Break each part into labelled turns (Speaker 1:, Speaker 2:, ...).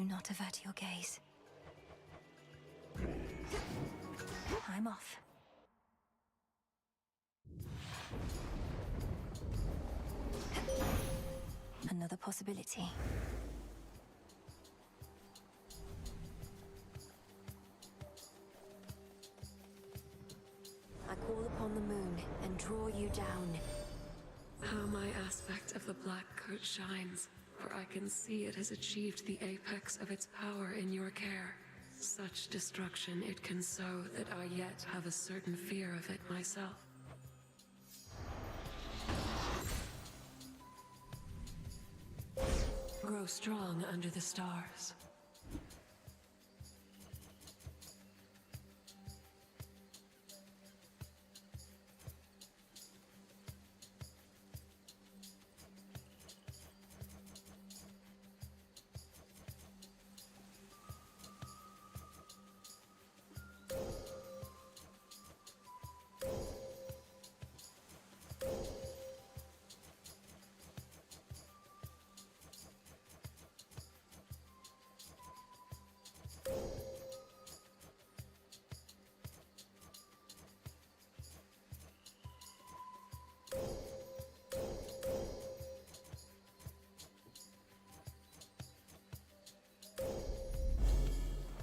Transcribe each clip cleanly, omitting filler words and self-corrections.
Speaker 1: Do not avert your gaze. I'm off. Another possibility. I call upon the moon and draw you down.
Speaker 2: How my aspect of the black coat shines, for I can see it has achieved the apex of its power in your care. Such destruction it can sow that I yet have a certain fear of it myself. Grow strong under the stars.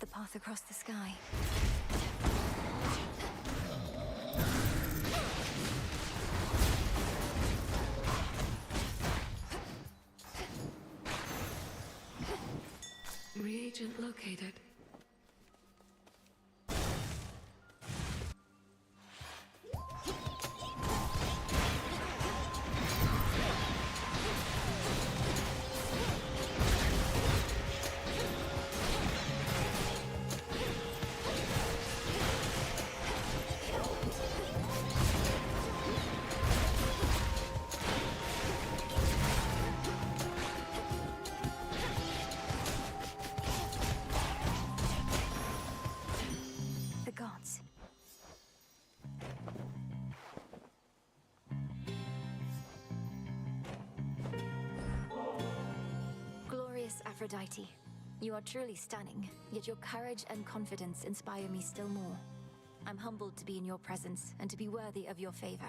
Speaker 1: The path across the sky.
Speaker 2: Reagent located.
Speaker 1: The gods. Glorious Aphrodite, you are truly stunning, yet your courage and confidence inspire me still more. I'm humbled to be in your presence and to be worthy of your favor.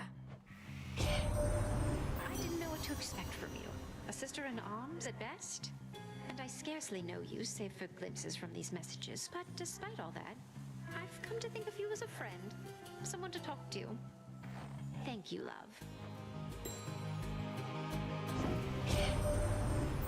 Speaker 3: I didn't know what to expect from you. A sister in arms at best? And I scarcely know you, save for glimpses from these messages. But despite all that, I've come to think of you as a friend. Someone to talk to. Thank you, love.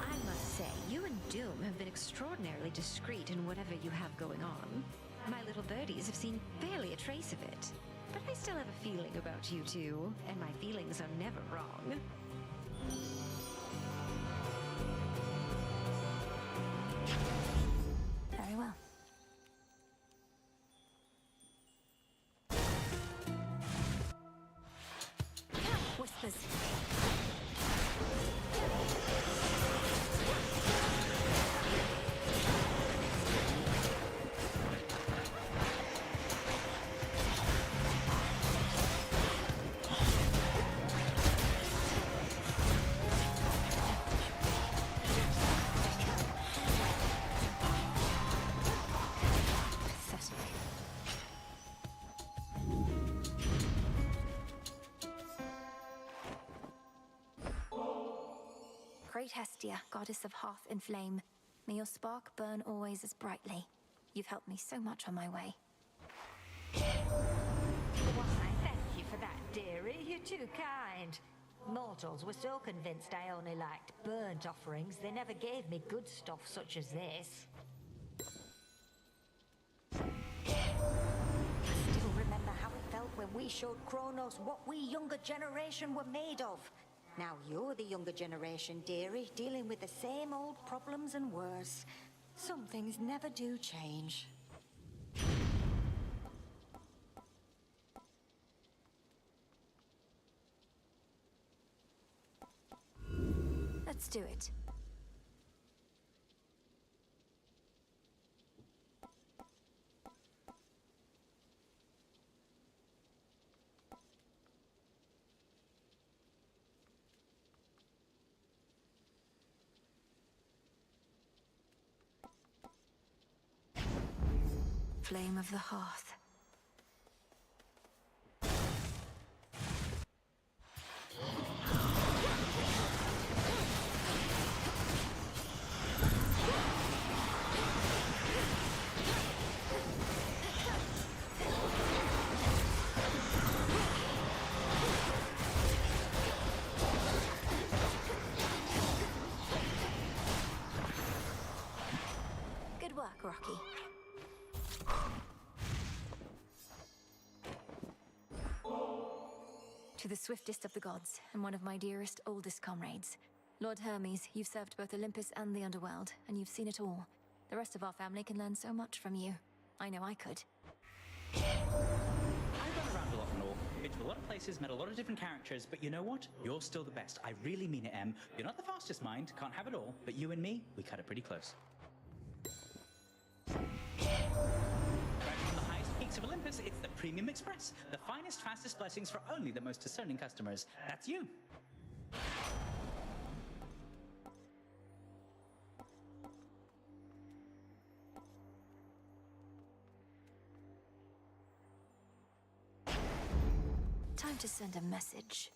Speaker 3: I must say, you and Doom have been extraordinarily discreet in whatever you have going on. My little birdies have seen barely a trace of it. But I still have a feeling about you two, and my feelings are never wrong.
Speaker 1: Very well. Whispers. Pathetic. Great Hestia, goddess of hearth and flame, may your spark burn always as brightly. You've helped me so much on my way.
Speaker 4: Why, thank you for that, dearie. You're too kind. Mortals were so convinced I only liked burnt offerings, they never gave me good stuff such as this. I still remember how it felt when we showed Kronos what we younger generation were made of. Now you're the younger generation, dearie, dealing with the same old problems and worse. Some things never do change.
Speaker 1: Let's do it. flame of the hearth. Good work, Rocky. To the swiftest of the gods, and one of my dearest, oldest comrades. Lord Hermes, you've served both Olympus and the underworld, and you've seen it all. The rest of our family can learn so much from you. I know I could.
Speaker 5: I've run around a lot and all, been to a lot of places, met a lot of different characters, but you know what? You're still the best. I really mean it, Em. You're not the fastest mind, can't have it all, but you and me, we cut it pretty close. Right from the highest peaks of Olympus, it's the Premium Express. The finest, fastest blessings for only the most discerning customers. That's you.
Speaker 1: Time to send a message.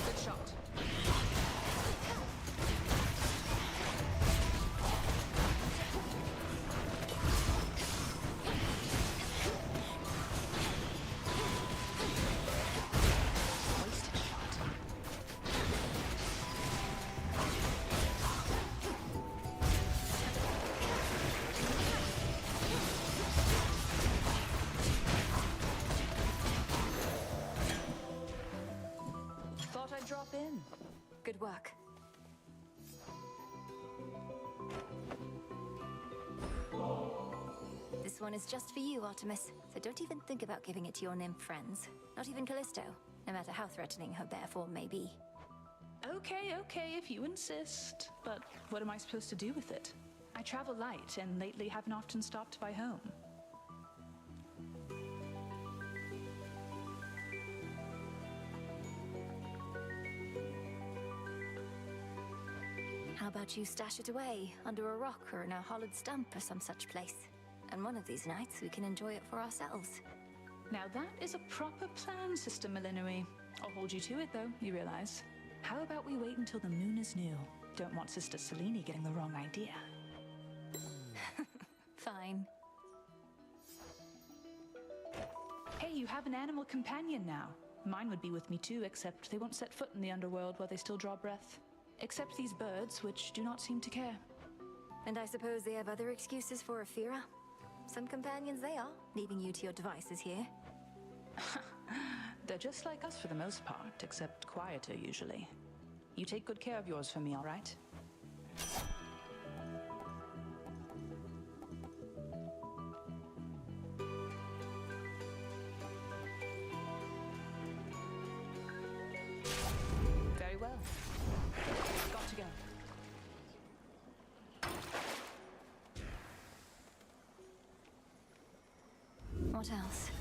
Speaker 2: Good shot. Wasted shot.
Speaker 6: Thought I'd drop in.
Speaker 1: Good work. This one is just for you, Artemis. So don't even think about giving it to your nymph friends. Not even Callisto, no matter how threatening her bare form may be.
Speaker 6: Okay, if you insist. But what am I supposed to do with it? I travel light and lately haven't often stopped by home.
Speaker 1: How about you stash it away, under a rock or in a hollowed stump or some such place? And one of these nights we can enjoy it for ourselves.
Speaker 6: Now that is a proper plan, Sister Millenary. I'll hold you to it, though, you realize. How about we wait until the moon is new? Don't want Sister Selene getting the wrong idea.
Speaker 1: Fine.
Speaker 6: Hey, you have an animal companion now. Mine would be with me too, except they won't set foot in the underworld while they still draw breath. Except these birds, which do not seem to care.
Speaker 1: And I suppose they have other excuses for Ephira? Some companions they are, leaving you to your devices here.
Speaker 6: They're just like us for the most part, except quieter usually. You take good care of yours for me, all right? Very well. Got to go.
Speaker 1: What else?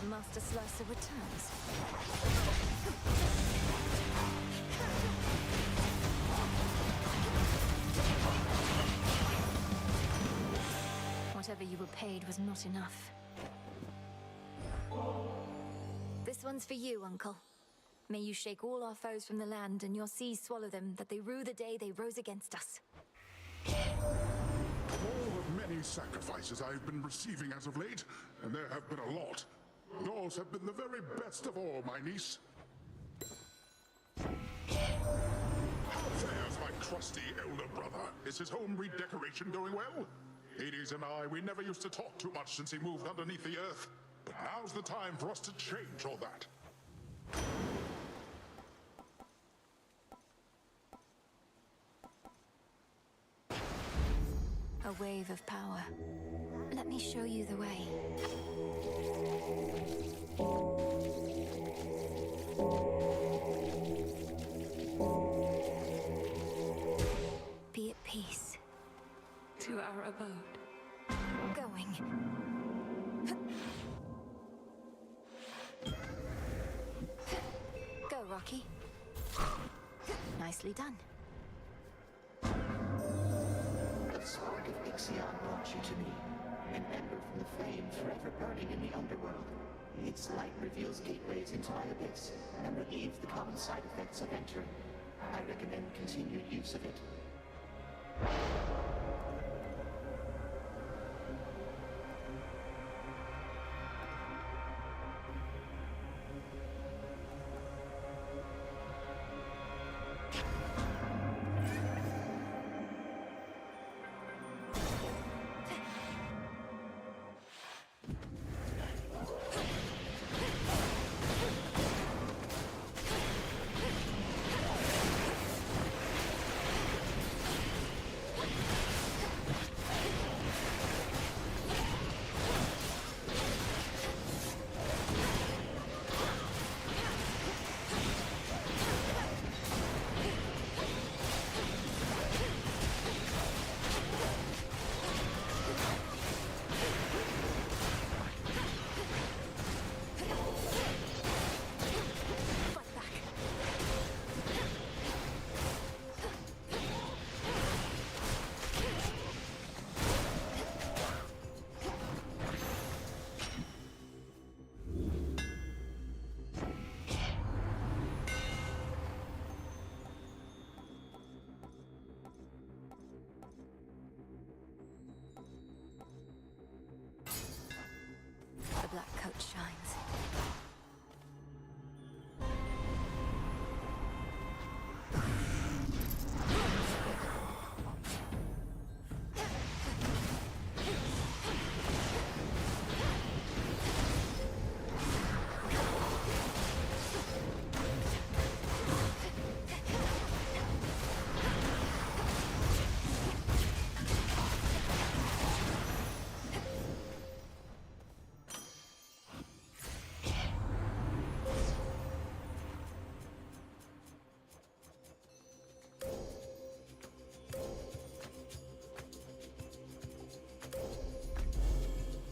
Speaker 1: The Master Slicer returns. Whatever you were paid was not enough. This one's for you, Uncle. May you shake all our foes from the land and your seas swallow them, that they rue the day they rose against us.
Speaker 7: Of all the many sacrifices I've been receiving as of late, and there have been a lot, Yours have been the very best of all, my niece. How fares my crusty elder brother? Is his home redecoration going well? Hades and I, we never used to talk too much since he moved underneath the earth. But now's the time for us to change all that.
Speaker 1: A wave of power. Let me show you the way. Be at peace.
Speaker 2: To our abode.
Speaker 1: Going. Go, Rocky. Nicely done.
Speaker 8: The spark of Ixion brought you to me, an ember from the flame forever burning in the underworld. Its light reveals gateways into my abyss and relieves the common side effects of entering. I recommend continued use of it.
Speaker 1: The black coat shines.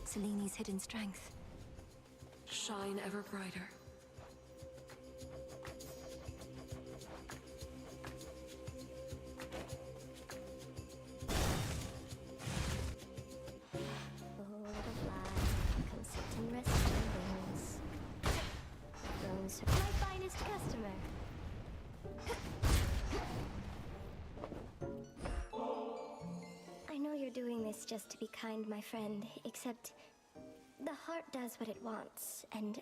Speaker 1: Seleni's hidden strength.
Speaker 2: Shine ever brighter.
Speaker 9: Oh, little fly, come sit and rest on your wings. Rose, my finest customer. I know you're doing this just to be kind, my friend, except the heart does what it wants, and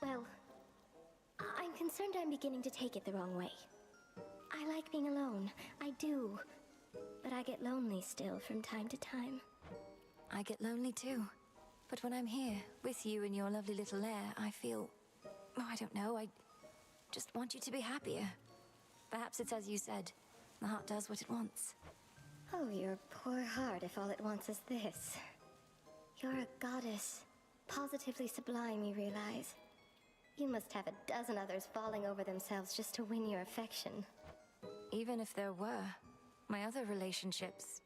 Speaker 9: well, I'm concerned I'm beginning to take it the wrong way. I like being alone, I do, but I get lonely still from time to time.
Speaker 1: I get lonely too. But when I'm here, with you in your lovely little lair, I feel... Oh, I don't know, I just want you to be happier. Perhaps it's as you said, the heart does what it wants.
Speaker 9: Oh, your poor heart if all it wants is this. You're a goddess. Positively sublime, you realize. You must have a dozen others falling over themselves just to win your affection.
Speaker 1: Even if there were, my other relationships,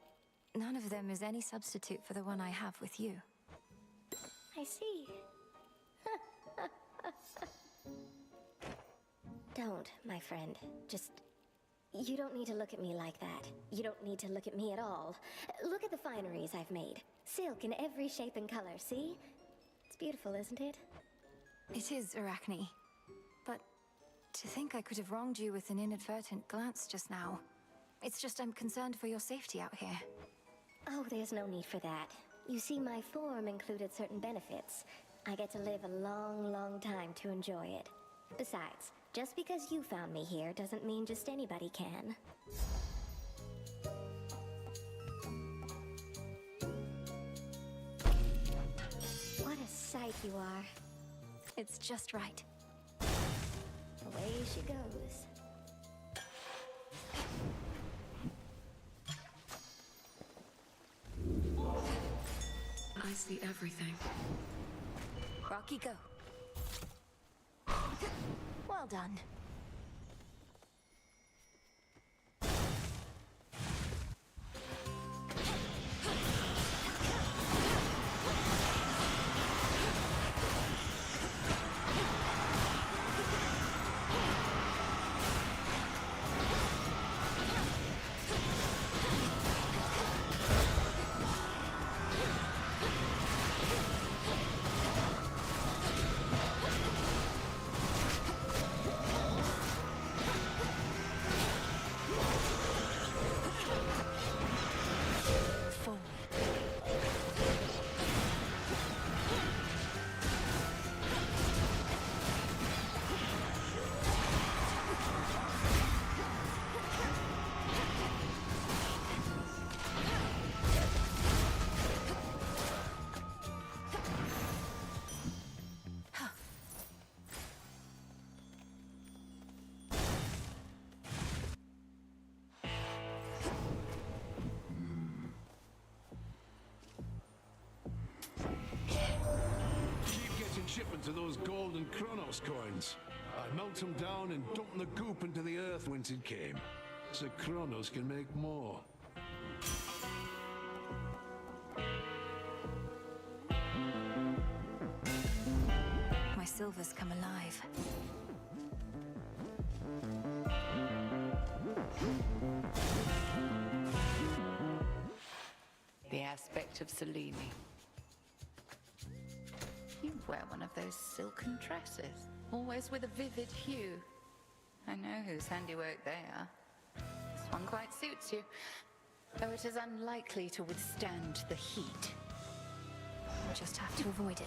Speaker 1: none of them is any substitute for the one I have with you.
Speaker 9: I see. Don't, my friend. Just... You don't need to look at me like that. You don't need to look at me at all. Look at the fineries I've made. Silk in every shape and color, see? It's beautiful, isn't it?
Speaker 1: It is, Arachne. But to think I could have wronged you with an inadvertent glance just now. It's just I'm concerned for your safety out here.
Speaker 9: Oh, there's no need for that. You see, my form included certain benefits. I get to live a long, long time to enjoy it. Besides, just because you found me here doesn't mean just anybody can. What a sight you are.
Speaker 1: It's just right.
Speaker 9: Away she goes.
Speaker 2: I see everything.
Speaker 1: Rocky, go. Well done.
Speaker 10: Shipment of those golden Chronos coins. I melt them down and dump the goop into the earth whence it came, so Chronos can make more.
Speaker 1: My silver's come alive.
Speaker 11: The aspect of Selene. You wear one of those silken dresses, always with a vivid hue. I know whose handiwork they are. This one quite suits you, though it is unlikely to withstand the heat.
Speaker 1: I'll just have to avoid it.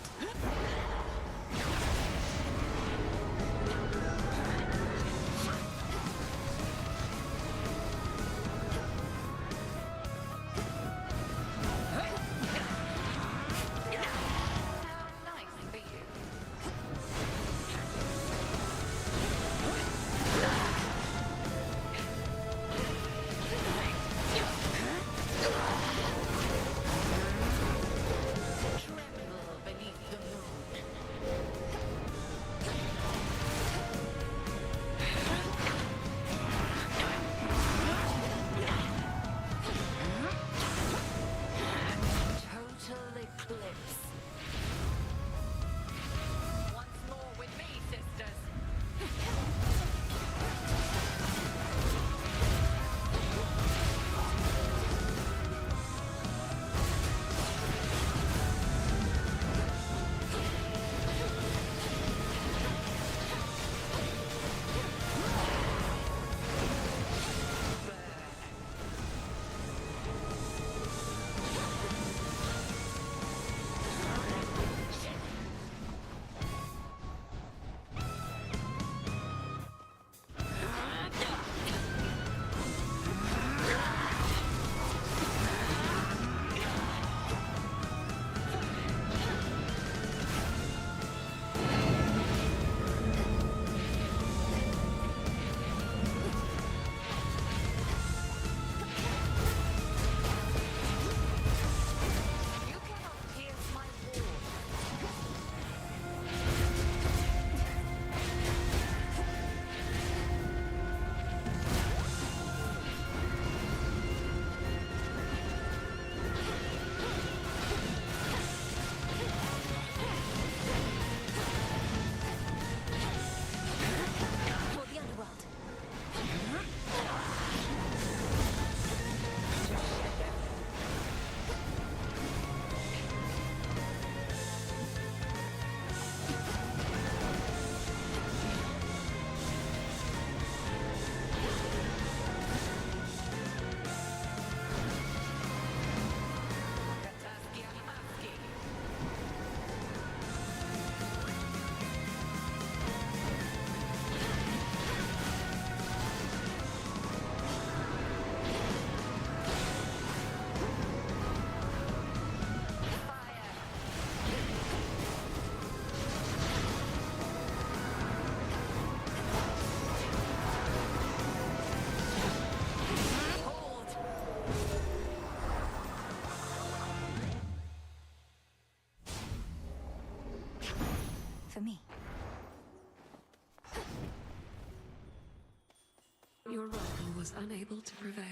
Speaker 2: was unable to prevail.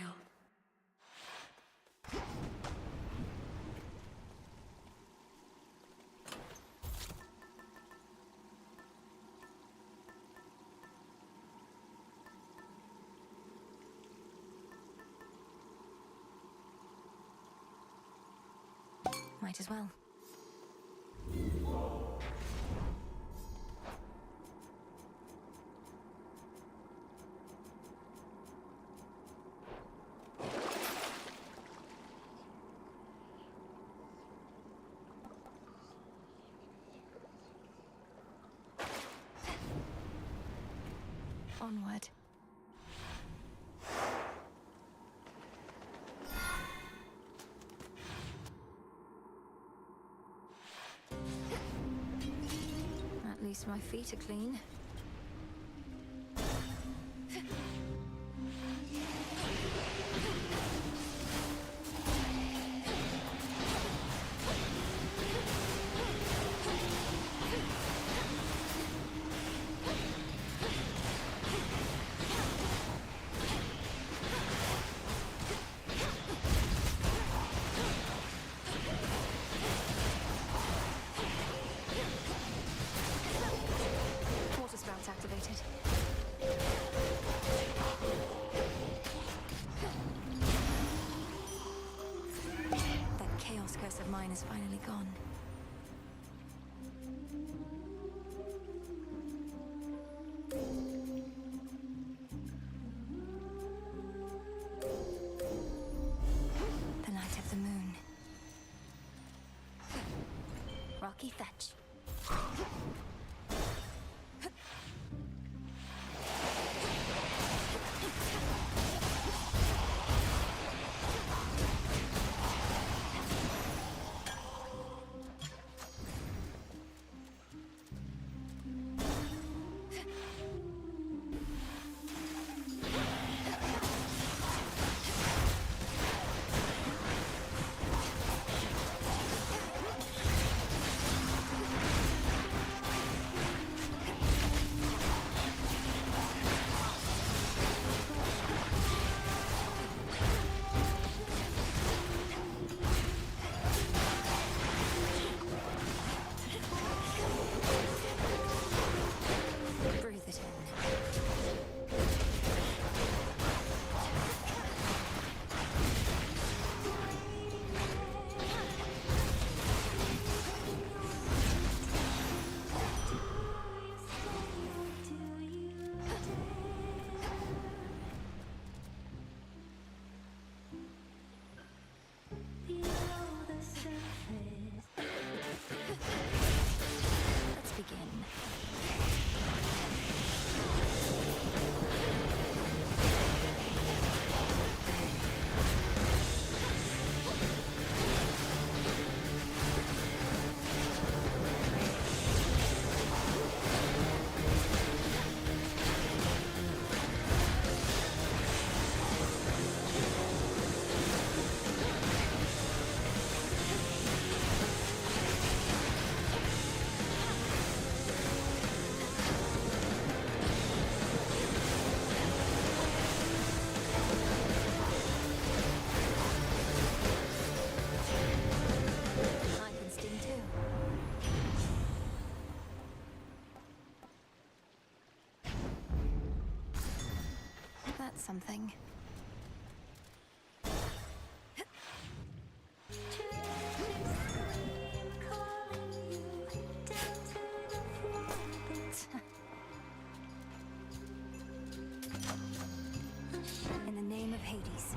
Speaker 1: Might as well. Onward. At least my feet are clean. Water sprouts activated. That chaos curse of mine is finally gone. The light of the moon. Rocky Fetch. Breathe it in. Let's begin. I can sting too. That's something. In the name of Hades.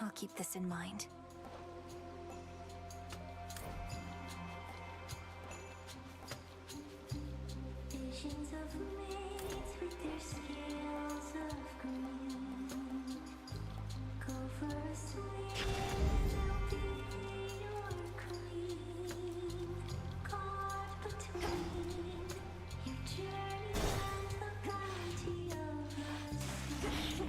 Speaker 1: I'll keep this in mind.
Speaker 9: Visions of maids with their scales of green. Go for a swim, they'll be your queen. Caught between your journey and the bounty of the sea.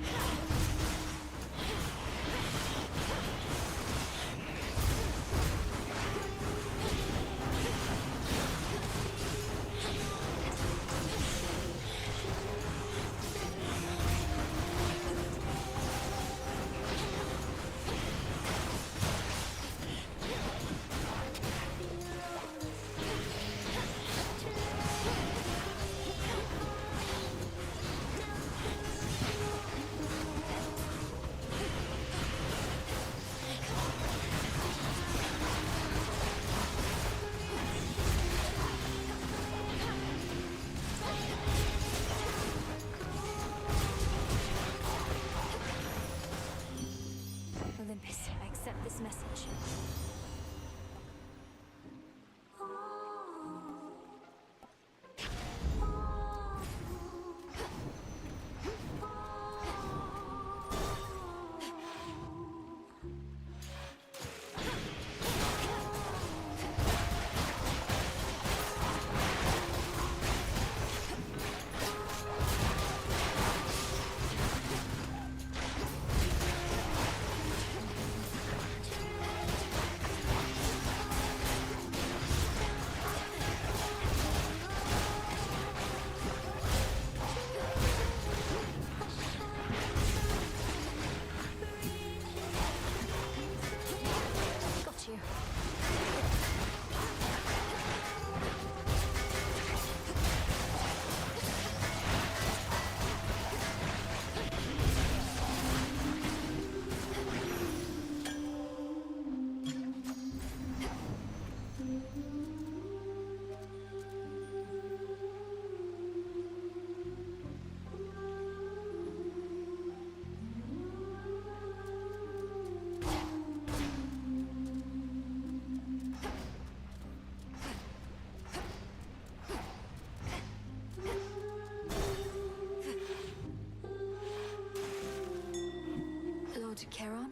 Speaker 1: Lord Charon?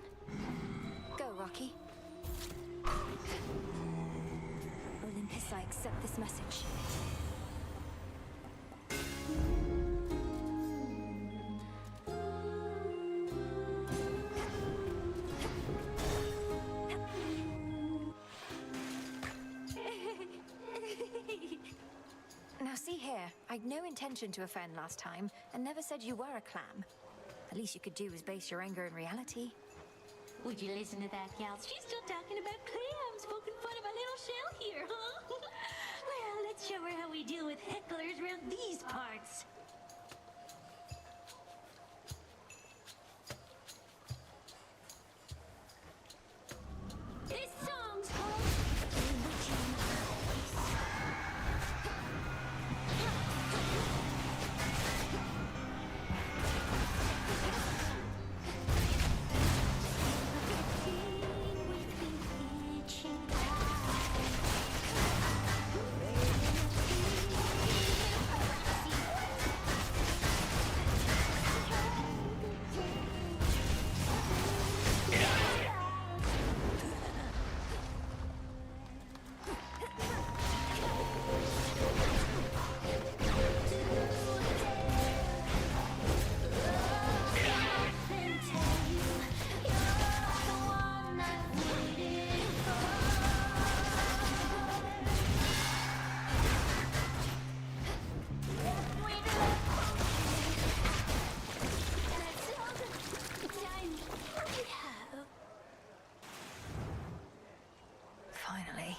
Speaker 1: Go, Rocky. Olympus, I accept this message. Now see here, I'd no intention to offend last time, and never said you were a clam. The least you could do is base your anger in reality.
Speaker 12: Would you listen to that, gals? She's still talking about clams, poking fun at my little shell here, huh? Well, let's show her how we deal with hecklers around these parts. This song's called Bewitching Eyes.
Speaker 1: Finally.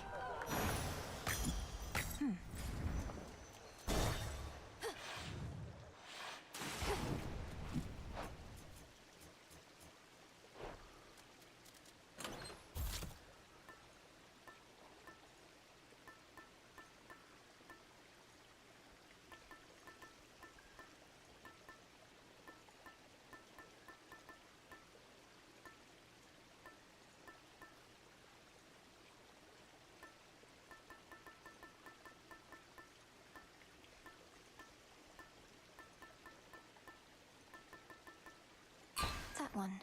Speaker 1: That one.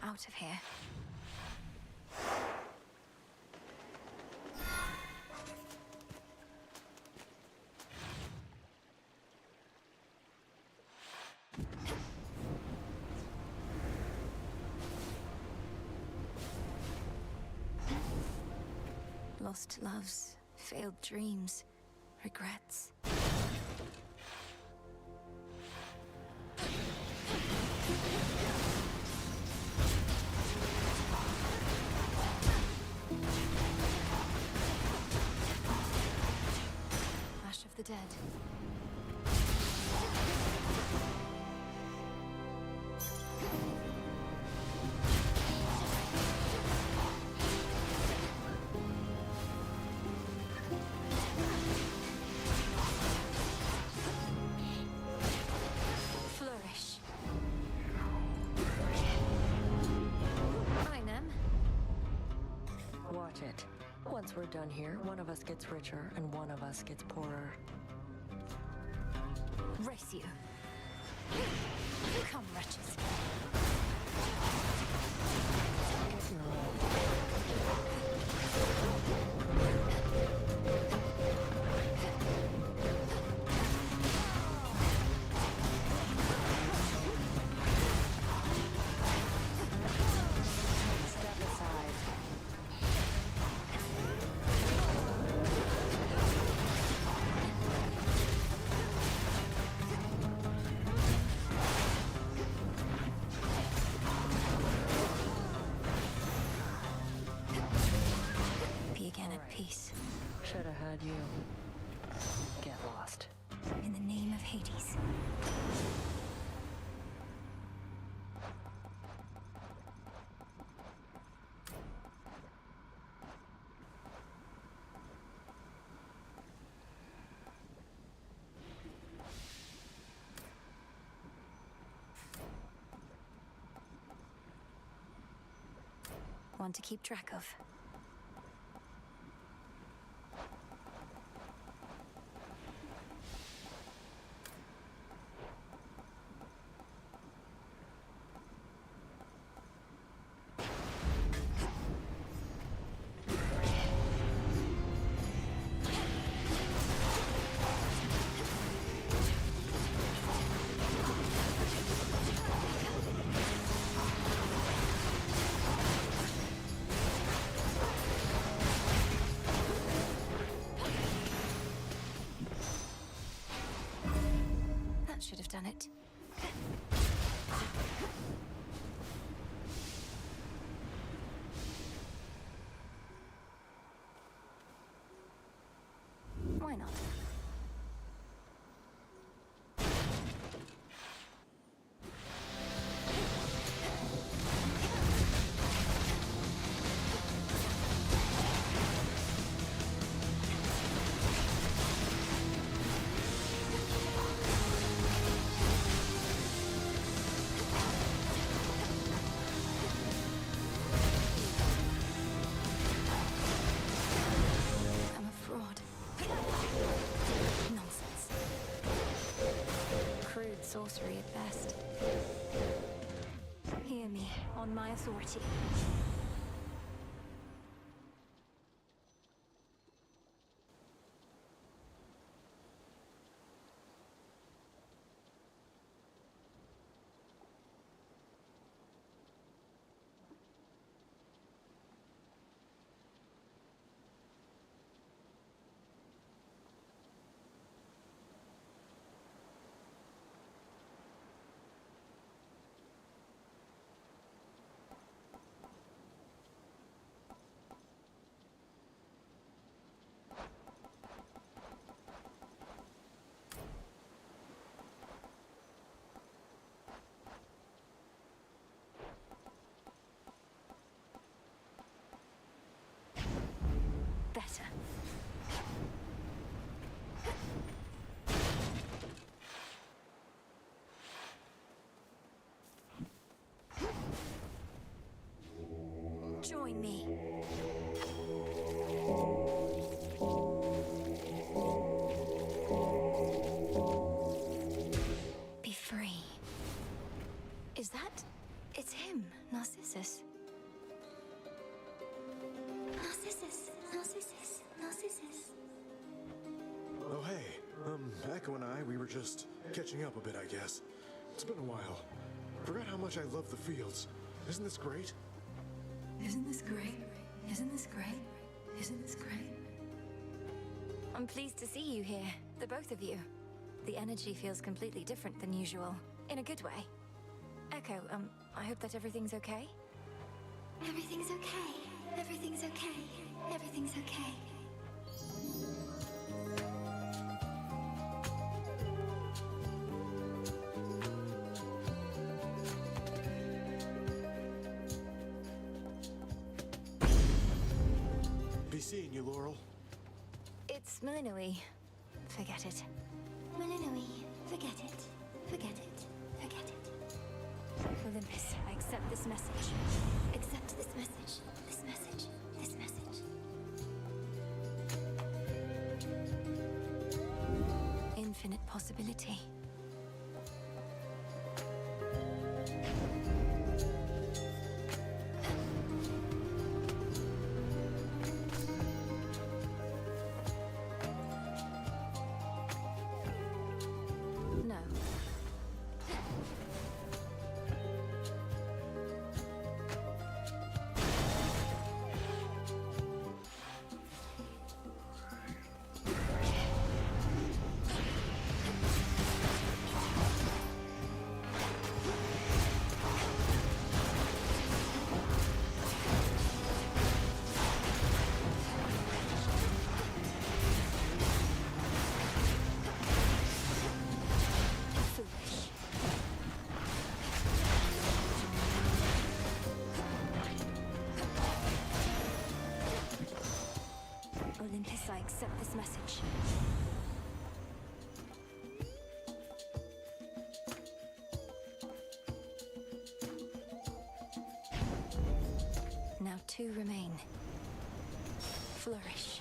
Speaker 1: Out of here. Lost loves, failed dreams, regrets. Ash of the dead.
Speaker 13: Watch it. Once we're done here, one of us gets richer and one of us gets poorer.
Speaker 1: Race you. Come, wretches. Peace.
Speaker 13: Should have had you. Get lost.
Speaker 1: In the name of Hades. One to keep track of. should have done it. Why not? I'm a fraud. Nonsense. Crude sorcery at best. Hear me, on my authority. Better. Join me. Be free. Is that? It's him, Narcissus. Narcissus, Narcissus, Narcissus.
Speaker 14: Oh, hey. Echo and I, we were just catching up a bit, I guess. It's been a while. Forgot how much I love the fields. Isn't this great?
Speaker 1: Isn't this great? Isn't this great? Isn't this great? I'm pleased to see you here, the both of you. The energy feels completely different than usual, in a good way. Echo, I hope that everything's okay?
Speaker 9: Everything's okay. Everything's okay. Everything's okay.
Speaker 14: Be seeing you, Laurel.
Speaker 1: It's Malinoi. Forget it.
Speaker 9: Malinoi, forget it. Forget it. Forget it.
Speaker 1: Olympus, I accept this message.
Speaker 9: Accept this message. This message. This message.
Speaker 1: Infinite possibility. No. Olympus, I accept this message. Now 2 remain. Flourish.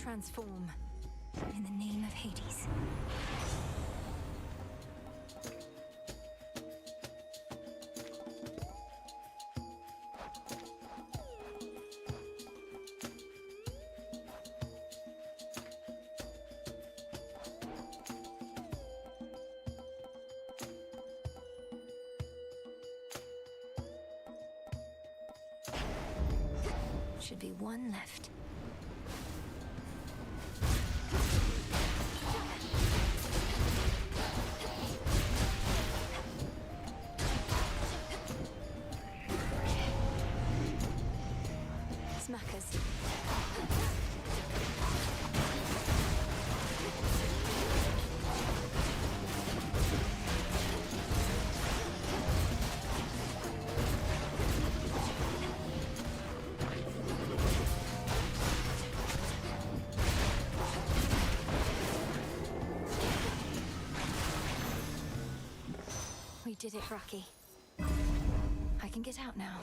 Speaker 1: Transform. In the name of Hades. Should be one left. Smackers. We did it, Rocky. I can get out now.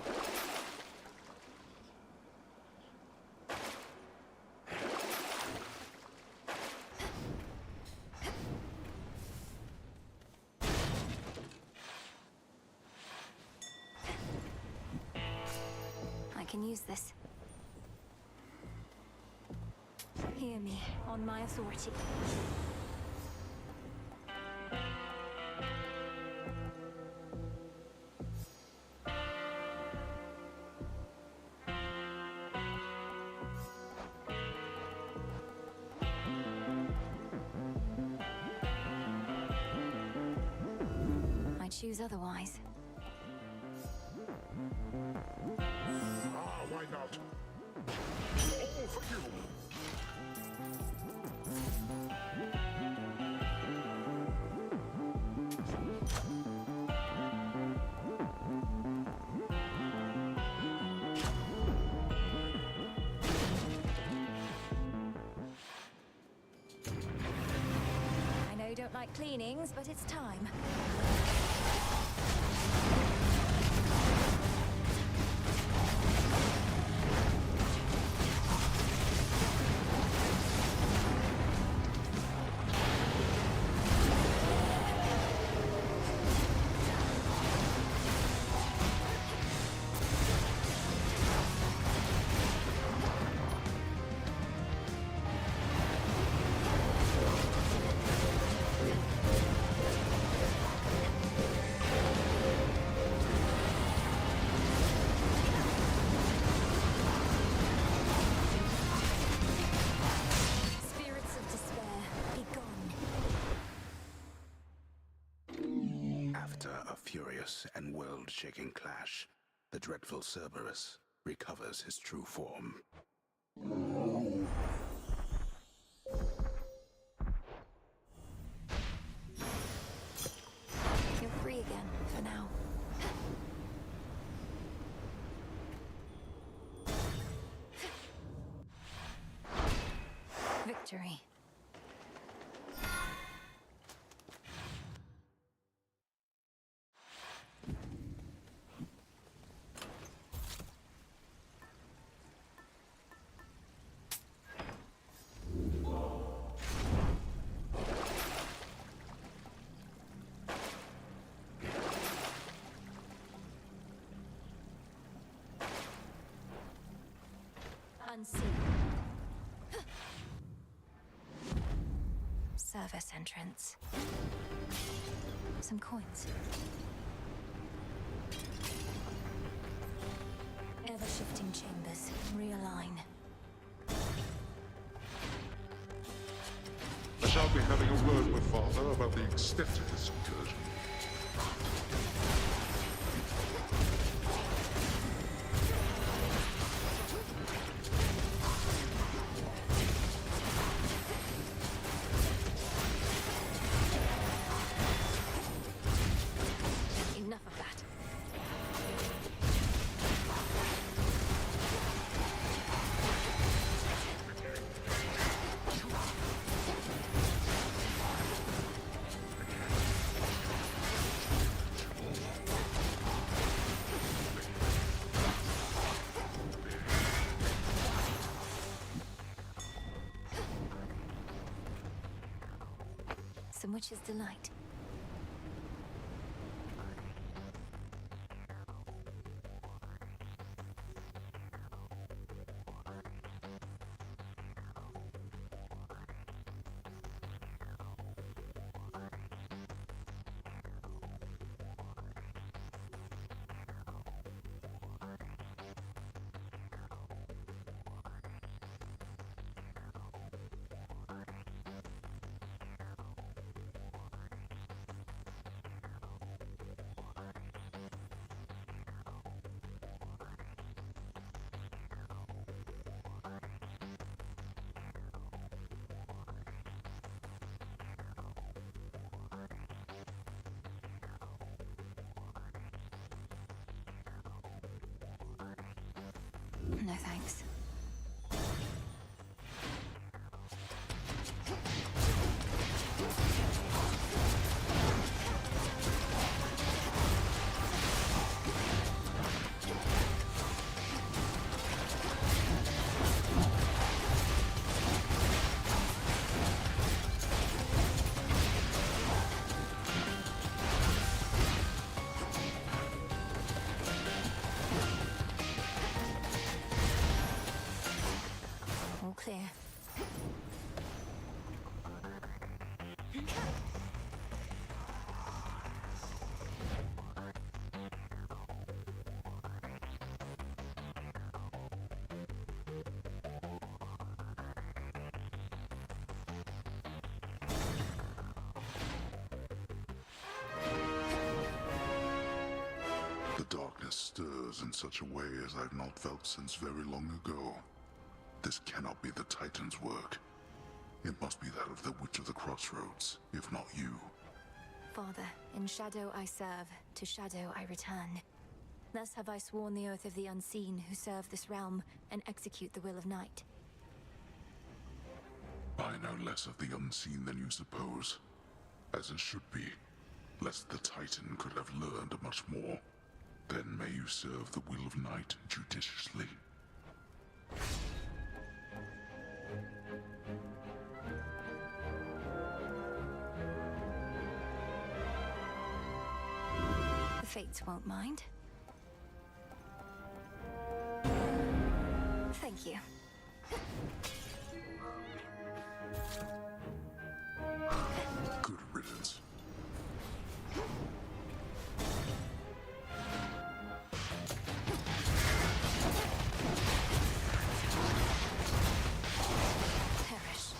Speaker 1: I can use this. Hear me, on my authority. Choose otherwise.
Speaker 7: Ah, why not? All for you!
Speaker 1: I know you don't like cleanings, but it's time.
Speaker 15: Furious and world-shaking clash, the dreadful Cerberus recovers his true form.
Speaker 1: You're free again, for now. Victory. Unseen. Service entrance. Some coins. Ever-shifting chambers. Realign.
Speaker 7: I shall be having a word with Father about the extent of this incursion.
Speaker 1: Enough of that. Witch's Delight. No thanks. All clear.
Speaker 7: The darkness stirs in such a way as I've not felt since very long ago. This cannot be the Titan's work. It must be that of the Witch of the Crossroads, if not you.
Speaker 1: Father, in shadow I serve, to shadow I return. Thus have I sworn the oath of the unseen who serve this realm and execute the will of night.
Speaker 7: I know less of the unseen than you suppose. As it should be, lest the Titan could have learned much more. Then may you serve the will of night judiciously.
Speaker 1: The Fates won't mind. Thank you.
Speaker 7: Good riddance.
Speaker 1: Perish.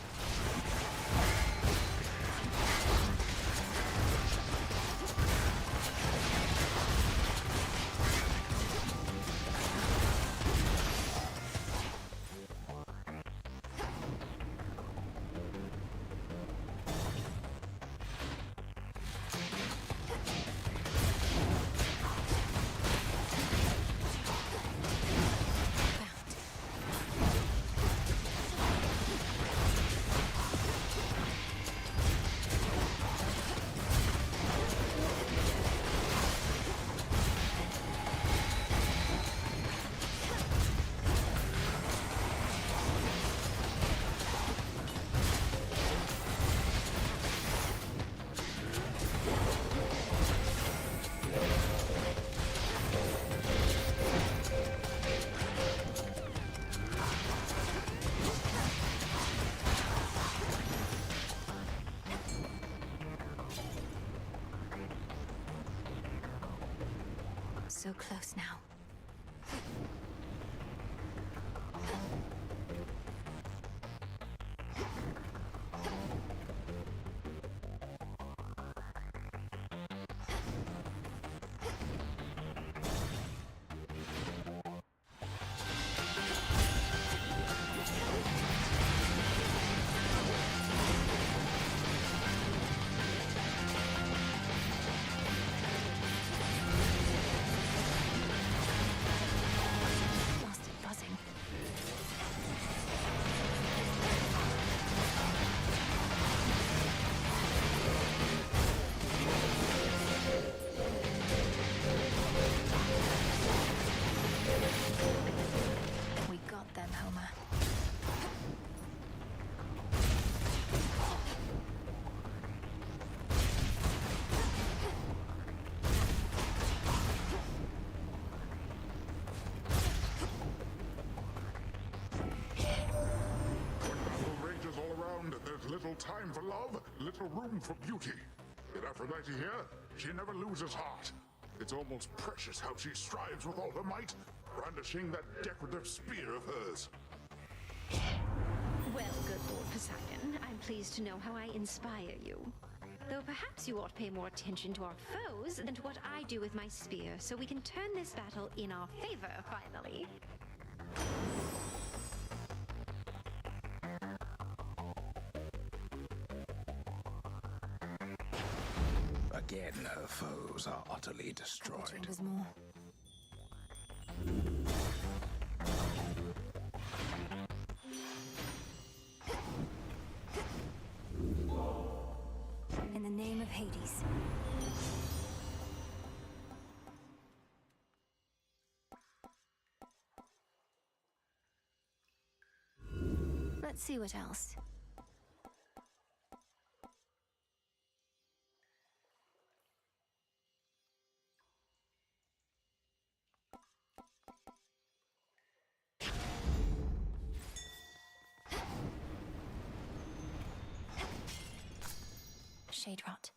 Speaker 1: So close now. Lost it buzzing. We got them, Homer.
Speaker 7: time for love, little room for beauty. Yet Aphrodite here, she never loses heart. It's almost precious how she strives with all her might, brandishing that decorative spear of hers.
Speaker 3: Well, good Lord Poseidon, I'm pleased to know how I inspire you. Though perhaps you ought to pay more attention to our foes than to what I do with my spear, so we can turn this battle in our favor, finally.
Speaker 15: Again, her foes are utterly destroyed.
Speaker 1: Chambers more. In the name of Hades. Let's see what else. Shade rot.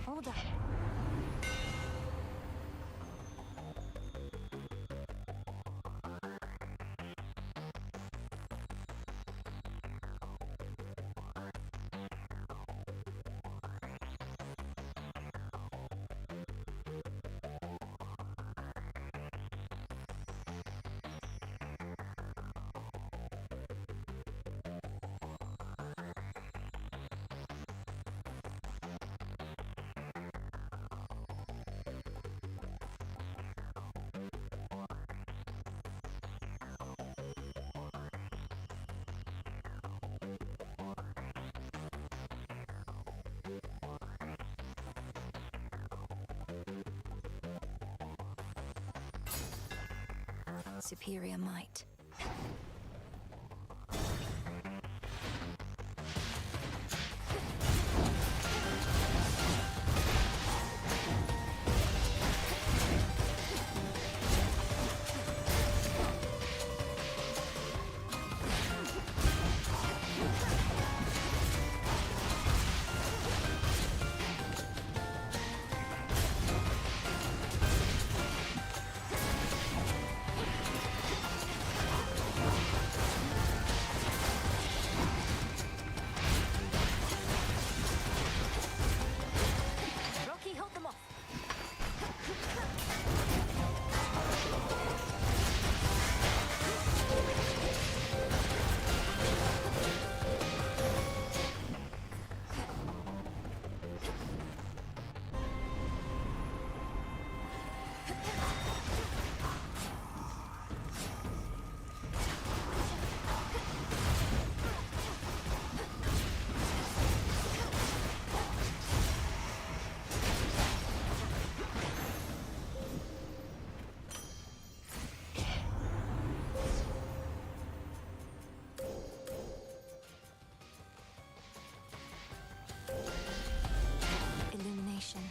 Speaker 1: Hold up. Superior might. Rocky, hold them off. Illumination.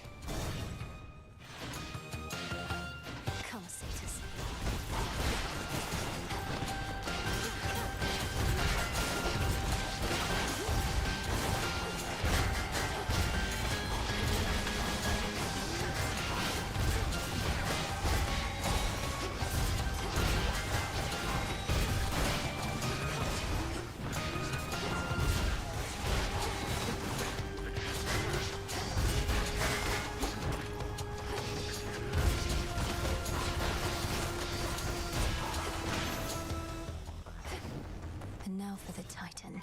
Speaker 1: Come, Satyrs. And now for the Titan.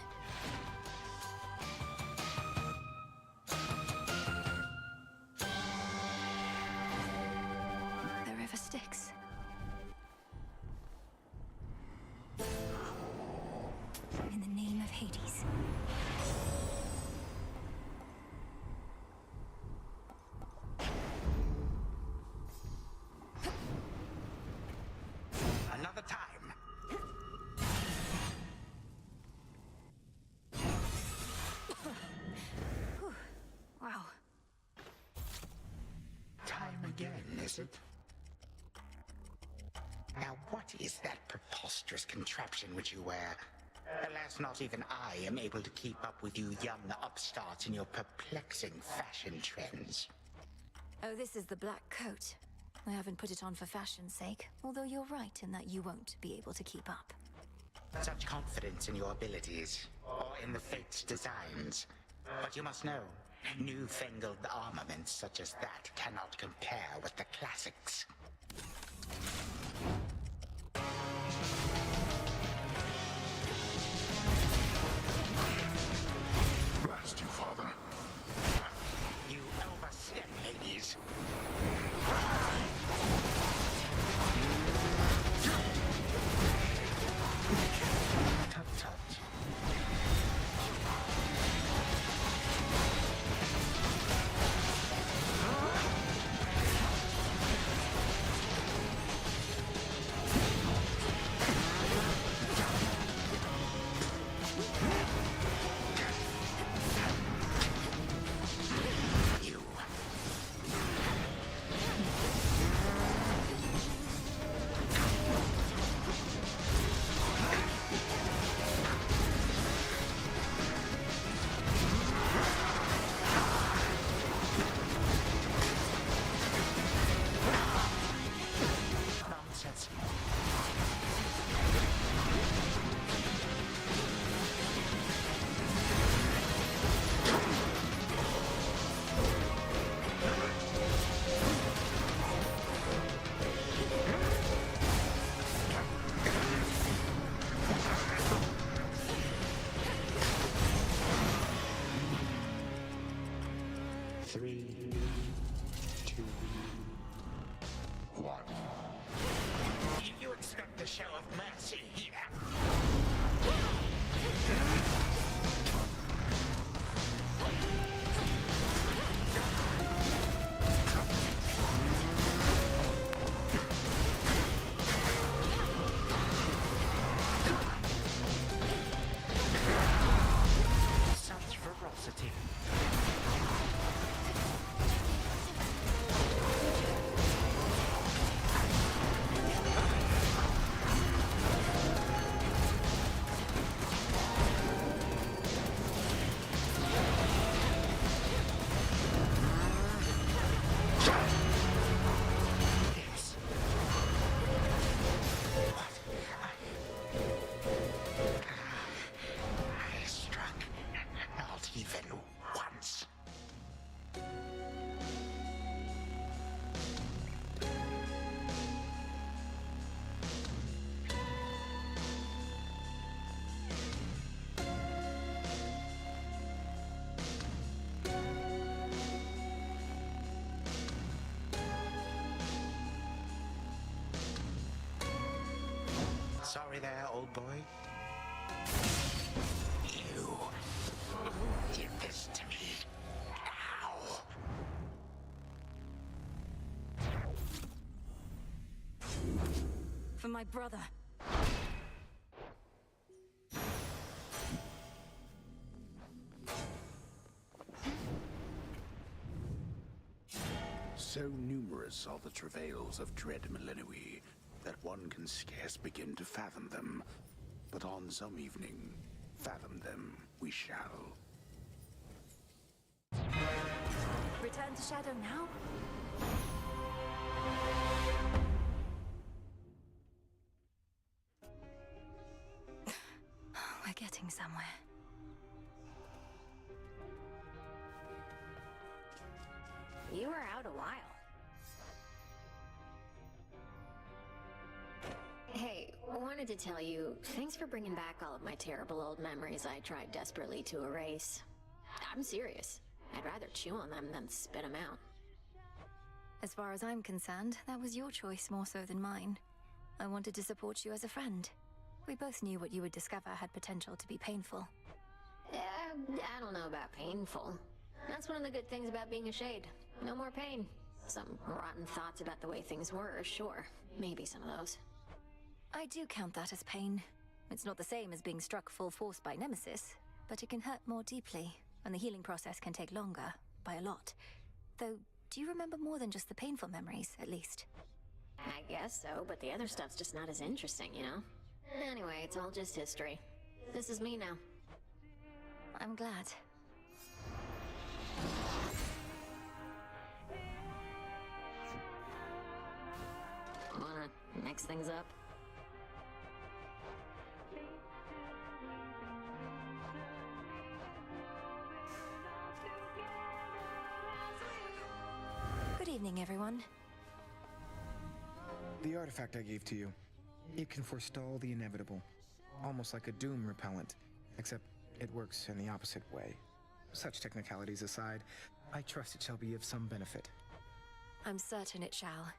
Speaker 1: 6. In the name of Hades.
Speaker 15: Another time.
Speaker 1: Wow.
Speaker 16: Time again, is it? Now, what is that preposterous contraption which you wear? Alas, not even I am able to keep up with you young upstarts and your perplexing fashion trends.
Speaker 1: Oh, this is the black coat. I haven't put it on for fashion's sake, although you're right in that you won't be able to keep up.
Speaker 16: Such confidence in your abilities, or in the Fate's designs. But you must know, newfangled armaments such as that cannot compare with the classics.
Speaker 7: Blast you, Father.
Speaker 16: You overstep, Hades. Tut tut. Nonsense. Three, two, one. You expect a show of mercy here? Such ferocity. Yes. What? I struck not even once. Sorry there, old boy. You did this to me. Ow.
Speaker 1: For my brother.
Speaker 15: So numerous are the travails of dread Millennium that one can scarce begin to fathom them. But on some evening, fathom them we shall.
Speaker 1: Return to Shadow now? We're getting somewhere.
Speaker 3: You were out a while. Hey, wanted to tell you, thanks for bringing back all of my terrible old memories I tried desperately to erase. I'm serious. I'd rather chew on them than spit them out.
Speaker 1: As far as I'm concerned, that was your choice more so than mine. I wanted to support you as a friend. We both knew what you would discover had potential to be painful.
Speaker 12: I don't know about painful. That's one of the good things about being a Shade. No more pain. Some rotten thoughts about the way things were, sure. Maybe some of those.
Speaker 1: I do count that as pain. It's not the same as being struck full force by Nemesis, but it can hurt more deeply, and the healing process can take longer, by a lot. Though, do you remember more than just the painful memories, at least?
Speaker 12: I guess so, but the other stuff's just not as interesting, you know? Anyway, it's all just history. This is me now.
Speaker 1: I'm glad.
Speaker 12: Wanna mix things up?
Speaker 1: Good evening, everyone.
Speaker 17: The artifact I gave to you. It can forestall the inevitable. Almost like a doom repellent, except it works in the opposite way. Such technicalities aside, I trust it shall be of some benefit.
Speaker 1: I'm certain it shall.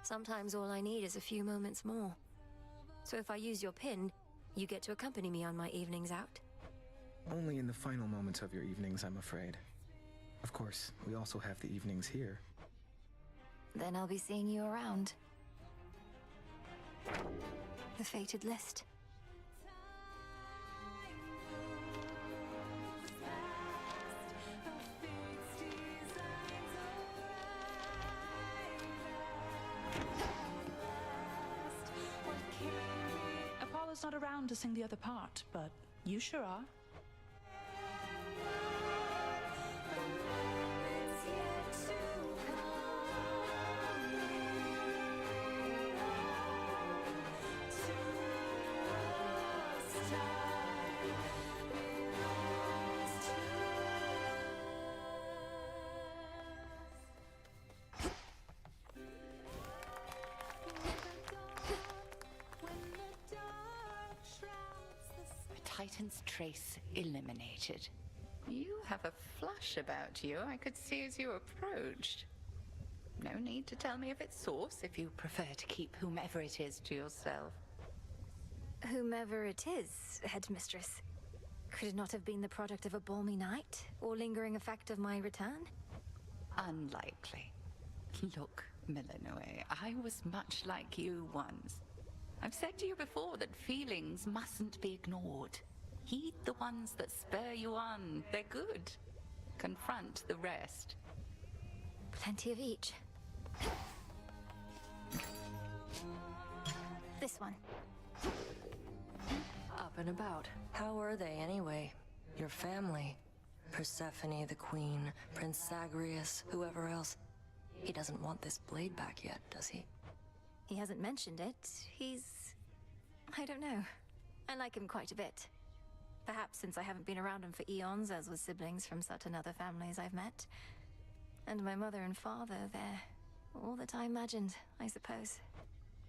Speaker 1: Sometimes all I need is a few moments more. So if I use your pin, you get to accompany me on my evenings out?
Speaker 17: Only in the final moments of your evenings, I'm afraid. Of course, we also have the evenings here.
Speaker 1: Then I'll be seeing you around. The fated list.
Speaker 6: Apollo's not around to sing the other part, but you sure are.
Speaker 11: Titan's trace eliminated. You have a flush about you I could see as you approached. No need to tell me of its source if you prefer to keep whomever it is to yourself.
Speaker 1: Whomever it is, Headmistress. Could it not have been the product of a balmy night, or lingering effect of my return?
Speaker 11: Unlikely. Look, Milanoe, I was much like you once. I've said to you before that feelings mustn't be ignored. Heed the ones that spur you on. They're good. Confront the rest.
Speaker 1: Plenty of each. This one.
Speaker 13: Up and about. How are they anyway? Your family? Persephone the queen, Prince Zagreus, whoever else. He doesn't want this blade back yet, does he?
Speaker 1: He hasn't mentioned it. I don't know. I like him quite a bit. Perhaps since I haven't been around him for eons, as with siblings from certain other families I've met. And my mother and father, they're all that I imagined, I suppose.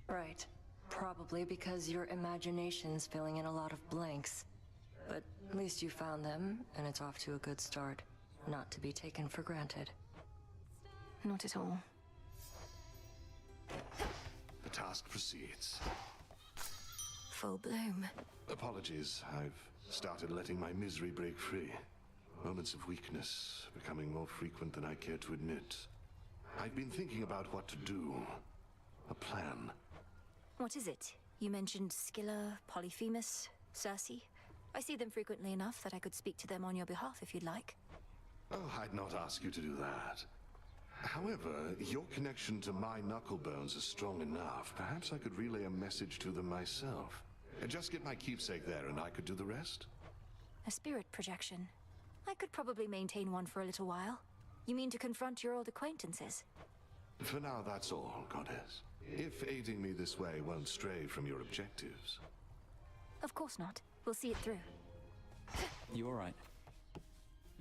Speaker 13: Right. Probably because your imagination's filling in a lot of blanks. But at least you found them, and it's off to a good start. Not to be taken for granted.
Speaker 1: Not at all.
Speaker 10: The task proceeds.
Speaker 1: Full bloom.
Speaker 10: Apologies, I've started letting my misery break free. Moments of weakness becoming more frequent than I care to admit. I've been thinking about what to do. A plan.
Speaker 1: What is it? You mentioned Scylla, Polyphemus, Circe. I see them frequently enough that I could speak to them on your behalf if you'd like.
Speaker 10: Oh, I'd not ask you to do that. However, your connection to my knucklebones is strong enough. Perhaps I could relay a message to them myself. Just get my keepsake there and I could do the rest?
Speaker 1: A spirit projection. I could probably maintain one for a little while. You mean to confront your old acquaintances?
Speaker 10: For now, that's all, Goddess. If aiding me this way won't stray from your objectives.
Speaker 1: Of course not. We'll see it through.
Speaker 5: You all right?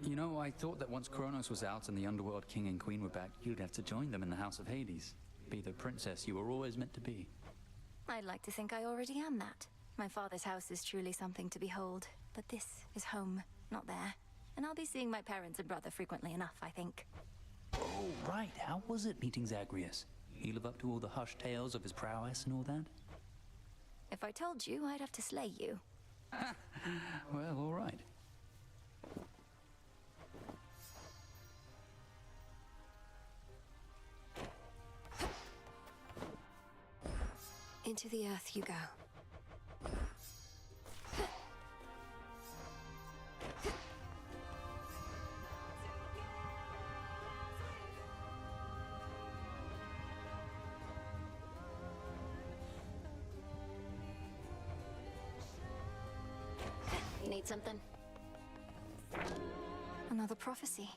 Speaker 5: You know, I thought that once Kronos was out and the Underworld King and Queen were back, you'd have to join them in the House of Hades. Be the princess you were always meant to be.
Speaker 1: I'd like to think I already am that. My father's house is truly something to behold, but this is home, not there. And I'll be seeing my parents and brother frequently enough, I think.
Speaker 5: Oh, right. How was it meeting Zagreus? He live up to all the hushed tales of his prowess and all that?
Speaker 1: If I told you, I'd have to slay you.
Speaker 5: Well, all right.
Speaker 1: Into the earth you go.
Speaker 12: You need something?
Speaker 1: Another prophecy.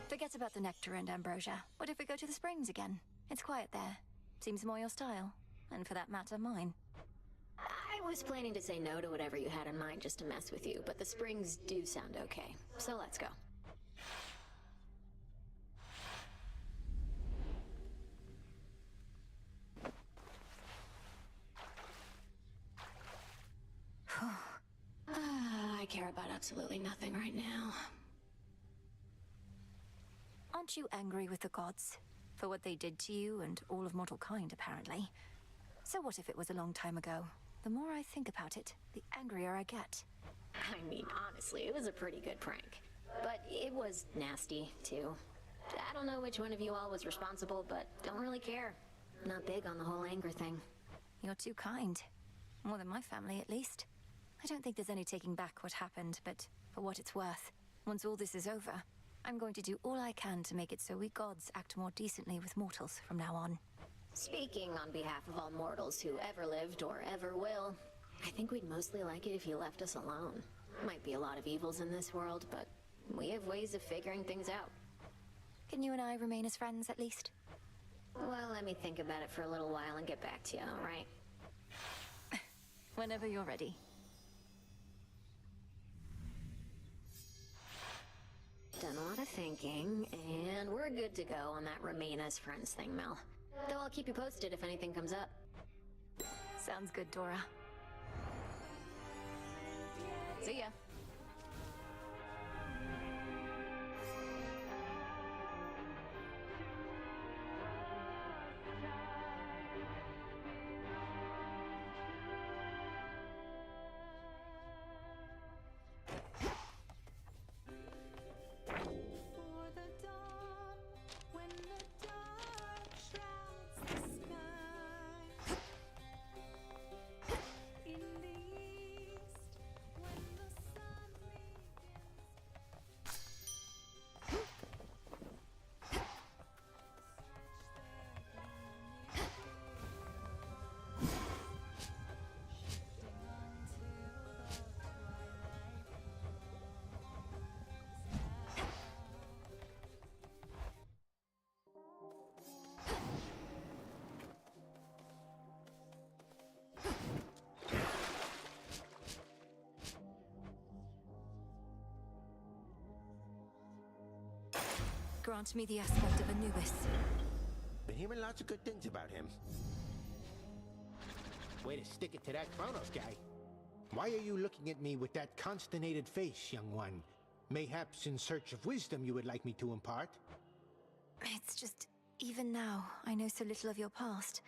Speaker 1: Forget about the nectar and ambrosia. What if we go to the springs again? It's quiet there. Seems more your style. And for that matter, mine.
Speaker 12: I was planning to say no to whatever you had in mind just to mess with you, but the springs do sound okay. So let's go. I care about absolutely nothing right now.
Speaker 1: Aren't you angry with the gods? For what they did to you and all of mortal kind, apparently. So what if it was a long time ago? The more I think about it, the angrier I get.
Speaker 12: I mean, honestly, it was a pretty good prank. But it was nasty, too. I don't know which one of you all was responsible, but don't really care. Not big on the whole anger thing.
Speaker 1: You're too kind. More than my family, at least. I don't think there's any taking back what happened, but for what it's worth, once all this is over, I'm going to do all I can to make it so we gods act more decently with mortals from now on.
Speaker 12: Speaking on behalf of all mortals who ever lived or ever will, I think we'd mostly like it if you left us alone. Might be a lot of evils in this world, but we have ways of figuring things out.
Speaker 1: Can you and I remain as friends, at least?
Speaker 12: Well, let me think about it for a little while and get back to you, all right?
Speaker 1: Whenever you're ready.
Speaker 12: Done a lot of thinking, and we're good to go on that remain as friends thing, Mel. Though I'll keep you posted if anything comes up.
Speaker 1: Sounds good, Dora.
Speaker 12: See ya.
Speaker 1: Grant me the aspect of Anubis.
Speaker 18: Been hearing lots of good things about him. Way to stick it to that Kronos guy. Why are you looking at me with that consternated face, young one? Mayhaps in search of wisdom you would like me to impart?
Speaker 1: It's just, even now, I know so little of your past.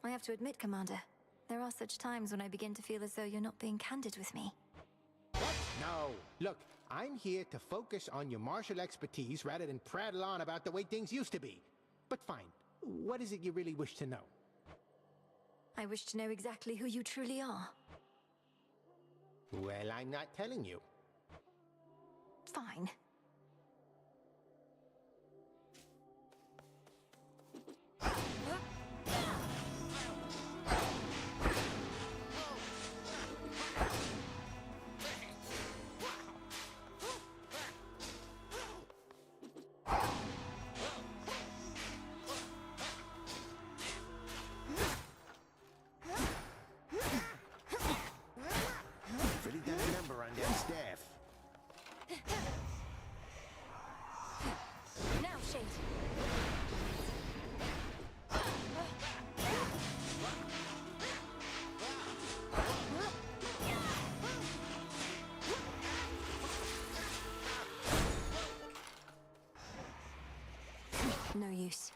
Speaker 1: I have to admit, Commander, there are such times when I begin to feel as though you're not being candid with me.
Speaker 18: What? No. Look, I'm here to focus on your martial expertise rather than prattle on about the way things used to be. But fine, what is it you really wish to know?
Speaker 1: I wish to know exactly who you truly are.
Speaker 18: Well, I'm not telling you.
Speaker 1: Fine. No use.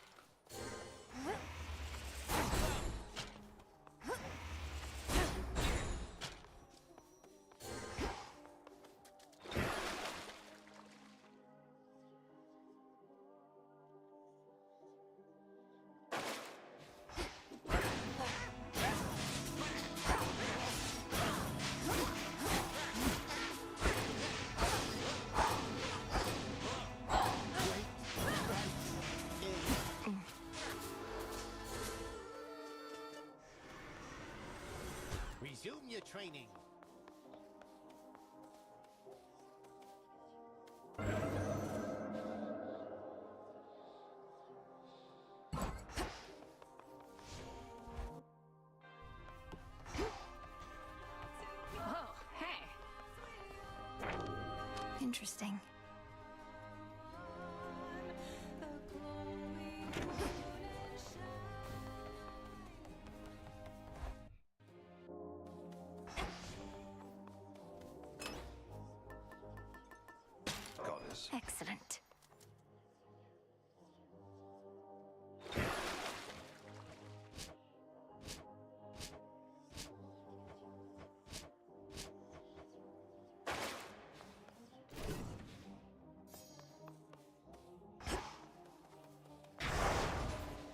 Speaker 18: Resume your training.
Speaker 6: Oh, hey.
Speaker 1: Interesting.
Speaker 10: Goddess.
Speaker 1: Excellent.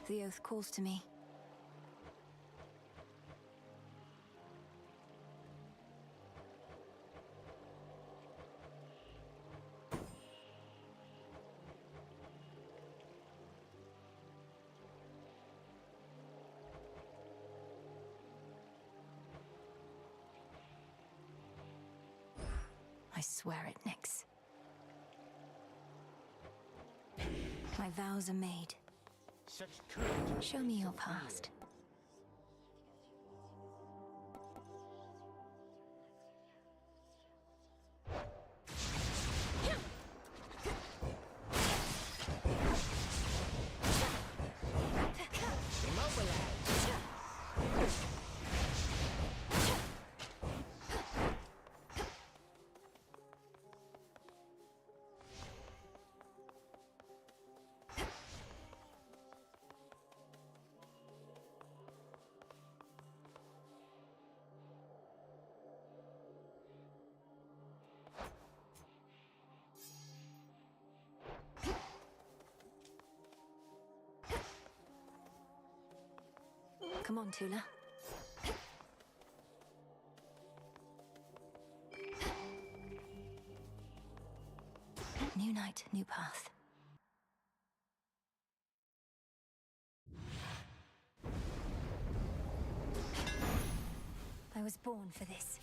Speaker 1: The oath calls to me. I swear it, Nyx. My vows are made.
Speaker 18: Such courage.
Speaker 1: Show me your past. Come on, Tula. New night, new path. I was born for this.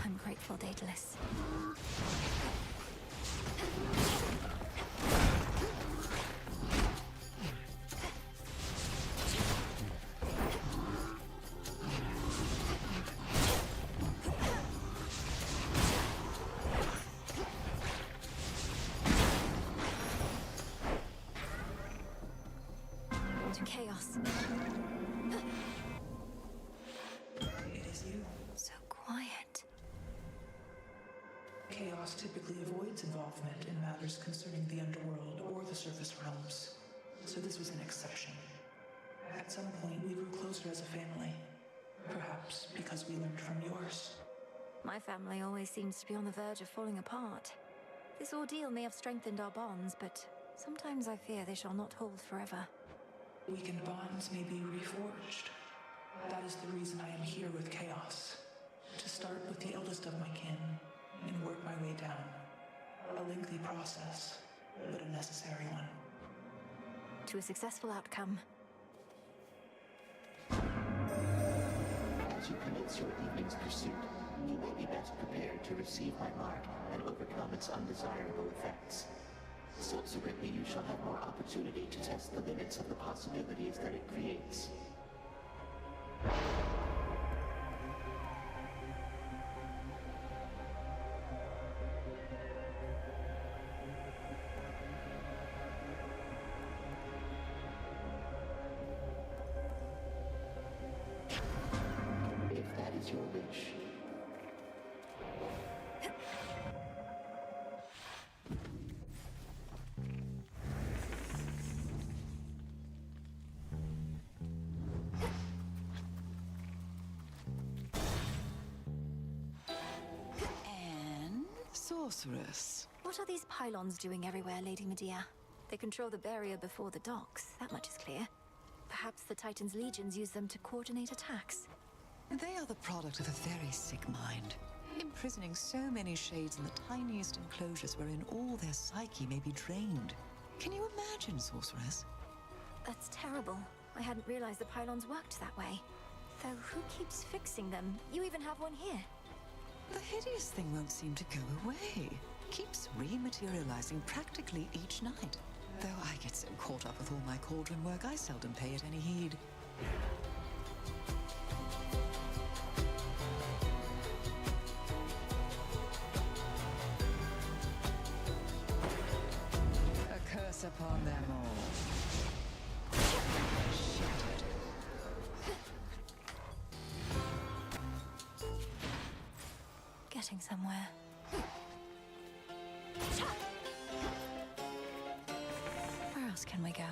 Speaker 1: I'm grateful, Daedalus. To chaos.
Speaker 6: It is you.
Speaker 1: So quiet.
Speaker 6: Chaos typically avoids involvement in matters concerning the underworld or the surface realms, so this was an exception. At some point, we grew closer as a family. Perhaps because we learned from yours.
Speaker 1: My family always seems to be on the verge of falling apart. This ordeal may have strengthened our bonds, but sometimes I fear they shall not hold forever.
Speaker 6: Weakened bonds may be reforged. That is the reason I am here with Chaos. To start with the eldest of my kin, and work my way down. A lengthy process, but a necessary one.
Speaker 1: To a successful outcome.
Speaker 8: As you commence your evening's pursuit, you will be best prepared to receive my mark and overcome its undesirable effects. Subsequently, you shall have more opportunity to test the limits of the possibilities that it creates.
Speaker 19: Sorceress.
Speaker 1: What are these pylons doing everywhere, Lady Medea? They control the barrier before the docks, that much is clear. Perhaps the Titan's legions use them to coordinate attacks.
Speaker 19: They are the product of a very sick mind, imprisoning so many shades in the tiniest enclosures wherein all their psyche may be drained. Can you imagine, Sorceress?
Speaker 1: That's terrible. I hadn't realized the pylons worked that way. Though who keeps fixing them? You even have one here.
Speaker 19: The hideous thing won't seem to go away. Keeps rematerializing practically each night. Though I get so caught up with all my cauldron work, I seldom pay it any heed. A curse upon them all. Shattered.
Speaker 1: Getting somewhere. Where else can we go?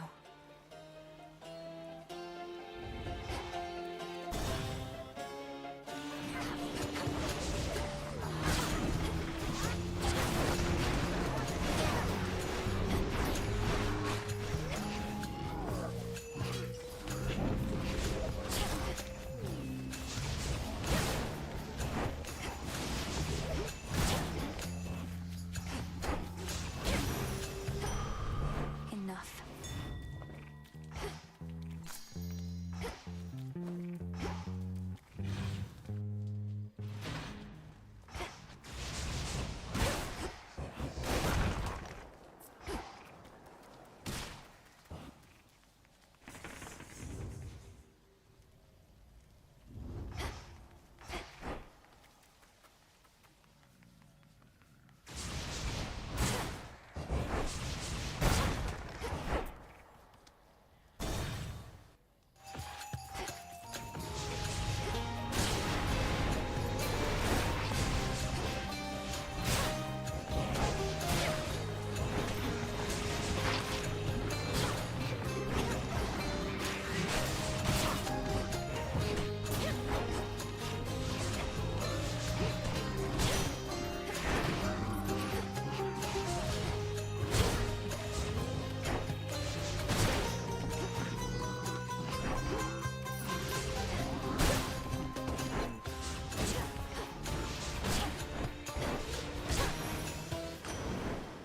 Speaker 1: Enough.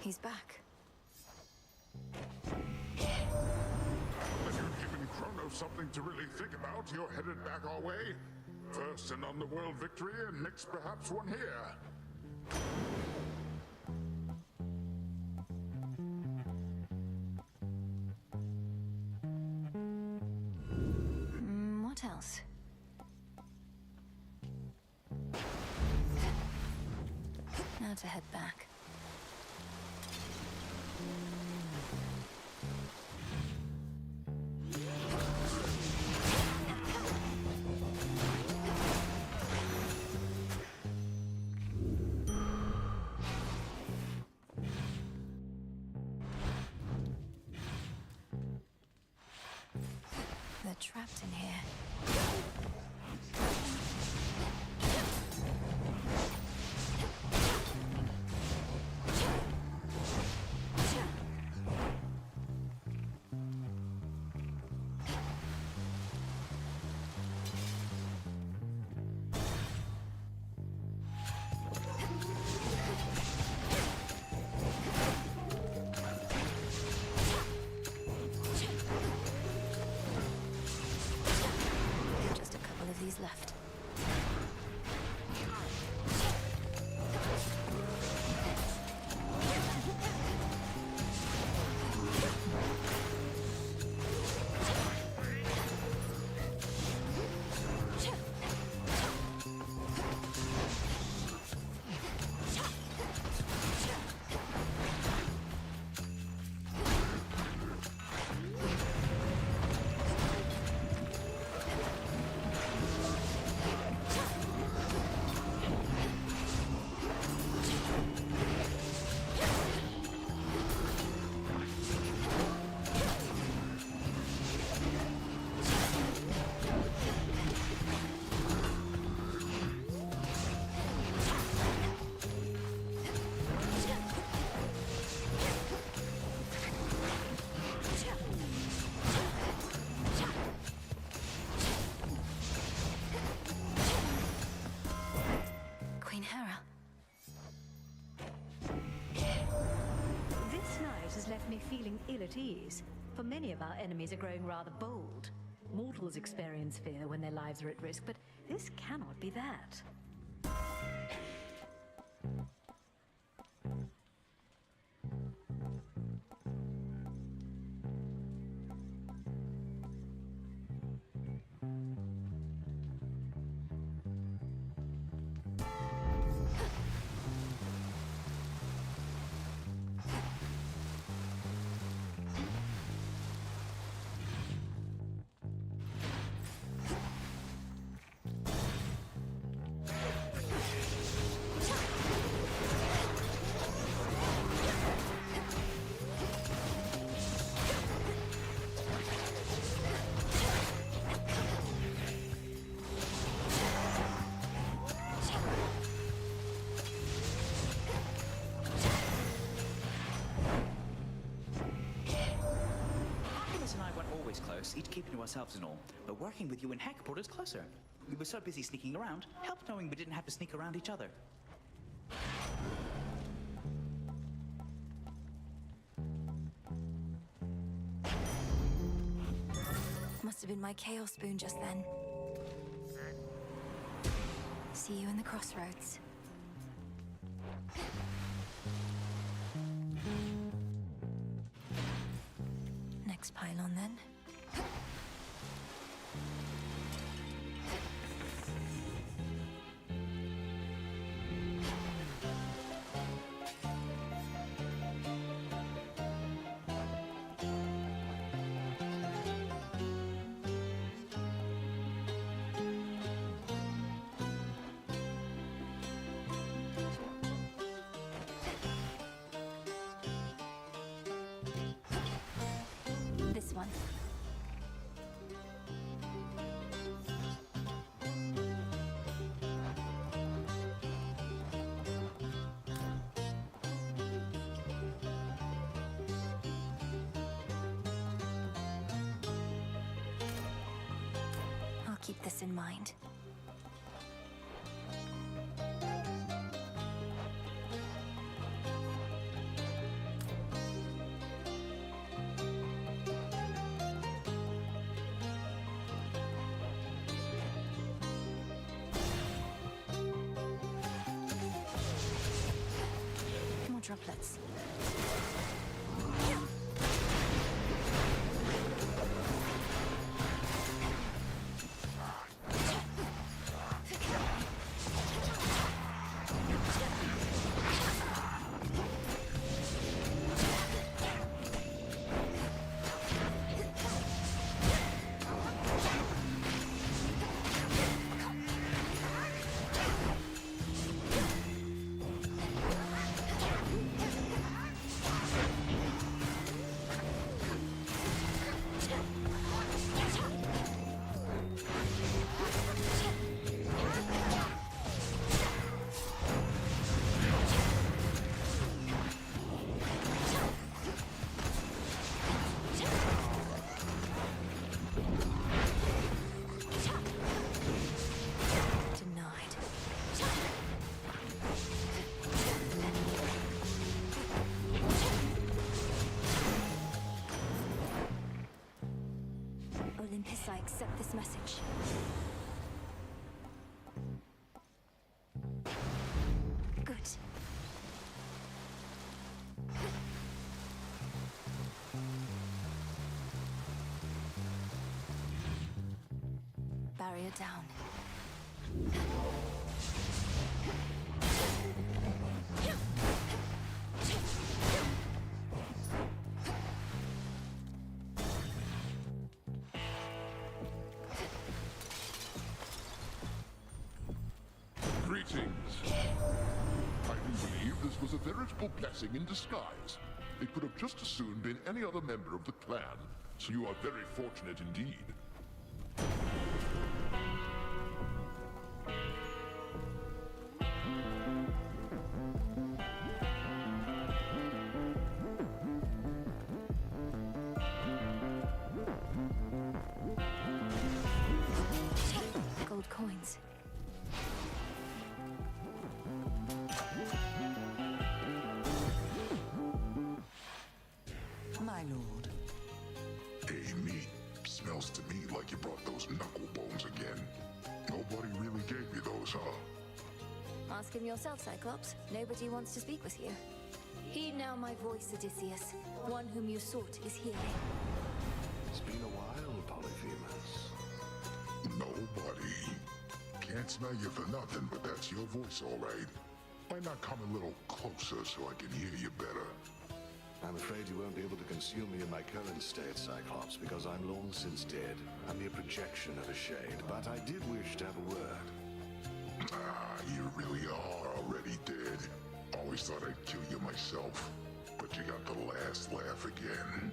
Speaker 1: He's back.
Speaker 7: If you've given Kronos something to really think about, you're headed back our way. First an underworld victory, and next perhaps one here.
Speaker 1: What else? Now to head back. They're trapped in here. Just a couple of these left.
Speaker 20: me feeling ill at ease, for many of our enemies are growing rather bold. Mortals experience fear when their lives are at risk, but this cannot be that.
Speaker 5: Close, each keeping to ourselves and all, but working with you in Heck brought us closer. We were so busy sneaking around, helped knowing we didn't have to sneak around each other.
Speaker 1: Must have been my Chaos Spoon just then. See you in the crossroads. Next pylon then. This one. I'll keep this in mind. More droplets. Olympus, I accept this message. Good. Barrier down.
Speaker 7: Greetings. I do believe this was a veritable blessing in disguise. It could have just as soon been any other member of the clan, so you are very fortunate indeed.
Speaker 1: Gold coins. Ask him yourself, Cyclops. Nobody wants to speak with you. Heed now my voice, Odysseus. One whom you sought is here.
Speaker 10: It's been a while, Polyphemus.
Speaker 7: Nobody. Can't smell you for nothing, but that's your voice, all right. Why not come a little closer so I can hear you better?
Speaker 10: I'm afraid you won't be able to conceal me in my current state, Cyclops, because I'm long since dead. I'm the projection of a shade, but I did wish to have a word.
Speaker 7: Ah, you really are already dead. Always thought I'd kill you myself, but you got the last laugh again.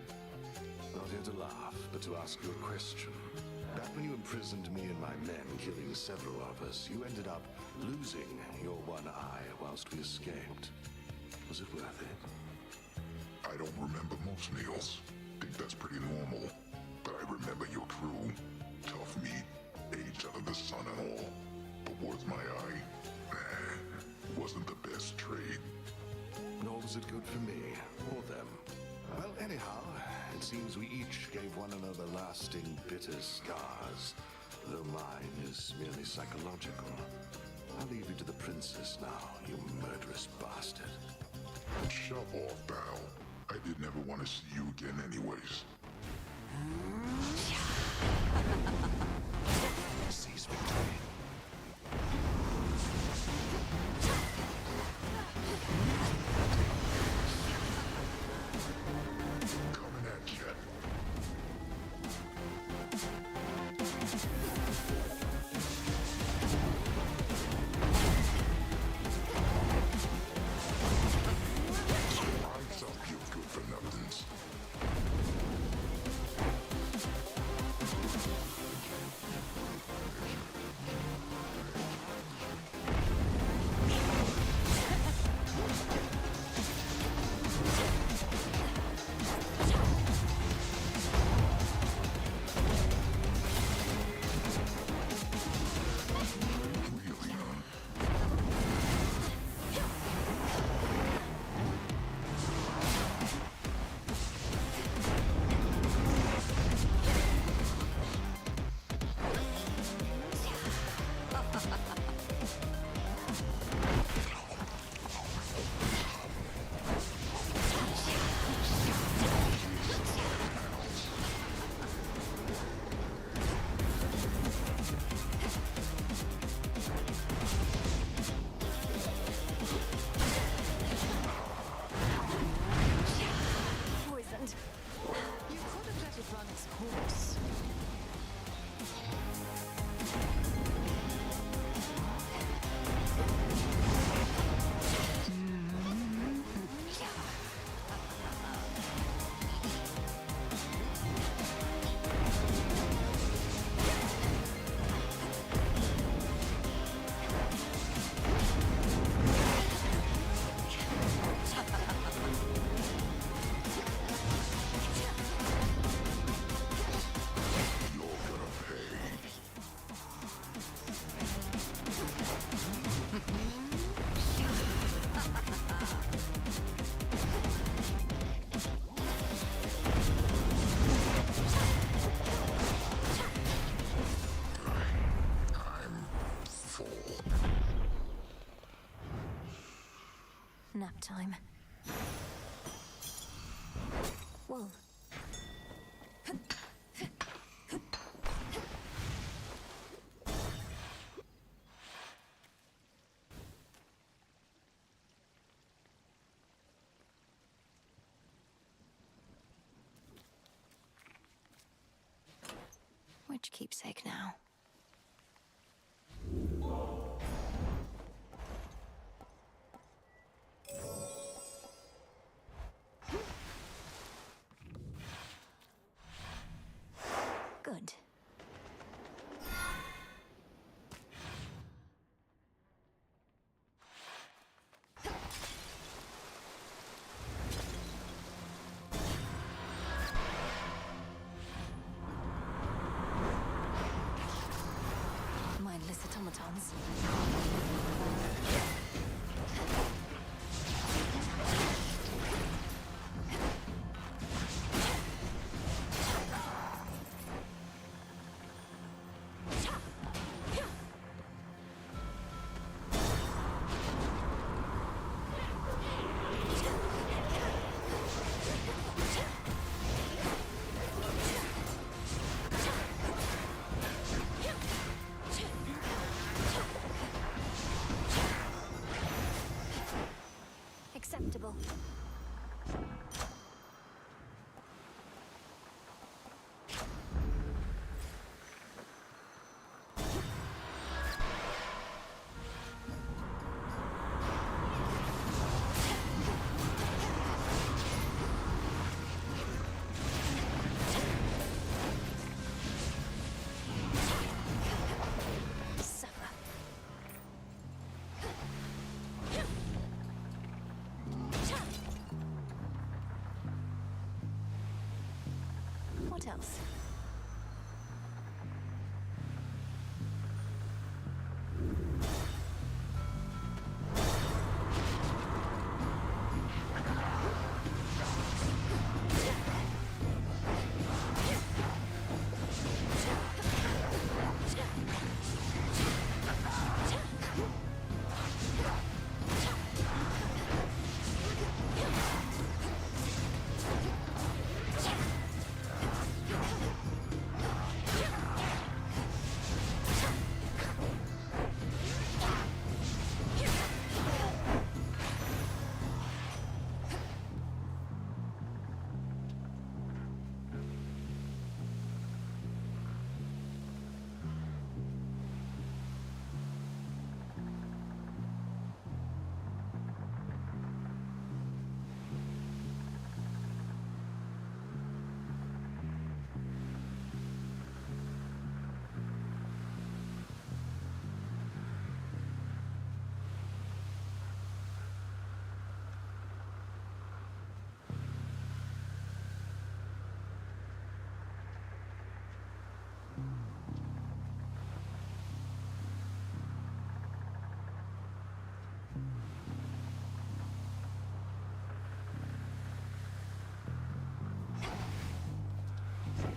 Speaker 10: Not here to laugh, but to ask you a question. Back when you imprisoned me and my men, killing several of us, you ended up losing your one eye whilst we escaped. Was it worth it?
Speaker 7: I don't remember most meals. Think that's pretty normal. But I remember your crew. Tough meat, aged out of the sun and all. But worth my eye? Nah, wasn't the best trade.
Speaker 10: Nor was it good for me, or them. Well, anyhow, it seems we each gave one another lasting, bitter scars, though mine is merely psychological. I'll leave you to the princess now, you murderous bastard.
Speaker 7: Shove off, pal. I did never want to see you again anyways.
Speaker 10: Seize victory.
Speaker 7: Coming at you. I thought you were good for nothings.
Speaker 1: Poisoned.
Speaker 19: You could have let it run its course.
Speaker 1: Nap time. Whoa. Which keepsake now? Good. Mindless automatons. What else?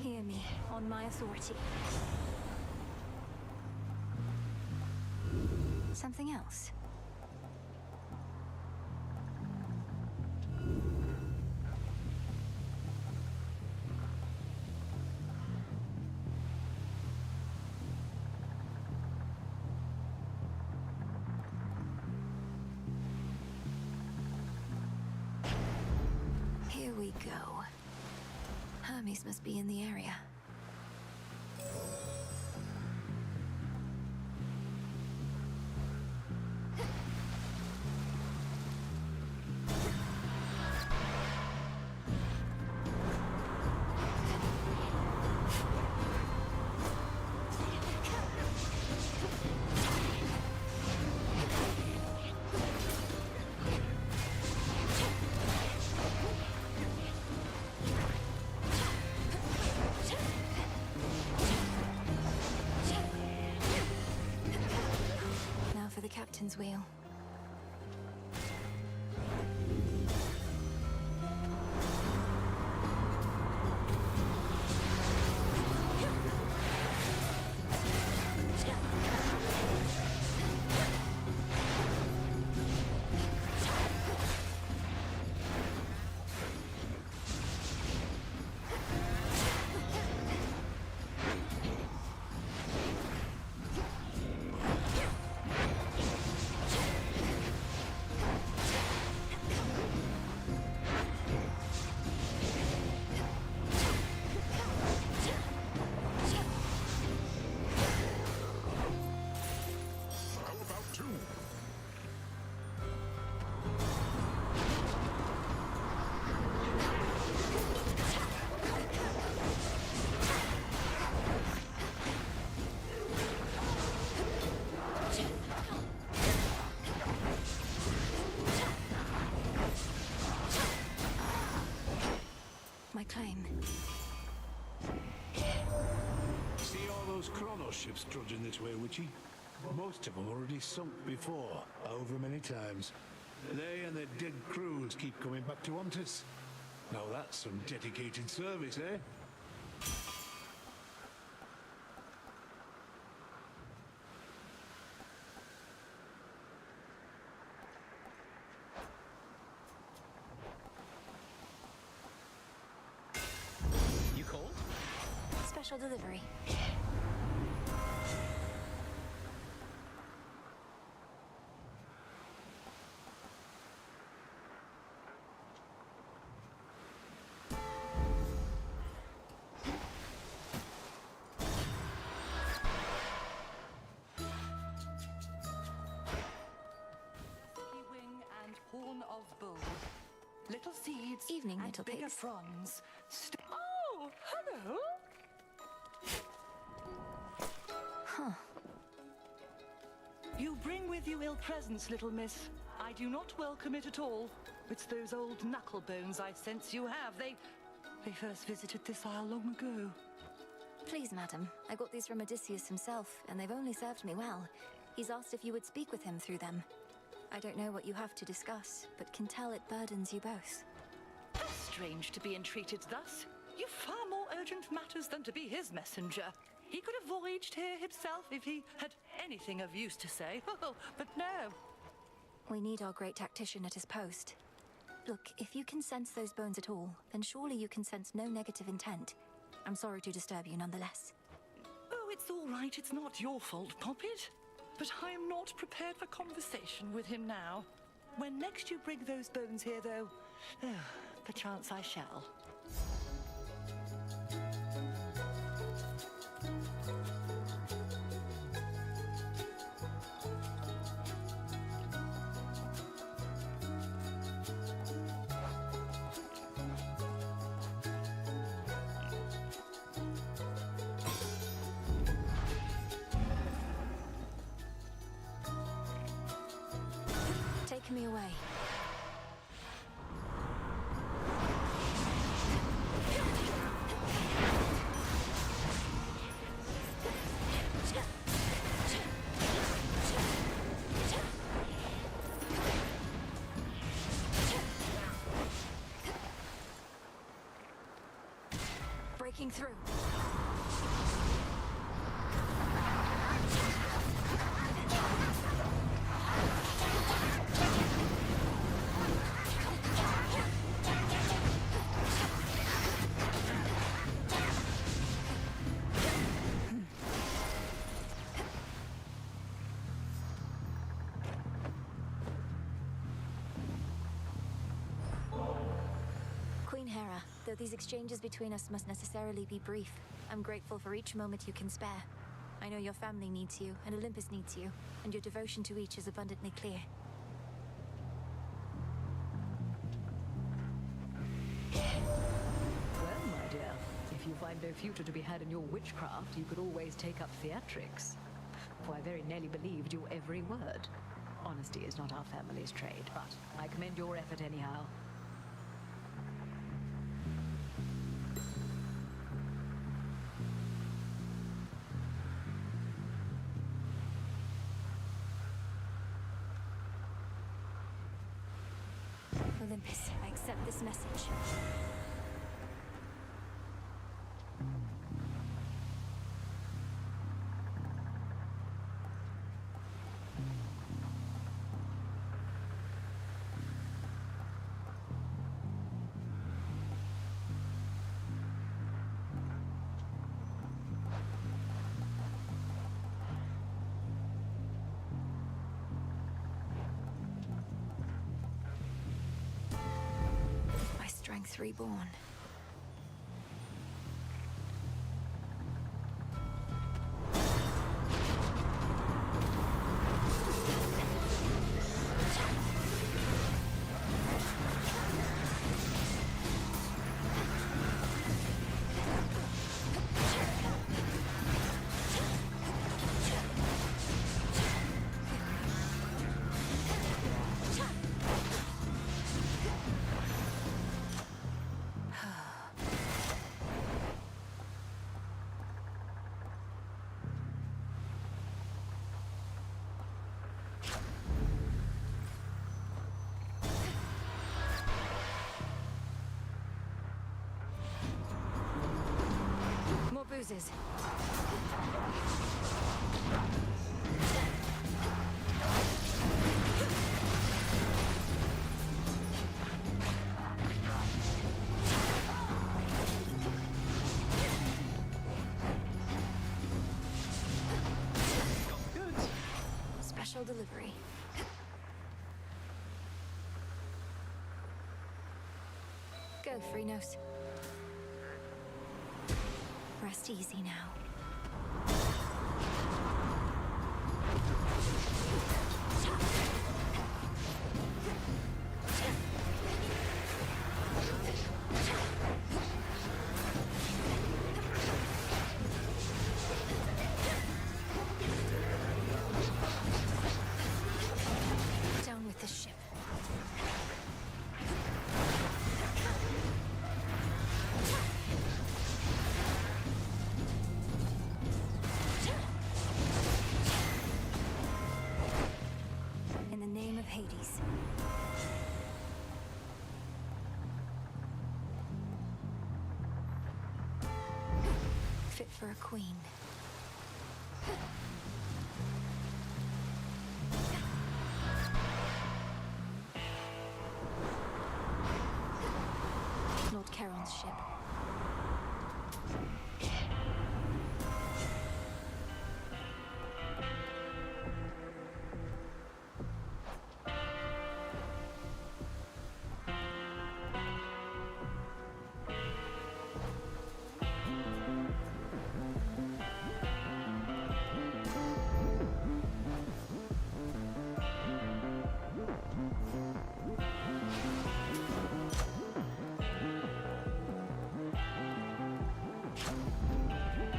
Speaker 1: Hear me, on my authority. Something else? Here we go. Hermes must be in the area. Captain's wheel. Claim.
Speaker 21: See all those Chronos ships trudging this way, Witchy? Most of them already sunk before, over many times. They and their dead crews keep coming back to haunt us. Now that's some dedicated service, eh?
Speaker 1: Special delivery.
Speaker 19: Garden of Bold. Little seeds
Speaker 1: Evening,
Speaker 19: and
Speaker 1: little
Speaker 19: bigger
Speaker 1: pigs.
Speaker 19: fronds. Oh, hello!
Speaker 1: Huh.
Speaker 19: You bring with you ill presence, little miss. I do not welcome it at all. It's those old knucklebones I sense you have. They first visited this isle long ago.
Speaker 1: Please, madam. I got these from Odysseus himself, and they've only served me well. He's asked if you would speak with him through them. I don't know what you have to discuss, but can tell it burdens you both.
Speaker 19: Strange to be entreated thus. You've far more urgent matters than to be his messenger. He could have voyaged here himself if he had anything of use to say. But no.
Speaker 1: We need our great tactician at his post. Look, if you can sense those bones at all, then surely you can sense no negative intent. I'm sorry to disturb you nonetheless.
Speaker 19: Oh, it's all right. It's not your fault, Poppet. But I am not prepared for conversation with him now. When next you bring those bones here, though, perchance I shall.
Speaker 1: Take me away. Breaking through. Queen Hera, though these exchanges between us must necessarily be brief, I'm grateful for each moment you can spare. I know your family needs you, and Olympus needs you, and your devotion to each is abundantly clear.
Speaker 20: Well, my dear, if you find no future to be had in your witchcraft, you could always take up theatrics. For I very nearly believed your every word. Honesty is not our family's trade, but I commend your effort anyhow.
Speaker 1: Olympus, I accept this message. Strength reborn. Bruises. Special delivery. Go, Phrynos. Rest easy now. Hades. Fit for a queen. Lord Charon's ship.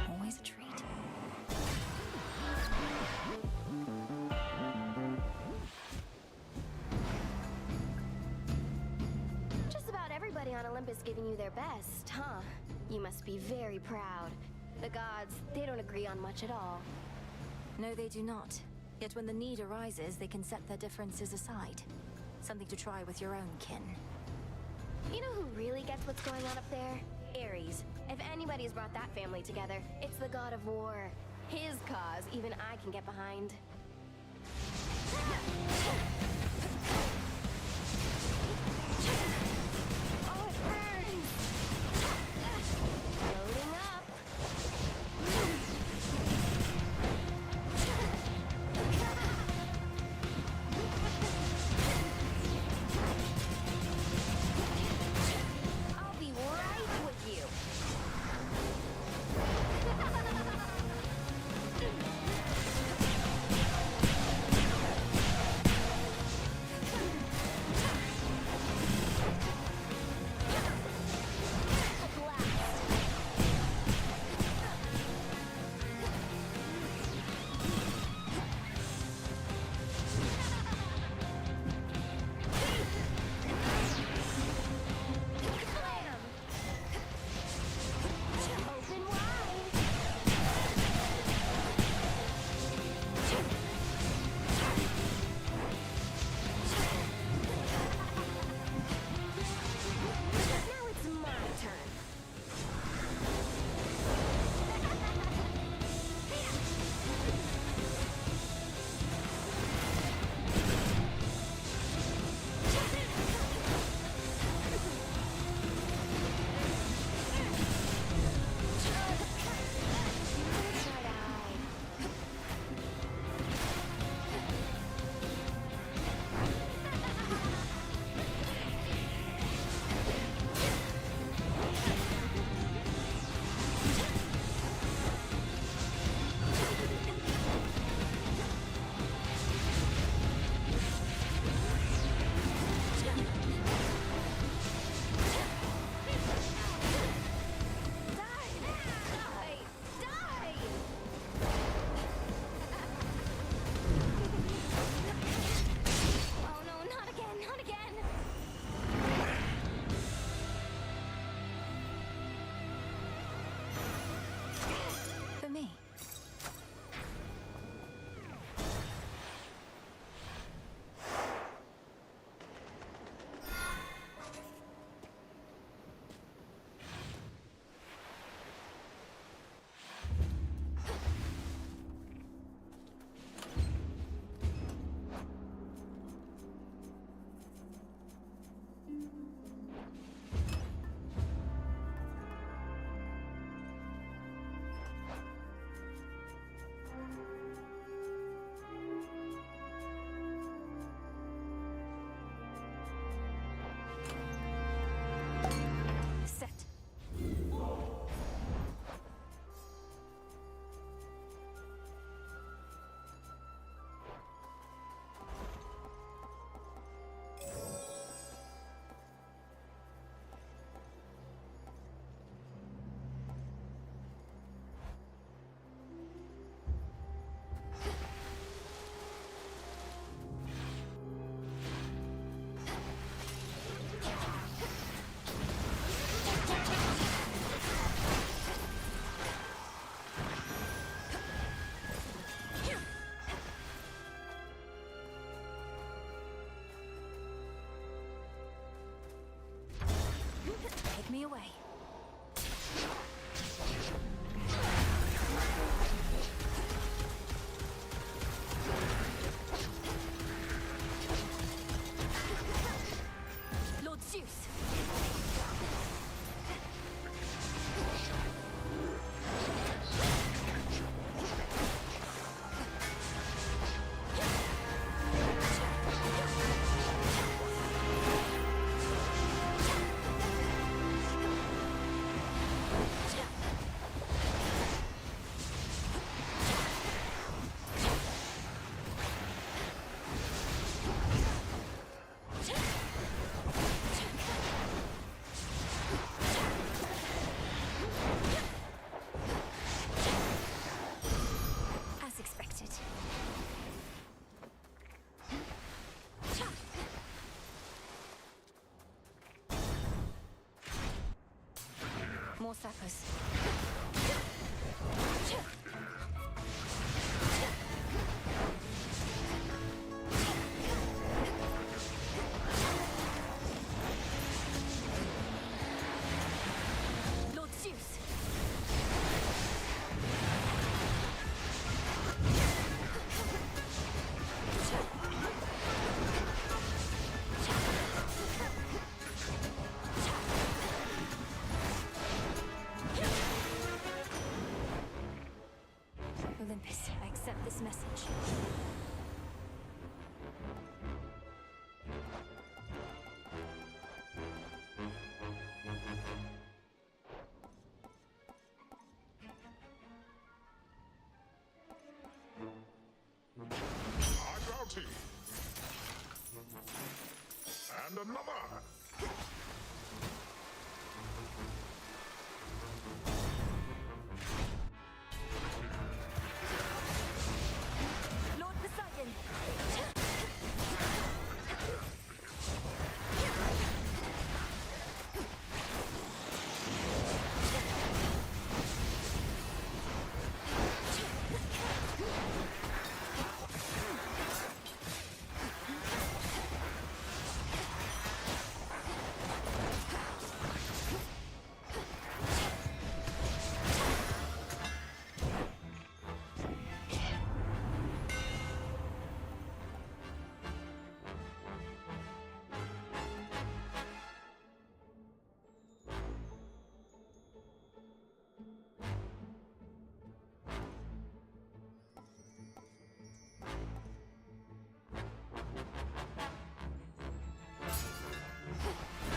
Speaker 1: Always a treat.
Speaker 9: Just about everybody on Olympus giving you their best, huh? You must be very proud. The gods, they don't agree on much at all.
Speaker 1: No, they do not. Yet when the need arises, they can set their differences aside. Something to try with your own kin.
Speaker 9: You know who really gets what's going on up there? Ares. If anybody's brought that family together, it's the god of war. His cause, even I can get behind. Oh, it burns! Loading up. I'll be right with you.
Speaker 1: me away. Lord Zeus! As expected. More sappers. Lord Zeus! Olympus, I accept this message.
Speaker 7: My bounty. And another.
Speaker 1: Lord Poseidon!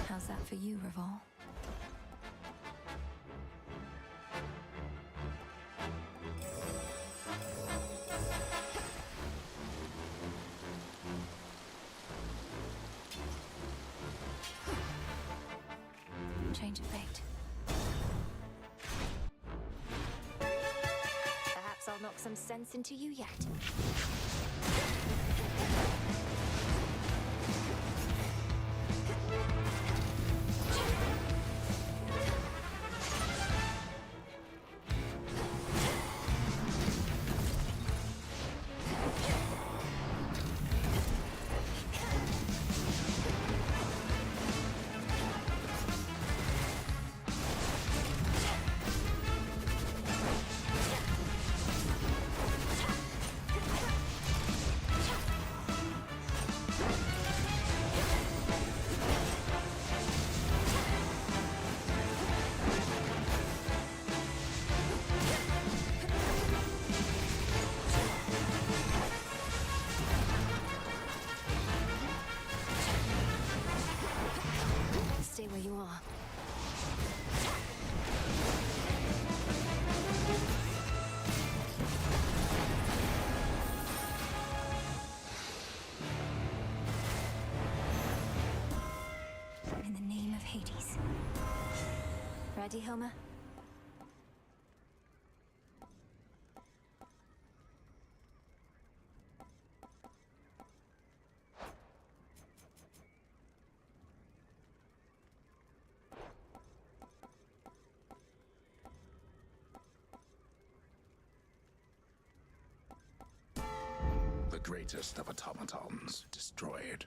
Speaker 1: How's that for you, Revol? Change of fate. Perhaps I'll knock some sense into you yet. Stay where you are. In the name of Hades. Ready, Homer?
Speaker 15: The greatest of automatons destroyed.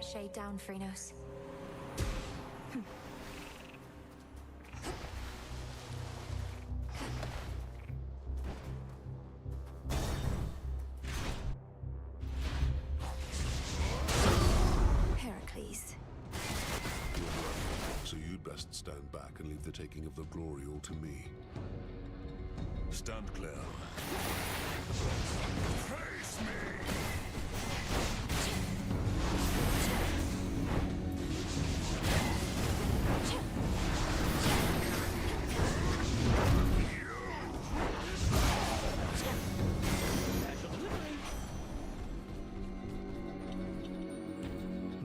Speaker 1: shade down, Phrenos. Heracles.
Speaker 10: So you'd best stand back and leave the taking of the glory all to me.
Speaker 21: Stand clear. Face me!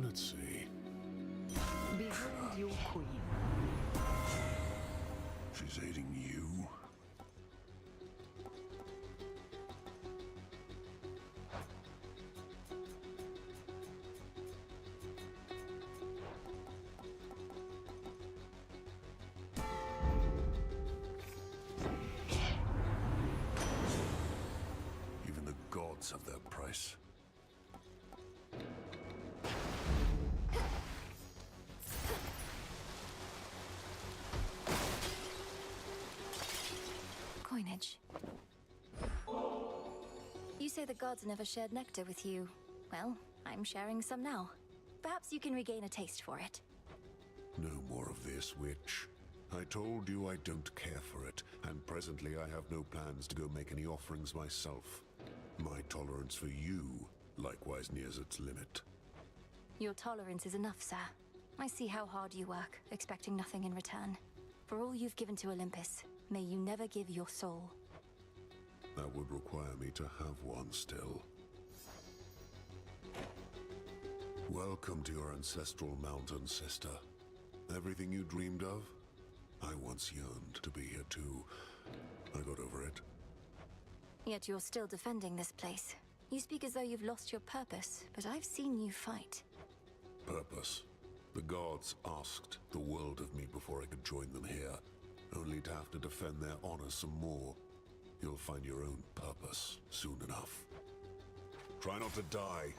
Speaker 10: Let's see.
Speaker 20: Behold your queen.
Speaker 10: She's aiding you? Even the gods have their price.
Speaker 1: Coinage. You say the gods never shared nectar with you. Well, I'm sharing some now. Perhaps you can regain a taste for it.
Speaker 10: No more of this, witch. I told you I don't care for it, and presently I have no plans to go make any offerings myself. My tolerance for you likewise nears its limit.
Speaker 1: Your tolerance is enough, sir. I see how hard you work, expecting nothing in return. For all you've given to Olympus, may you never give your soul.
Speaker 10: That would require me to have one still. Welcome to your ancestral mountain, sister. Everything you dreamed of? I once yearned to be here too. I got over it.
Speaker 1: Yet you're still defending this place. You speak as though you've lost your purpose, but I've seen you fight.
Speaker 10: Purpose. The gods asked the world of me before I could join them here, only to have to defend their honor some more. You'll find your own purpose soon enough. Try not to die.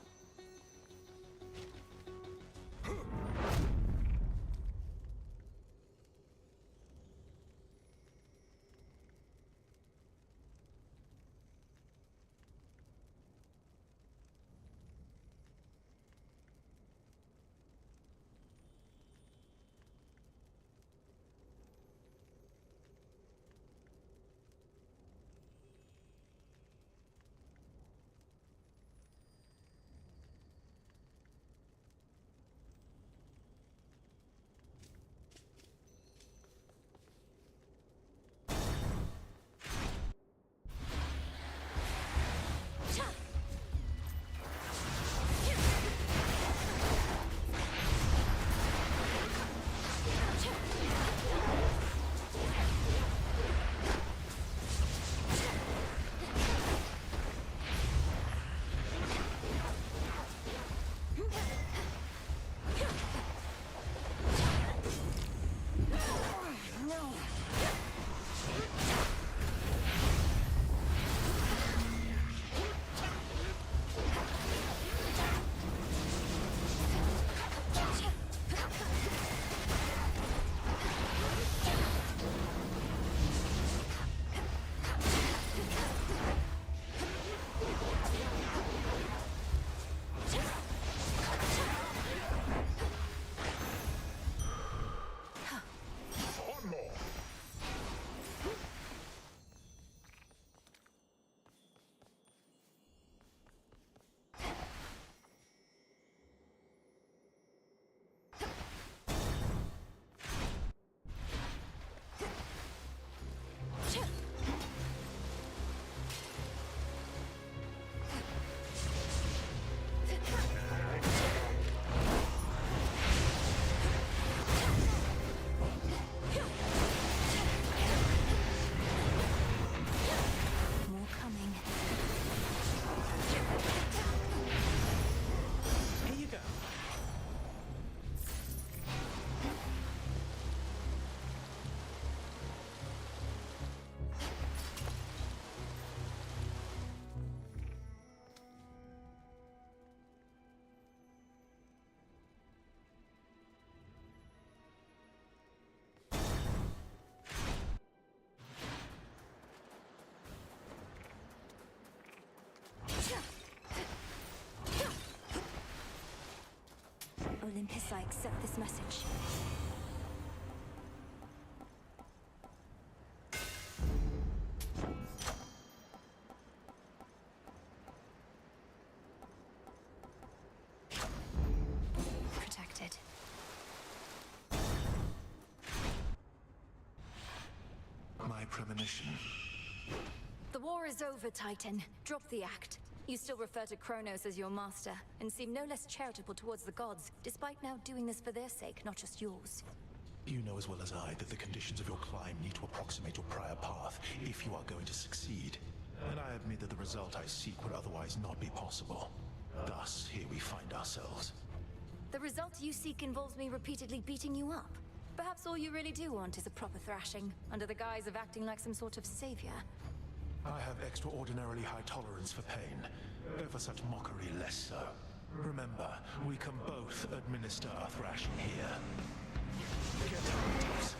Speaker 1: I accept this message. Protected.
Speaker 14: My premonition.
Speaker 1: The war is over, Titan. Drop the act. You still refer to Kronos as your master, and seem no less charitable towards the gods, despite now doing this for their sake, not just yours.
Speaker 4: You know as well as I that the conditions of your climb need to approximate your prior path if you are going to succeed. And I admit that the result I seek would otherwise not be possible. Thus, here we find ourselves.
Speaker 1: The result you seek involves me repeatedly beating you up. Perhaps all you really do want is a proper thrashing, under the guise of acting like some sort of savior.
Speaker 4: I have extraordinarily high tolerance for pain. For such mockery, less so. Remember, we can both administer a thrashing here. Get on, Tips.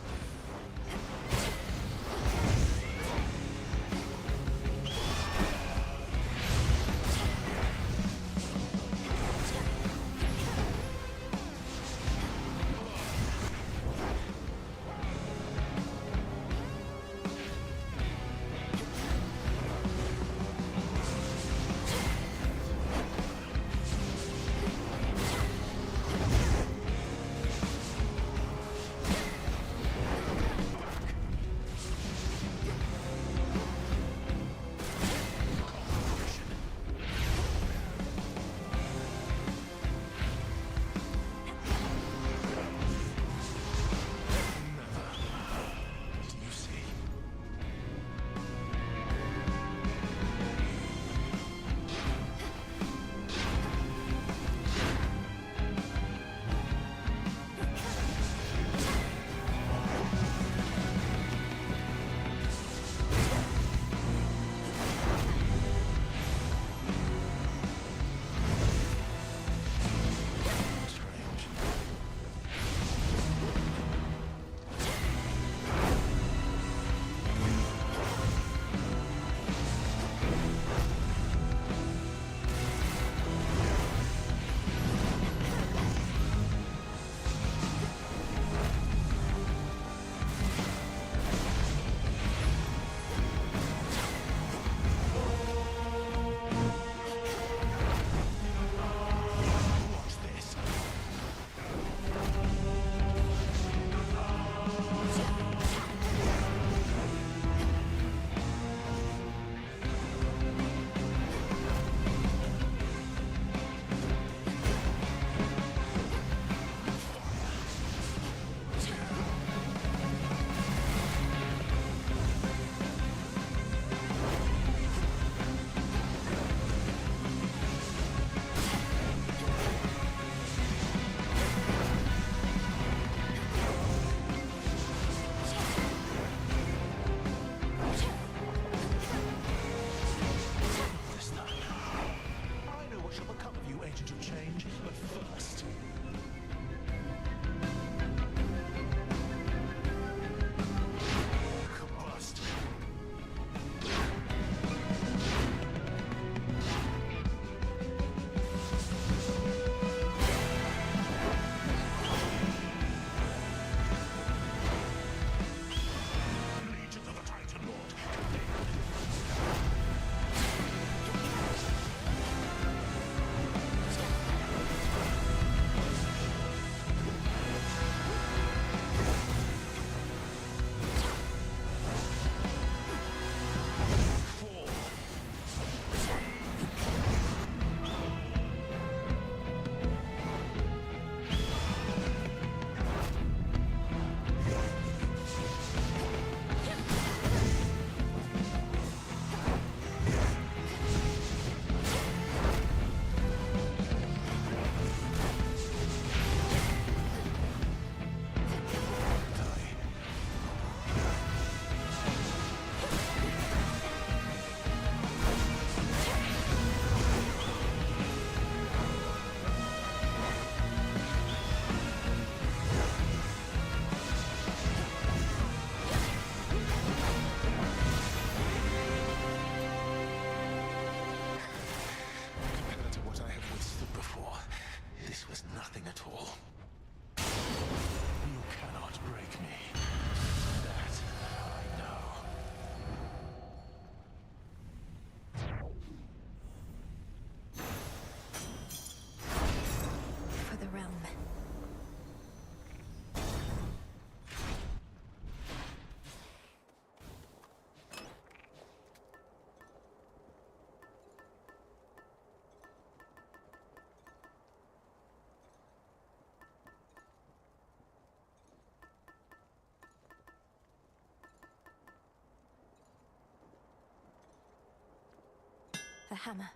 Speaker 1: the hammer.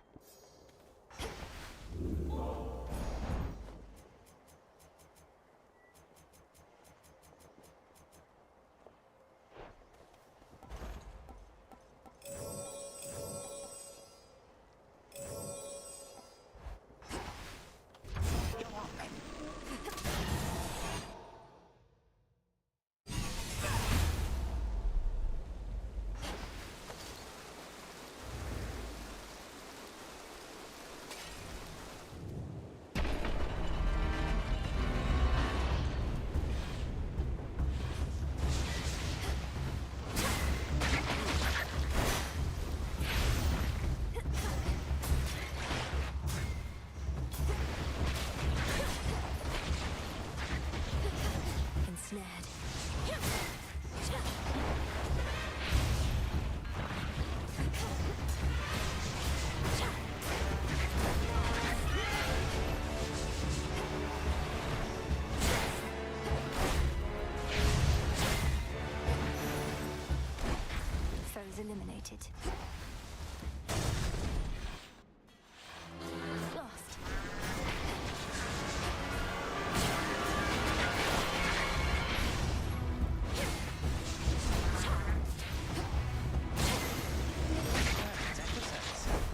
Speaker 1: Eliminated. Lost.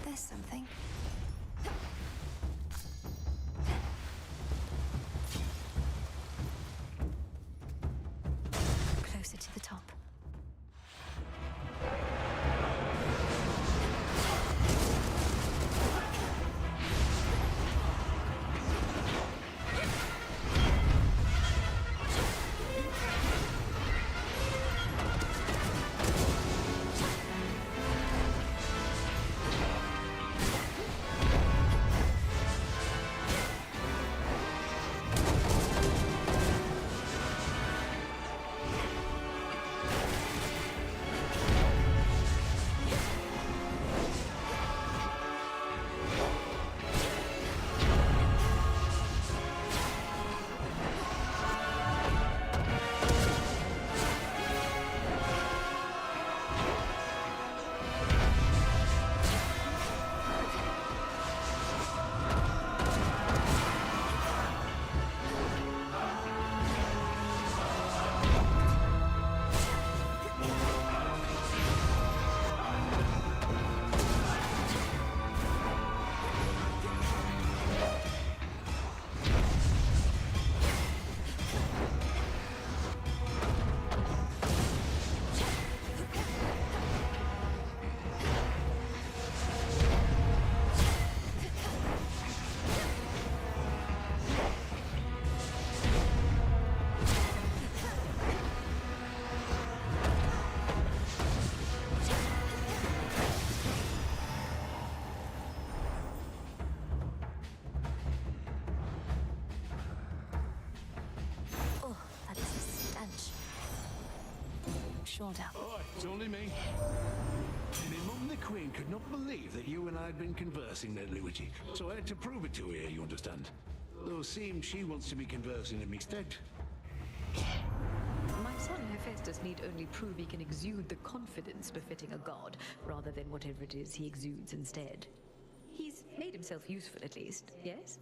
Speaker 1: There's something. Closer to the top.
Speaker 21: Oh, it's only me. My mum, the Queen, could not believe that you and I had been conversing lately, Witchy. So I had to prove it to her, you understand? Though it seems she wants to be conversing in me stead.
Speaker 20: My son Hephaestus need only prove he can exude the confidence befitting a god, rather than whatever it is he exudes instead. He's made himself useful, at least, yes?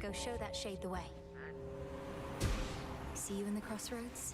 Speaker 1: Go show that shade the way. See you in the crossroads?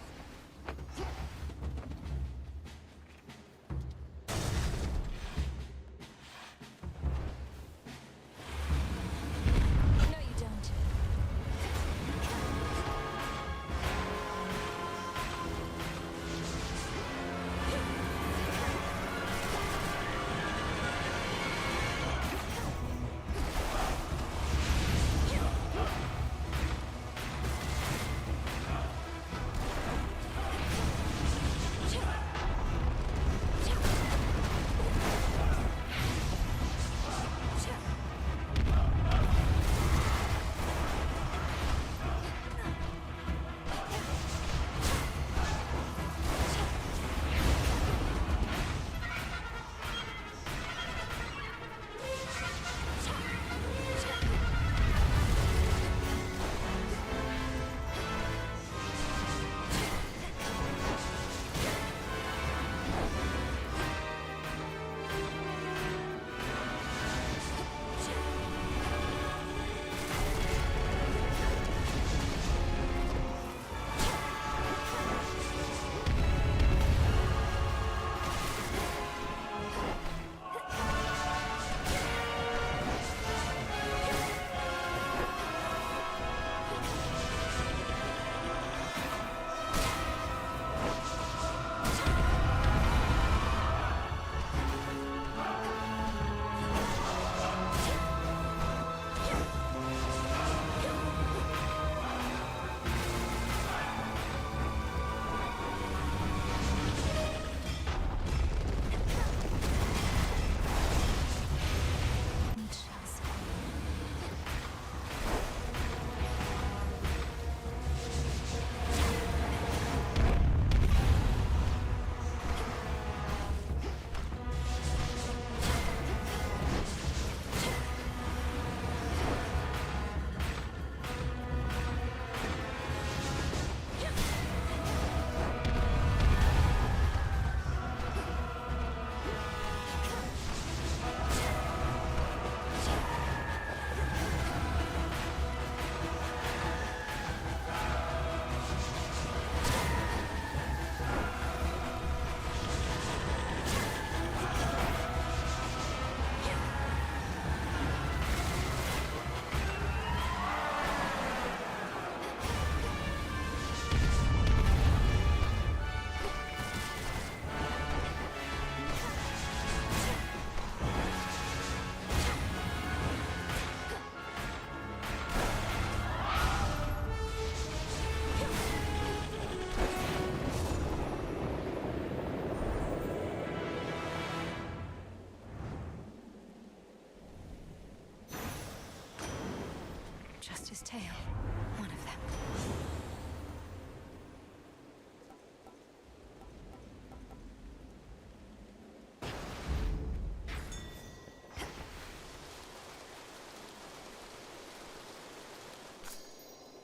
Speaker 1: tail. One of them.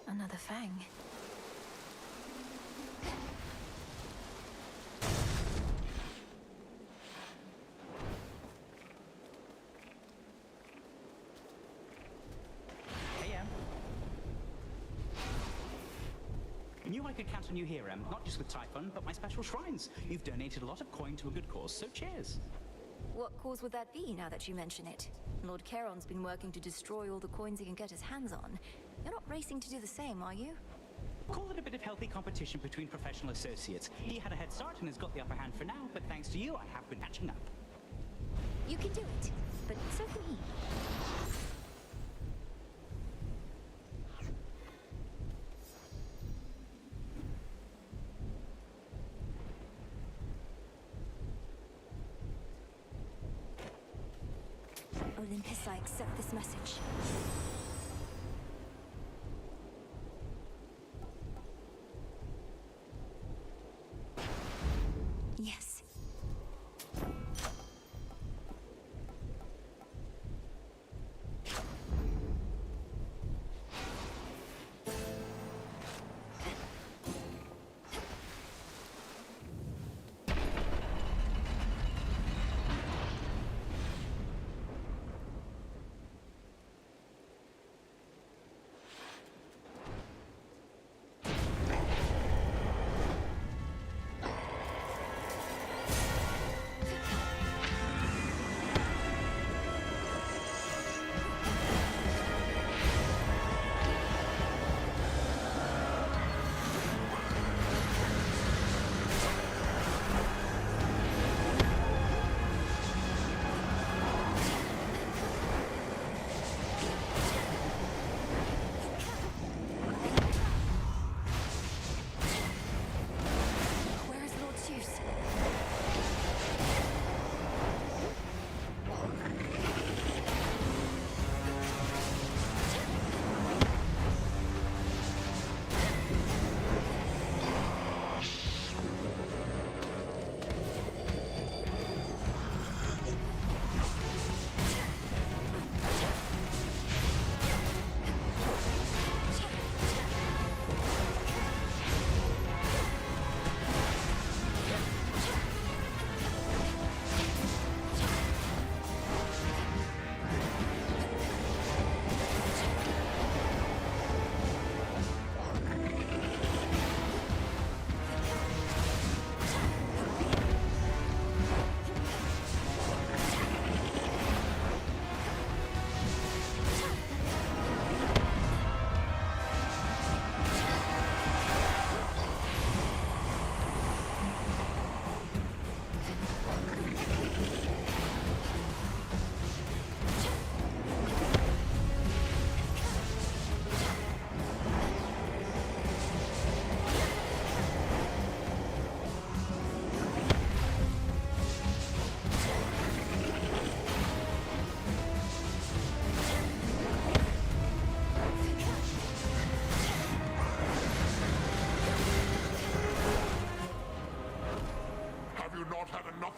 Speaker 1: Another fang.
Speaker 5: Hey, Em. Knew I could count on you here, Em. Not just with Typhon, but my special shrines. You've donated a lot of coin to a good cause, so cheers.
Speaker 1: What cause would that be, now that you mention it? Lord Charon's been working to destroy all the coins he can get his hands on. You're not racing to do the same, are you?
Speaker 5: Call it a bit of healthy competition between professional associates. He had a head start and has got the upper hand for now, but thanks to you, I have been catching up.
Speaker 1: You can do it, but so can he. Olympus, I accept this message. Yes.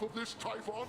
Speaker 7: Of this, Typhon?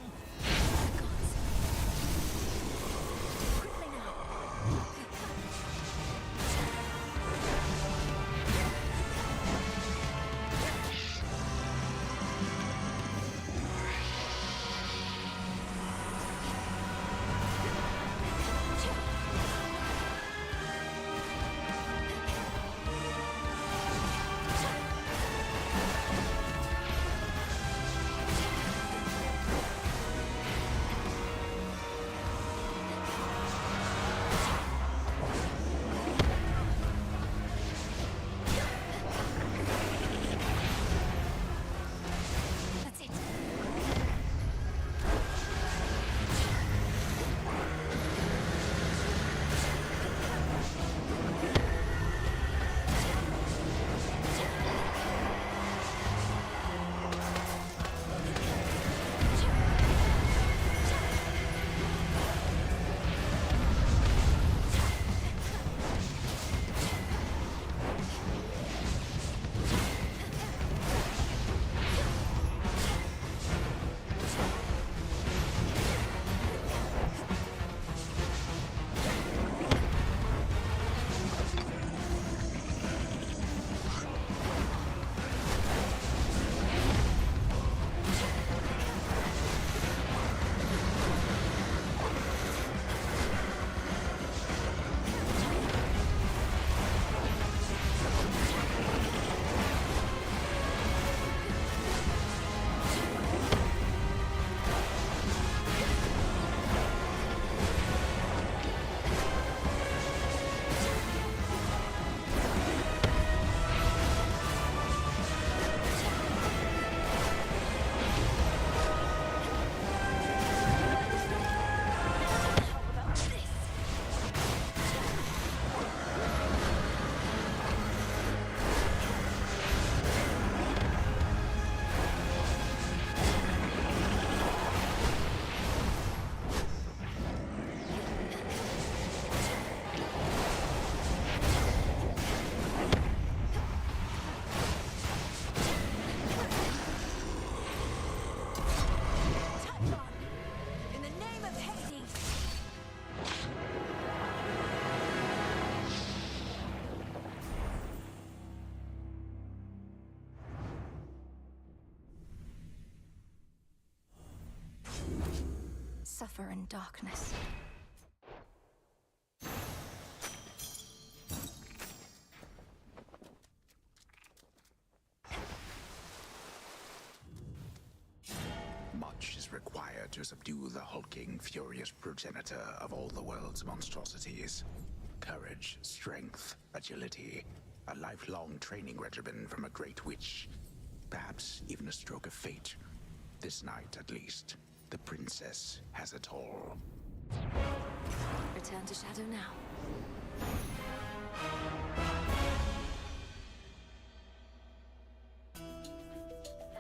Speaker 1: suffer in darkness.
Speaker 15: Much is required to subdue the hulking, furious progenitor of all the world's monstrosities. Courage, strength, agility, a lifelong training regimen from a great witch. Perhaps even a stroke of fate. This night, at least, the princess has it all.
Speaker 1: Return to Shadow now.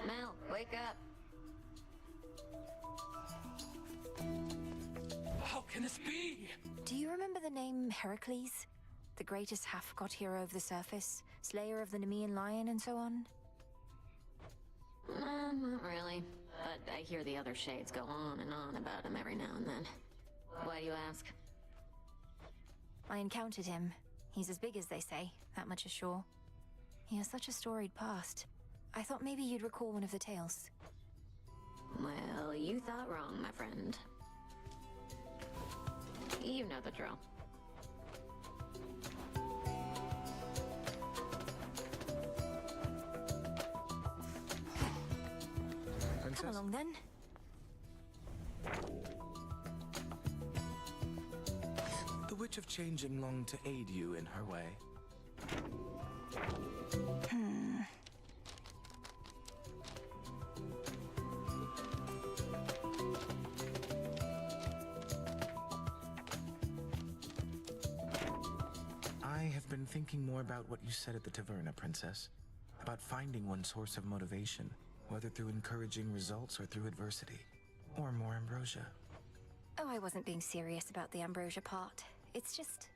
Speaker 12: Mel, wake up.
Speaker 6: How can this be?
Speaker 1: Do you remember the name Heracles? The greatest half-god hero of the surface, slayer of the Nemean lion, and so on?
Speaker 12: Not really. But I hear the other shades go on and on about him every now and then. Why do you ask?
Speaker 1: I encountered him. He's as big as they say, that much is sure. He has such a storied past. I thought maybe you'd recall one of the tales.
Speaker 12: Well, you thought wrong, my friend. You know the drill.
Speaker 1: Come along then.
Speaker 17: The Witch of Changing longed to aid you in her way. I have been thinking more about what you said at the Taverna, Princess. About finding one source of motivation, whether through encouraging results or through adversity. Or more ambrosia.
Speaker 1: Oh, I wasn't being serious about the ambrosia part. It's just,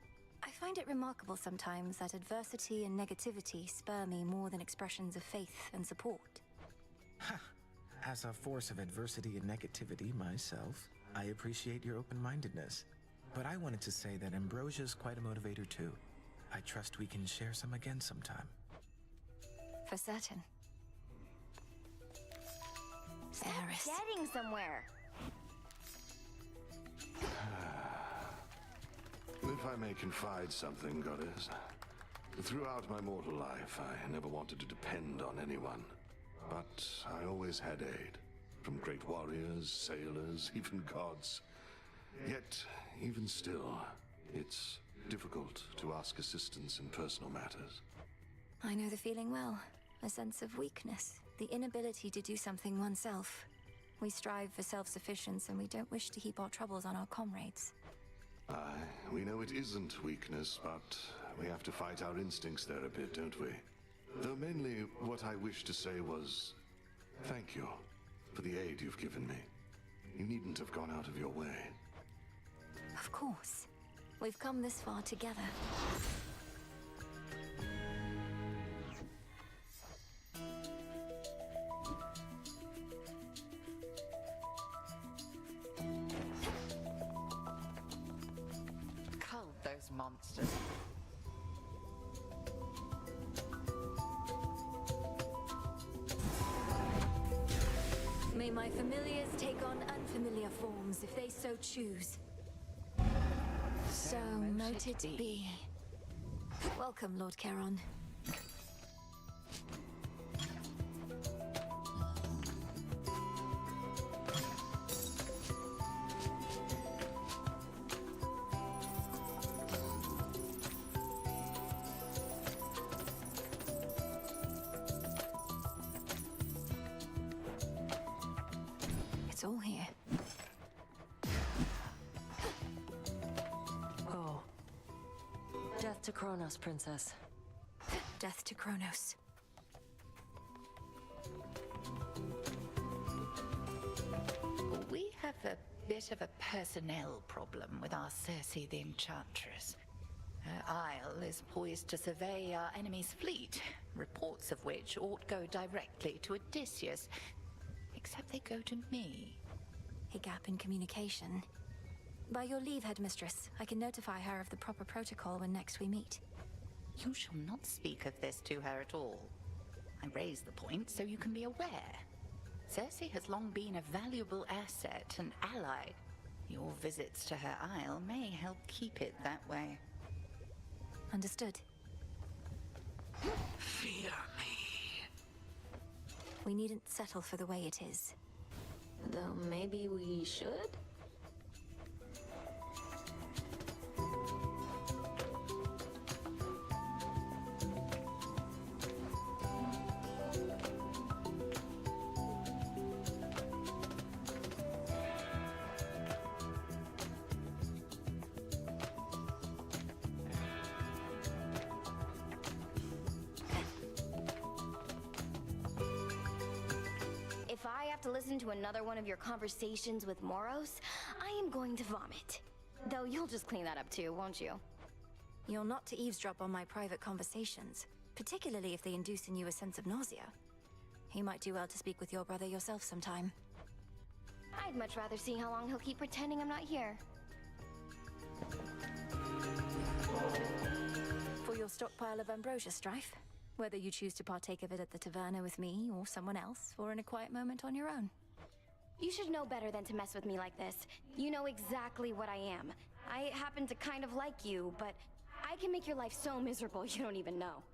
Speaker 1: I find it remarkable sometimes that adversity and negativity spur me more than expressions of faith and support.
Speaker 17: Ha! As a force of adversity and negativity myself, I appreciate your open-mindedness. But I wanted to say that ambrosia's quite a motivator too. I trust we can share some again sometime.
Speaker 1: For certain.
Speaker 9: Eris. Getting somewhere.
Speaker 10: If I may confide something, Goddess. Throughout my mortal life, I never wanted to depend on anyone. But I always had aid. From great warriors, sailors, even gods. Yet, even still, it's difficult to ask assistance in personal matters.
Speaker 1: I know the feeling well. A sense of weakness. The inability to do something oneself. We strive for self-sufficiency and we don't wish to heap our troubles on our comrades.
Speaker 10: Aye, we know it isn't weakness, but we have to fight our instincts there a bit, don't we? Though mainly what I wished to say was, thank you for the aid you've given me. You needn't have gone out of your way.
Speaker 1: Of course. We've come this far together.
Speaker 11: Cull those monsters.
Speaker 1: May my familiars take on unfamiliar forms if they so choose. So mote it be. Welcome, Lord Charon. It's all here.
Speaker 13: Oh. Death to Kronos, Princess.
Speaker 1: Death to Kronos.
Speaker 11: We have a bit of a personnel problem with our Circe the Enchantress. Her isle is poised to survey our enemy's fleet, reports of which ought go directly to Odysseus, except they go to me.
Speaker 1: A gap in communication. By your leave, Headmistress, I can notify her of the proper protocol when next we meet.
Speaker 11: You shall not speak of this to her at all. I raise the point so you can be aware. Circe has long been a valuable asset and ally. Your visits to her isle may help keep it that way.
Speaker 1: Understood.
Speaker 21: Fear me.
Speaker 1: We needn't settle for the way it is.
Speaker 12: Though maybe we should?
Speaker 9: If I have to listen to another one of your conversations with Moros, I am going to vomit. Though you'll just clean that up too, won't you?
Speaker 1: You're not to eavesdrop on my private conversations, particularly if they induce in you a sense of nausea. You might do well to speak with your brother yourself sometime.
Speaker 9: I'd much rather see how long he'll keep pretending I'm not here.
Speaker 1: For your stockpile of ambrosia, Strife? Whether you choose to partake of it at the taverna with me or someone else, or in a quiet moment on your own.
Speaker 9: You should know better than to mess with me like this. You know exactly what I am. I happen to kind of like you, but I can make your life so miserable you don't even know.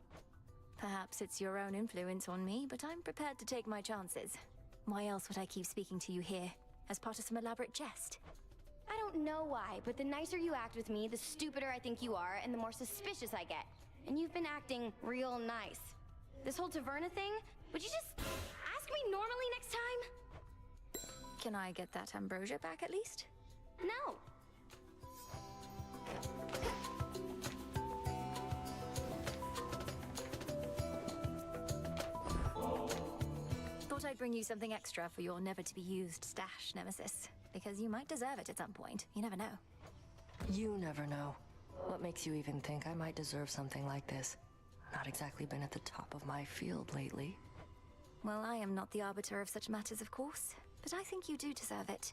Speaker 1: Perhaps it's your own influence on me, but I'm prepared to take my chances. Why else would I keep speaking to you here? As part of some elaborate jest?
Speaker 9: I don't know why, but the nicer you act with me, the stupider I think you are, and the more suspicious I get. And you've been acting real nice. This whole taverna thing, would you just ask me normally next time?
Speaker 1: Can I get that ambrosia back at least?
Speaker 9: No.
Speaker 1: Thought I'd bring you something extra for your never-to-be-used stash, Nemesis. Because you might deserve it at some point. You never know.
Speaker 13: You never know. What makes you even think I might deserve something like this? Not exactly been at the top of my field lately.
Speaker 1: Well, I am not the arbiter of such matters, of course. But I think you do deserve it.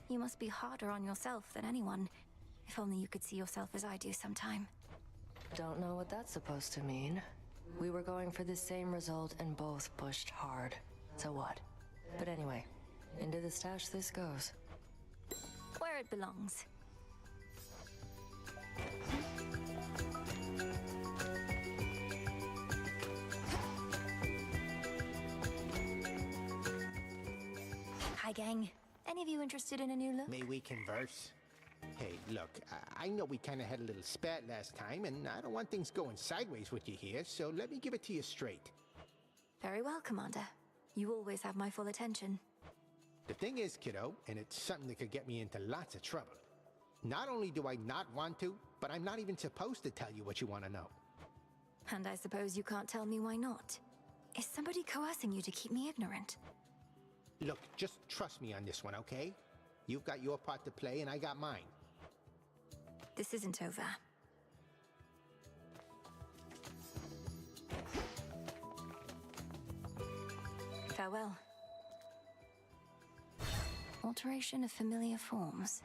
Speaker 1: You must be harder on yourself than anyone. If only you could see yourself as I do sometime.
Speaker 13: Don't know what that's supposed to mean. We were going for the same result and both pushed hard. So what? But anyway, into the stash this goes.
Speaker 1: Where it belongs. Hi, gang. Any of you interested in a new look?
Speaker 18: May we converse? Hey, look, I know we kind of had a little spat last time, and I don't want things going sideways with you here, so let me give it to you straight.
Speaker 1: Very well, Commander. You always have my full attention.
Speaker 18: The thing is, kiddo, and it's something that could get me into lots of trouble. Not only do I not want to, but I'm not even supposed to tell you what you want to know.
Speaker 1: And I suppose you can't tell me why not. Is somebody coercing you to keep me ignorant?
Speaker 18: Look, just trust me on this one, okay? You've got your part to play, and I got mine.
Speaker 1: This isn't over. Farewell. Alteration of familiar forms.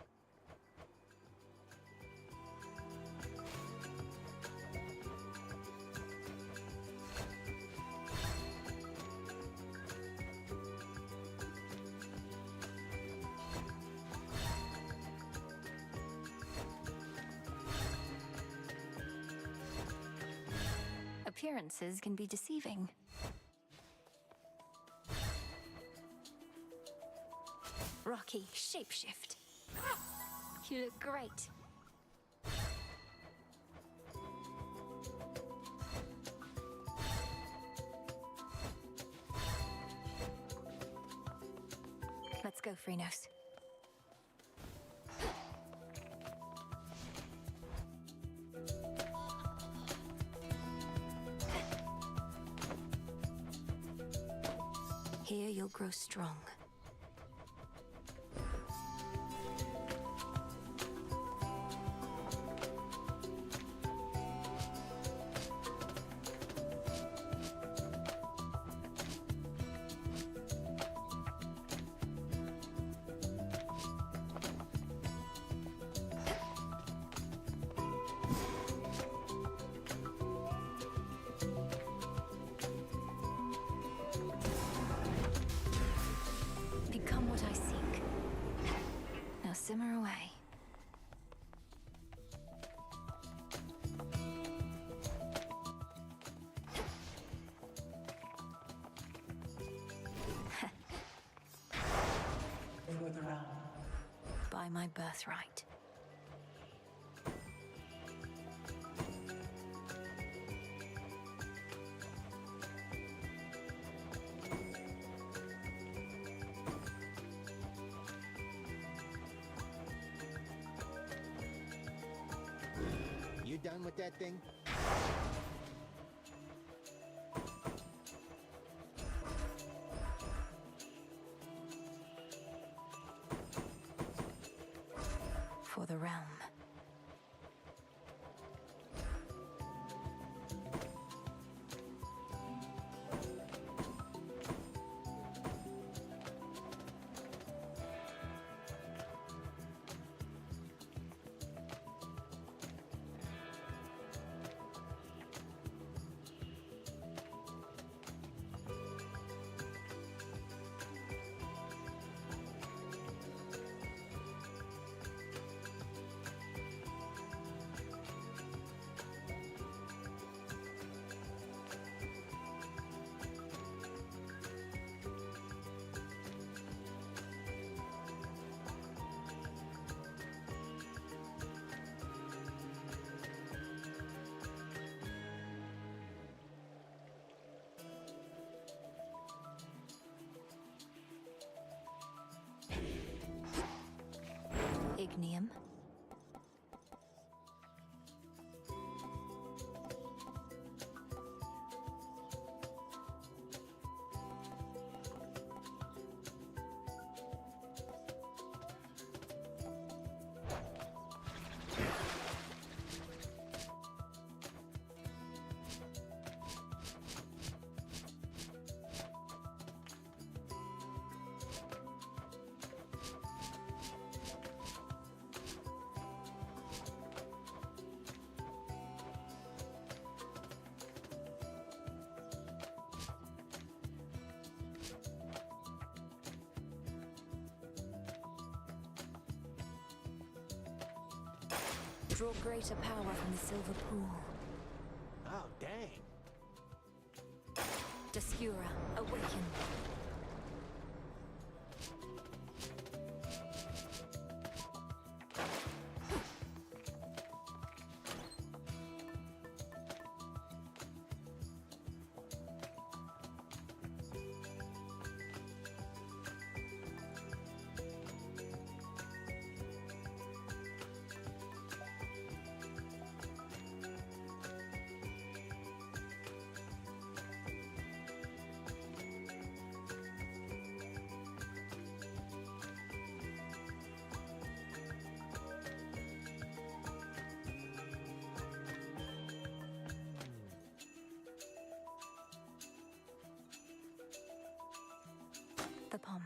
Speaker 1: Appearances can be deceiving. Rocky, shapeshift. You look great. Let's go, Freenos. Here you'll grow strong. my birthright.
Speaker 18: You done with that thing?
Speaker 1: For the realm. Ignium. Draw greater power from the silver pool.
Speaker 18: Oh, dang.
Speaker 1: Descura, awaken. The palm.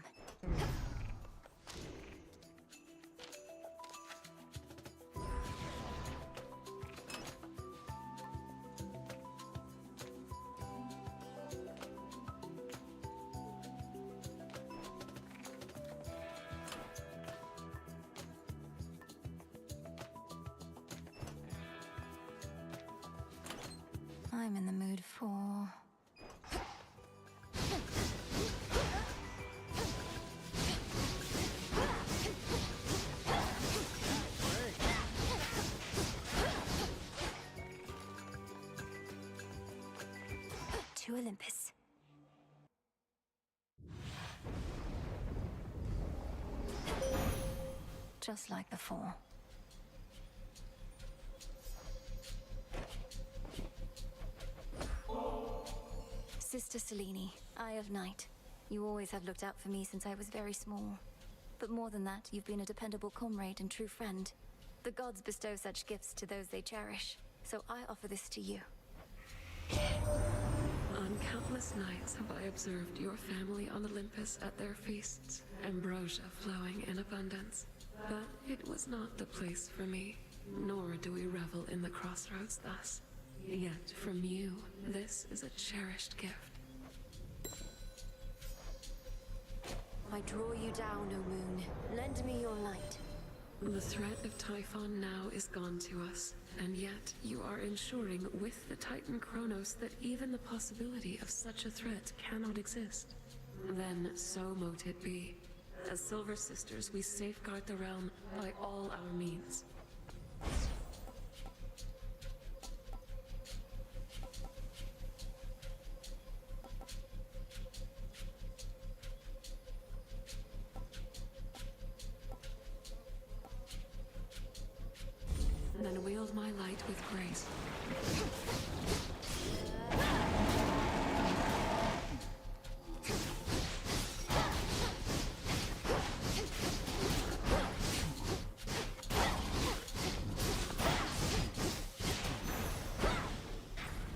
Speaker 1: I'm in the mood for... to Olympus. Just like before. Sister Selene, Eye of Night. You always have looked out for me since I was very small. But more than that, you've been a dependable comrade and true friend. The gods bestow such gifts to those they cherish, so I offer this to you.
Speaker 2: On countless nights have I observed your family on Olympus at their feasts, ambrosia flowing in abundance. But it was not the place for me, nor do we revel in the crossroads thus. Yet from you, this is a cherished gift.
Speaker 1: I draw you down, O moon. Lend me your light.
Speaker 2: The threat of Typhon now is gone to us, and yet you are ensuring with the Titan Kronos that even the possibility of such a threat cannot exist. Then so mote it be. As Silver Sisters, we safeguard the realm by all our means. Then wield my light with grace.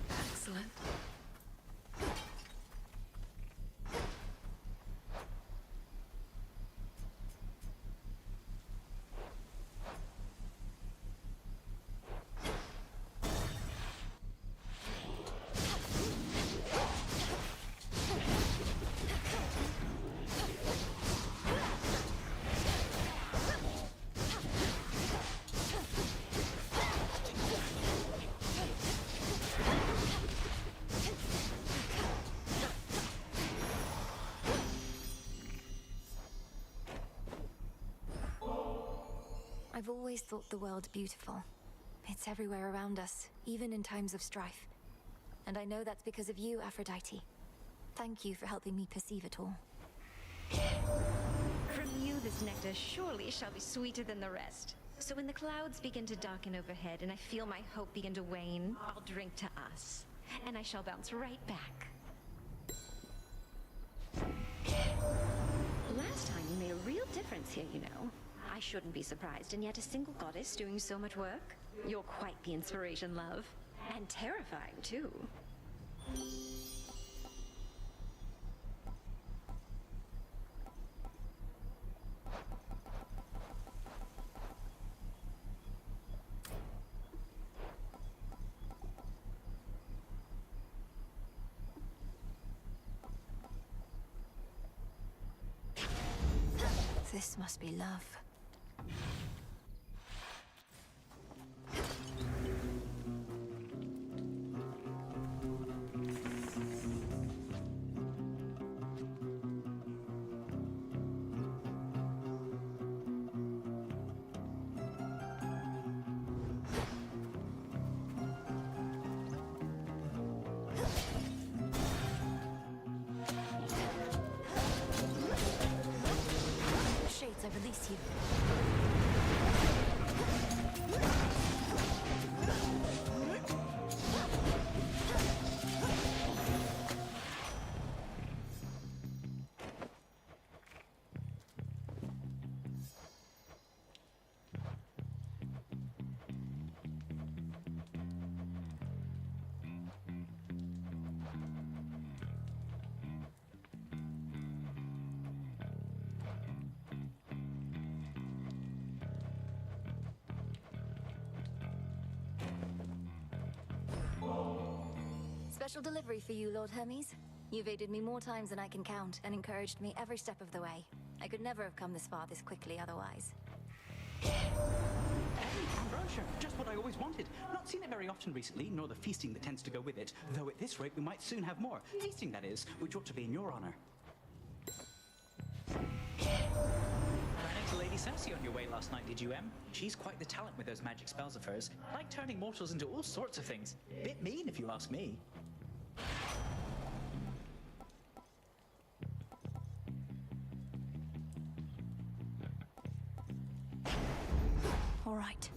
Speaker 2: Excellent.
Speaker 1: I've always thought the world beautiful. It's everywhere around us, even in times of strife. And I know that's because of you, Aphrodite. Thank you for helping me perceive it all.
Speaker 3: From you, this nectar surely shall be sweeter than the rest. So when the clouds begin to darken overhead and I feel my hope begin to wane, I'll drink to us. And I shall bounce right back. Last time you made a real difference here, you know. I shouldn't be surprised, and yet a single goddess doing so much work? You're quite the inspiration, love. And terrifying, too.
Speaker 1: This must be love. Shades, I release you. Special delivery for you, Lord Hermes. You've aided me more times than I can count and encouraged me every step of the way. I could never have come this far this quickly otherwise.
Speaker 5: Hey, Ambrosia, just what I always wanted. Not seen it very often recently, nor the feasting that tends to go with it. Though at this rate, we might soon have more. Feasting, that is, which ought to be in your honor. Ran into Lady Cersei on your way last night, did you, Em? She's quite the talent with those magic spells of hers. Like turning mortals into all sorts of things. Bit mean, if you ask me.
Speaker 1: All right.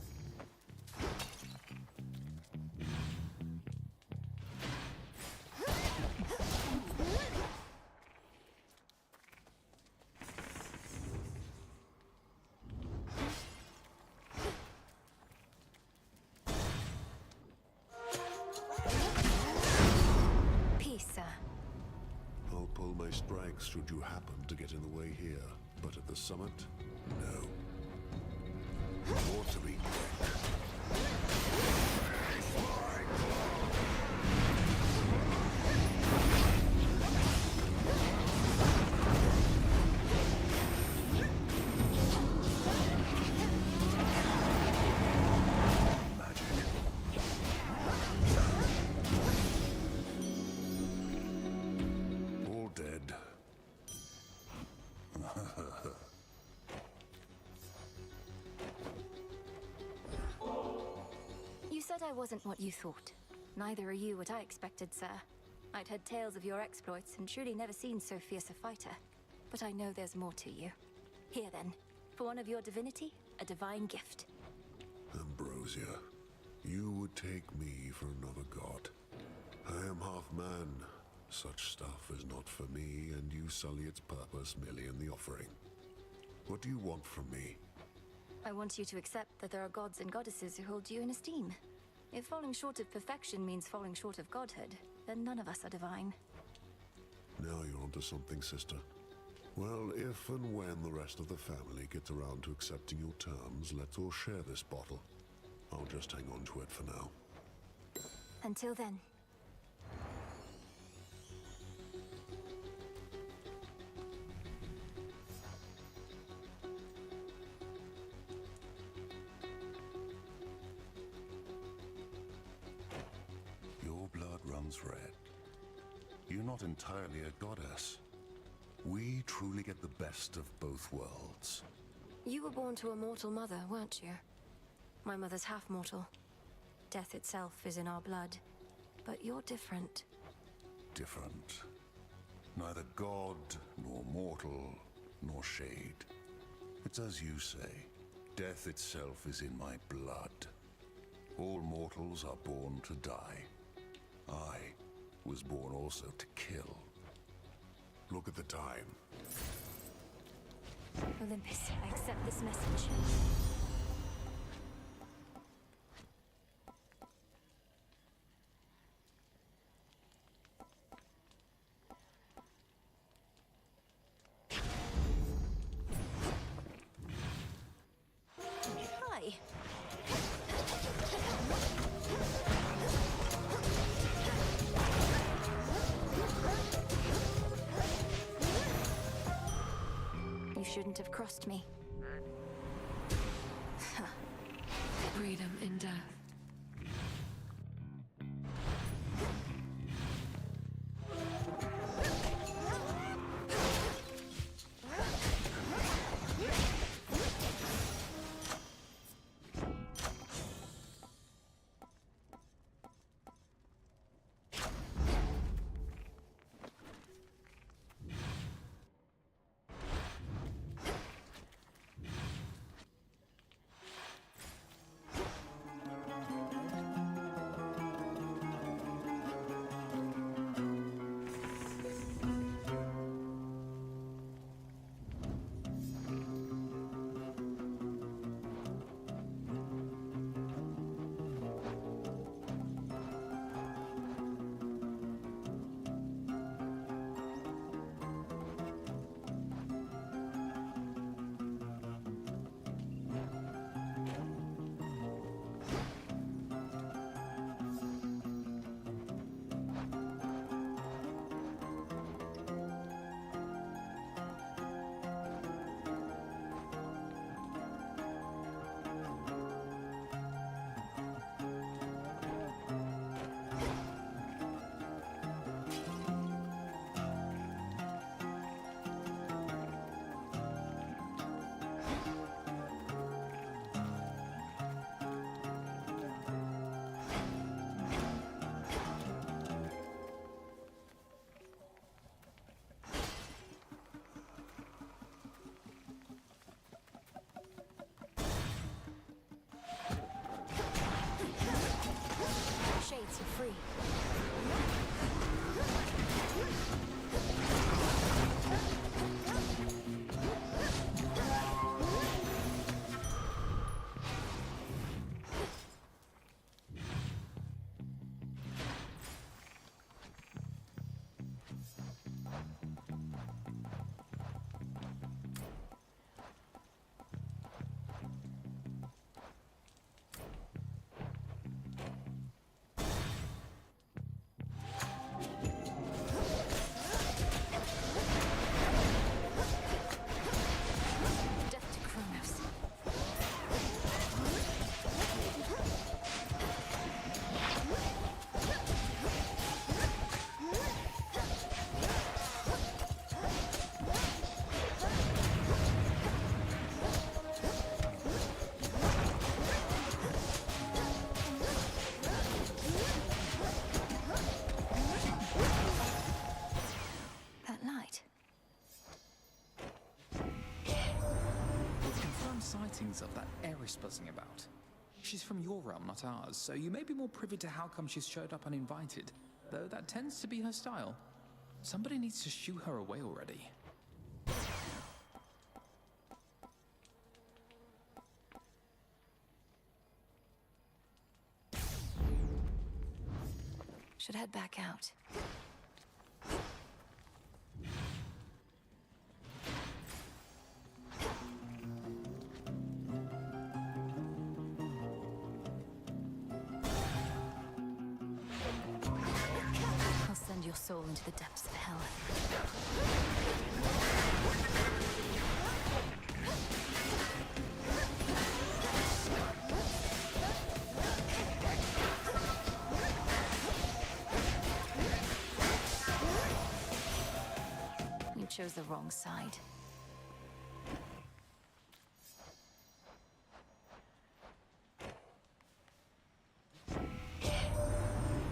Speaker 1: Peace, sir.
Speaker 16: I'll pull my strength should you happen to get in the way here. But at the summit, no. More to be all dead.
Speaker 1: But I wasn't what you thought. Neither are you what I expected, sir. I'd heard tales of your exploits and truly never seen so fierce a fighter. But I know there's more to you. Here then, for one of your divinity, a divine gift.
Speaker 16: Ambrosia, you would take me for another god. I am half man. Such stuff is not for me, and you sully its purpose merely in the offering. What do you want from me?
Speaker 1: I want you to accept that there are gods and goddesses who hold you in esteem. If falling short of perfection means falling short of godhood, then none of us are divine.
Speaker 16: Now you're onto something, sister. Well, if and when the rest of the family gets around to accepting your terms, let's all share this bottle. I'll just hang on to it for now.
Speaker 1: Until then.
Speaker 16: Your blood runs red. You're not entirely a goddess. We truly get the best of both worlds.
Speaker 1: You were born to a mortal mother, weren't you? My mother's half-mortal. Death itself is in our blood. But you're different.
Speaker 16: Different. Neither god, nor mortal, nor shade. It's as you say. Death itself is in my blood. All mortals are born to die. I was born also to kill. Look at the time.
Speaker 1: Olympus, I accept this message. Hi. You shouldn't have crossed me.
Speaker 2: Freedom in death.
Speaker 8: sightings of that Eris buzzing about. She's from your realm, not ours, so you may be more privy to how come she's showed up uninvited, though that tends to be her style. Somebody needs to shoo her away already.
Speaker 1: Should head back out. I'll send your soul into the depths of hell. You chose the wrong side.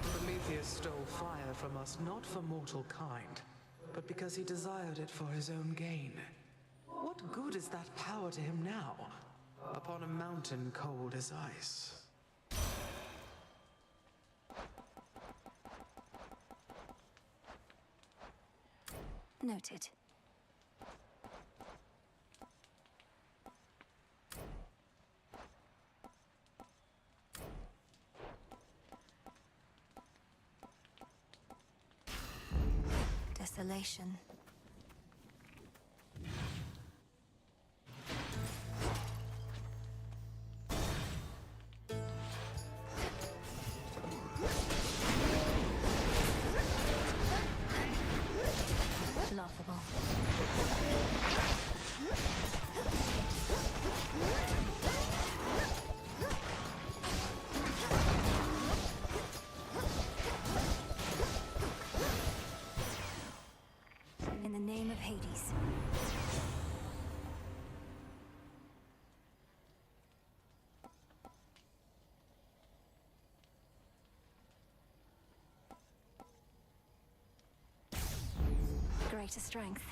Speaker 6: Prometheus stole fire from us not for mortal kind, but because he desired it for his own gain. What good is that power to him now, upon a mountain cold as ice?
Speaker 1: Noted. Desolation. Laughable. In the name of Hades. Greater strength.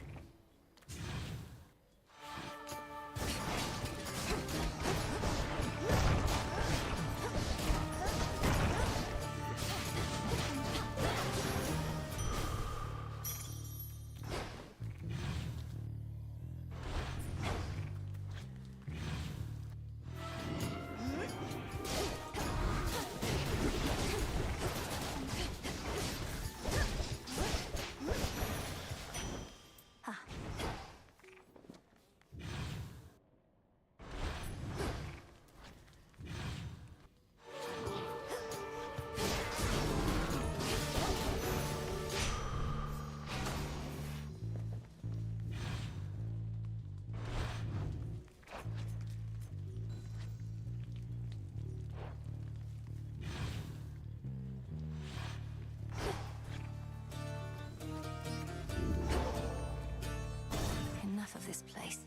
Speaker 1: Enough of this place.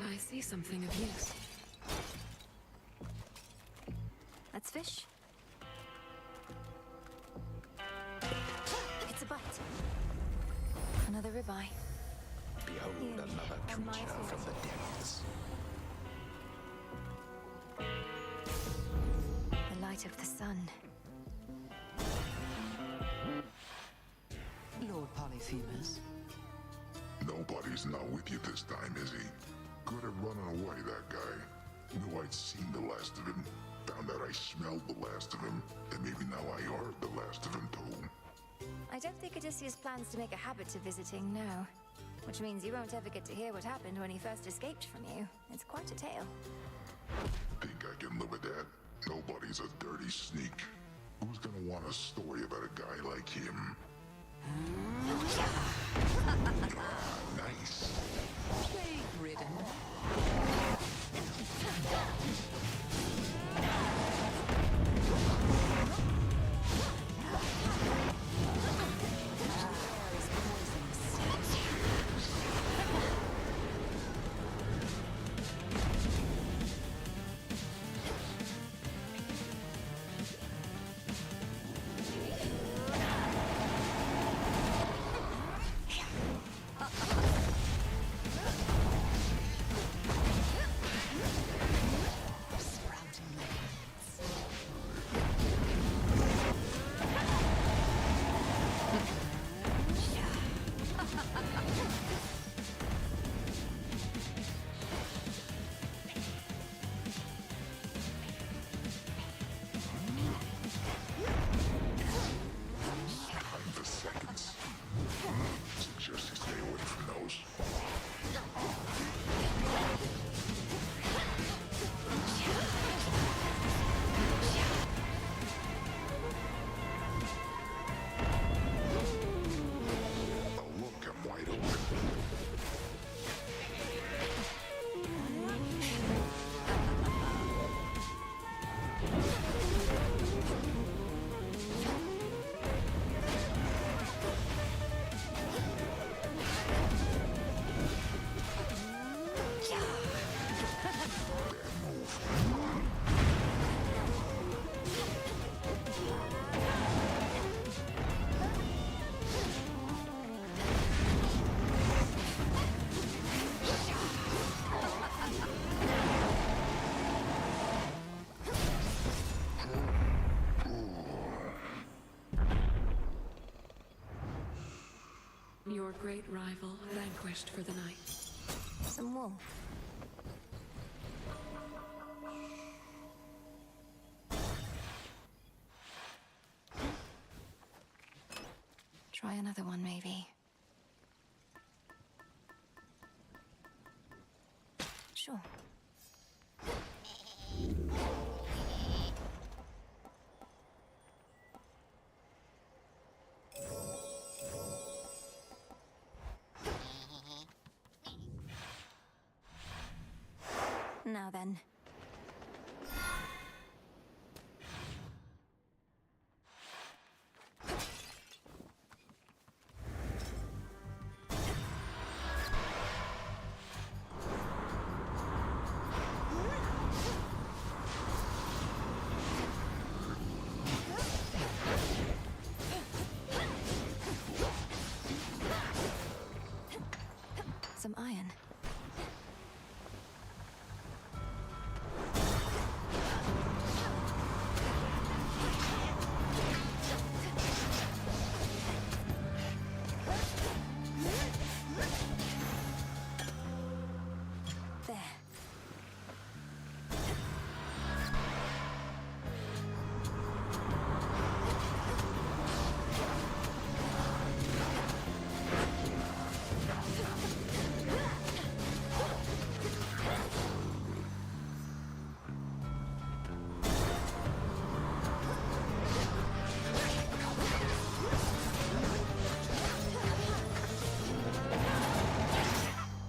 Speaker 2: I see something of use.
Speaker 1: Let's fish. It's a bite. Another ribeye.
Speaker 15: Behold another creature from the depths.
Speaker 1: The light of the sun.
Speaker 6: Lord Polyphemus.
Speaker 7: Nobody's not with you this time, is he? Good at running away, that guy. Knew I'd seen the last of him. Found out I smelled the last of him. And maybe now I heard the last of him, too.
Speaker 1: I don't think Odysseus plans to make a habit of visiting, no. Which means you won't ever get to hear what happened when he first escaped from you. It's quite a tale.
Speaker 7: Think I can live with that? Nobody's a dirty sneak. Who's gonna want a story about a guy like him? Nice.
Speaker 19: Plague-ridden.
Speaker 2: great rival vanquished for the night.
Speaker 1: Some wool. Try another one, maybe. Sure. Now then. Some iron. There.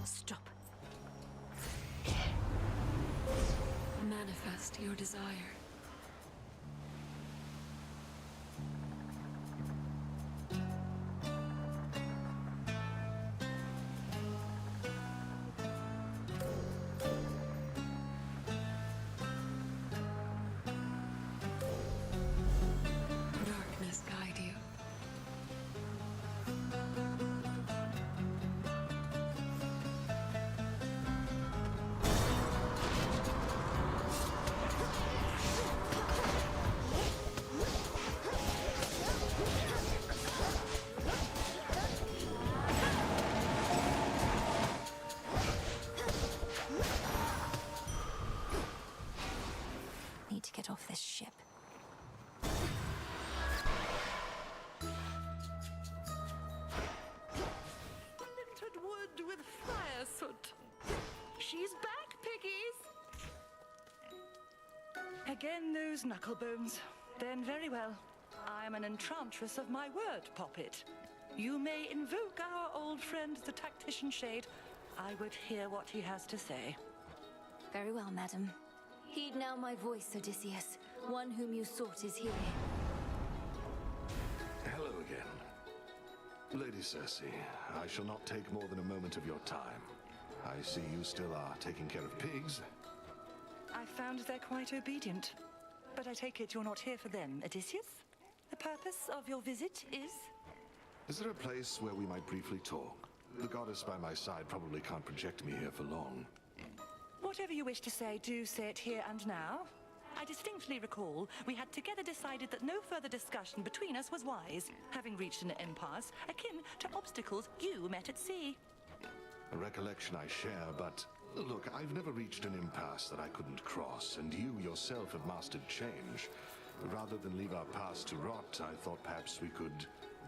Speaker 1: Stop.
Speaker 2: Manifest your desire. Darkness guide you.
Speaker 1: Need to get off this ship.
Speaker 19: Splintered wood with fire soot. She's back, piggies! Again, those knuckle bones. Then very well. I am an enchantress of my word, Poppet. You may invoke our old friend, the tactician Shade. I would hear what he has to say.
Speaker 1: Very well, madam. Heed now my voice, Odysseus. One whom you sought is here.
Speaker 10: Hello again. Lady Circe, I shall not take more than a moment of your time. I see you still are taking care of pigs.
Speaker 19: I found they're quite obedient. But I take it you're not here for them, Odysseus? The purpose of your visit is?
Speaker 10: Is there a place where we might briefly talk? The goddess by my side probably can't project me here for long.
Speaker 19: Whatever you wish to say, do say it here and now. I distinctly recall we had together decided that no further discussion between us was wise, having reached an impasse akin to obstacles you met at sea.
Speaker 10: A recollection I share, but look, I've never reached an impasse that I couldn't cross, and you yourself have mastered change. Rather than leave our past to rot, I thought perhaps we could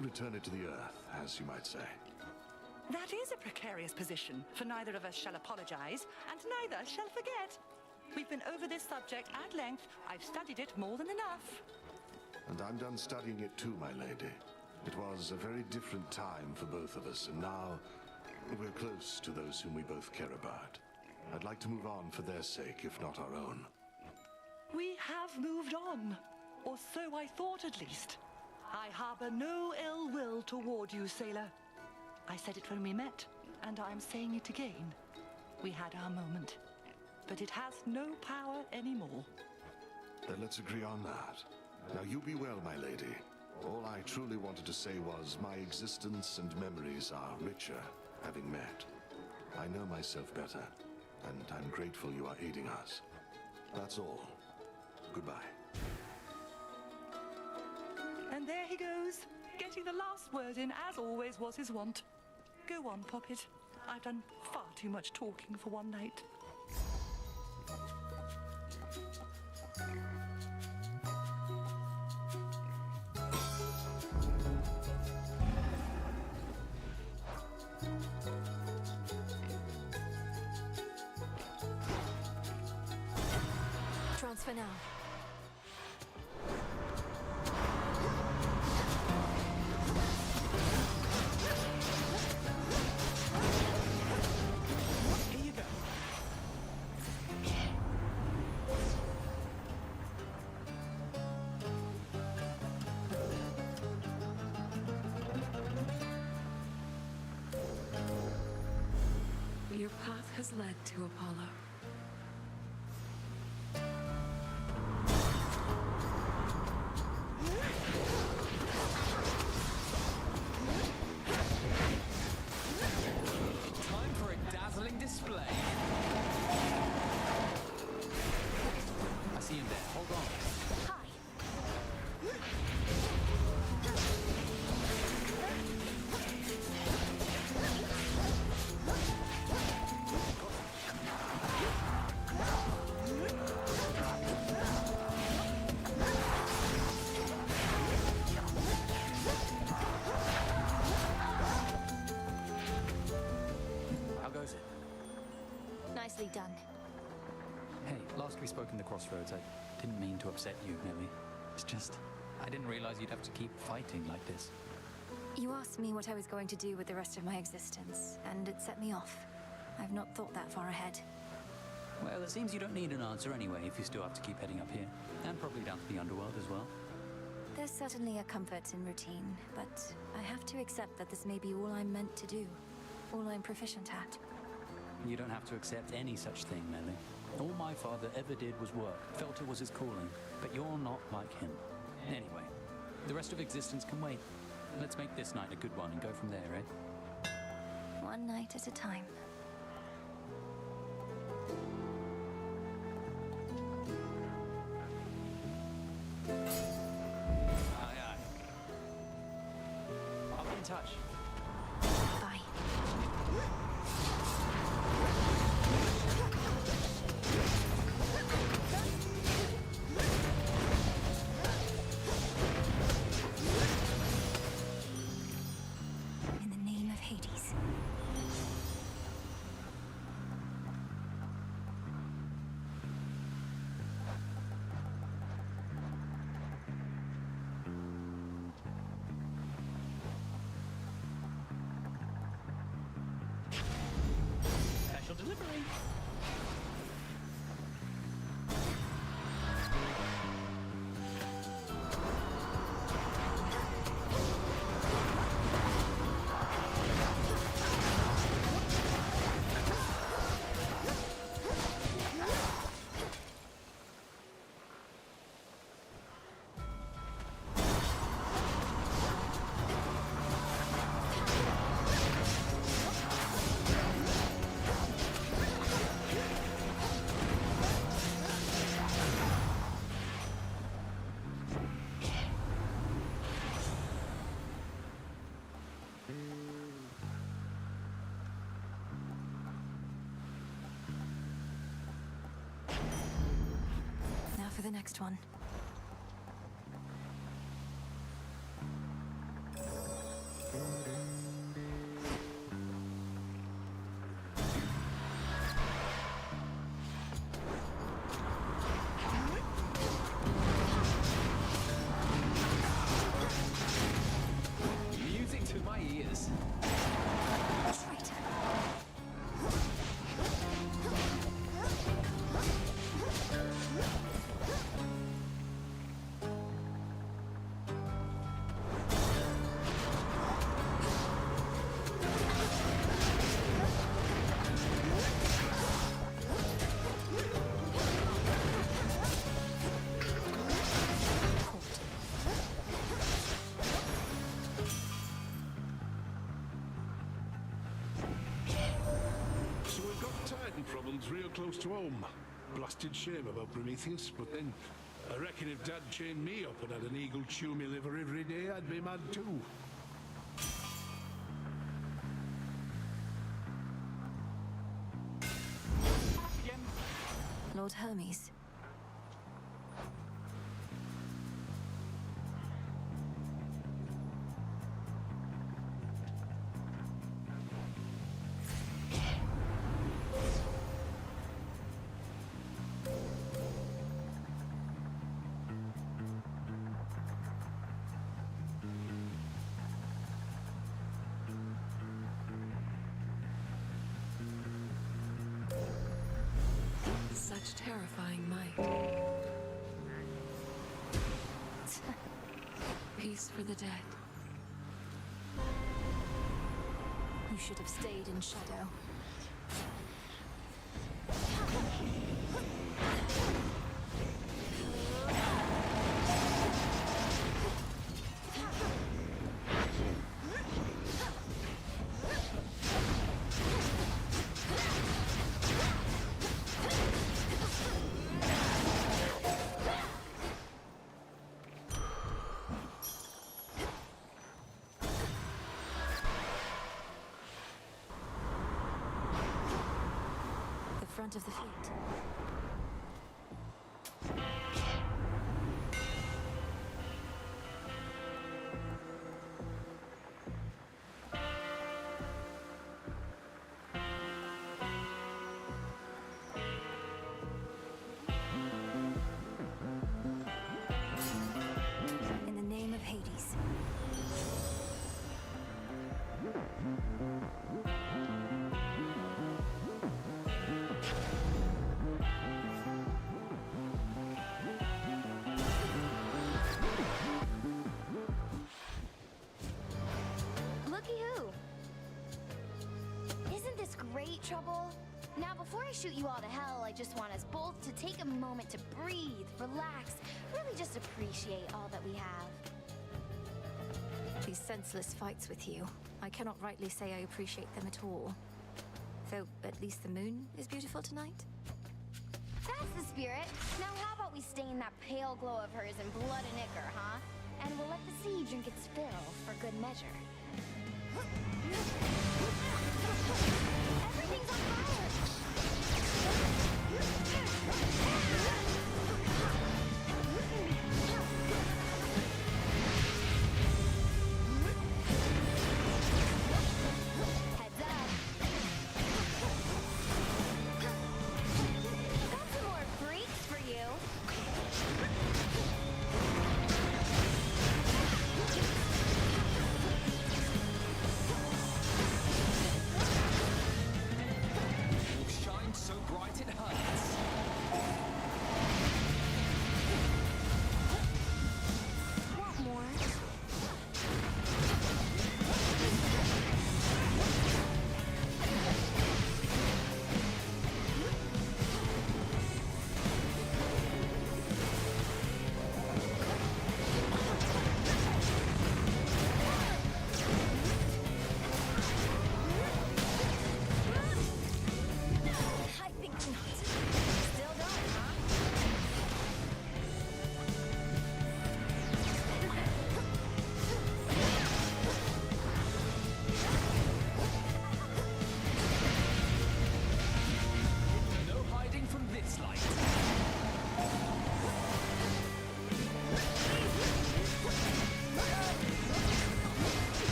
Speaker 10: return it to the earth, as you might say.
Speaker 19: That is a precarious position, for neither of us shall apologize, and neither shall forget. We've been over this subject at length. I've studied it more than enough.
Speaker 10: And I'm done studying it too, my lady. It was a very different time for both of us, and now we're close to those whom we both care about. I'd like to move on for their sake, if not our own.
Speaker 19: We have moved on, or so I thought at least. I harbor no ill will toward you, sailor. I said it when we met, and I'm saying it again. We had our moment, but it has no power anymore.
Speaker 10: Then let's agree on that. Now you be well, my lady. All I truly wanted to say was my existence and memories are richer, having met. I know myself better, and I'm grateful you are aiding us. That's all. Goodbye.
Speaker 19: And there he goes, getting the last word in as always was his wont. Go on, Poppet. I've done far too much talking for one night.
Speaker 1: Transfer now.
Speaker 5: Here you go.
Speaker 2: Your path has led to Apollo.
Speaker 8: Time for a dazzling display. I see him there. Hold on.
Speaker 14: How goes it?
Speaker 1: Nicely done.
Speaker 14: Hey, last we spoke in the crossroads, I didn't mean to upset you, Millie. It's just, I didn't realize you'd have to keep fighting like this.
Speaker 1: You asked me what I was going to do with the rest of my existence, and it set me off. I've not thought that far ahead.
Speaker 14: Well, it seems you don't need an answer anyway if you still have to keep heading up here. And probably down to the underworld as well.
Speaker 1: There's certainly a comfort in routine, but I have to accept that this may be all I'm meant to do. All I'm proficient at.
Speaker 14: You don't have to accept any such thing, Millie. All my father ever did was work, felt it was his calling, but you're not like him. Anyway, the rest of existence can wait. Let's make this night a good one and go from there, eh?
Speaker 1: One night at a time.
Speaker 14: Aye, aye. I'll be in touch.
Speaker 1: Bye. In the name of Hades.
Speaker 5: Special delivery.
Speaker 1: Now for the next one.
Speaker 8: Music to my ears.
Speaker 21: So we've got Titan problems real close to home. Blasted shame about Prometheus, but then I reckon if Dad chained me up and had an eagle chew me liver every day, I'd be mad too.
Speaker 1: Lord Hermes.
Speaker 2: Such terrifying might. Peace for the dead.
Speaker 1: You should have stayed in shadow. Front of the fleet. In the name of Hades.
Speaker 4: Trouble? Now, before I shoot you all to hell, I just want us both to take a moment to breathe, relax, really just appreciate all that we have.
Speaker 1: These senseless fights with you, I cannot rightly say I appreciate them at all. Though, at least the moon is beautiful tonight.
Speaker 4: That's the spirit. Now how about we stain that pale glow of hers in blood and ichor, huh? And we'll let the sea drink its fill for good measure. Everything's on fire! Heads up! Got some more freaks for you!
Speaker 8: So bright it hurts.
Speaker 4: Want more?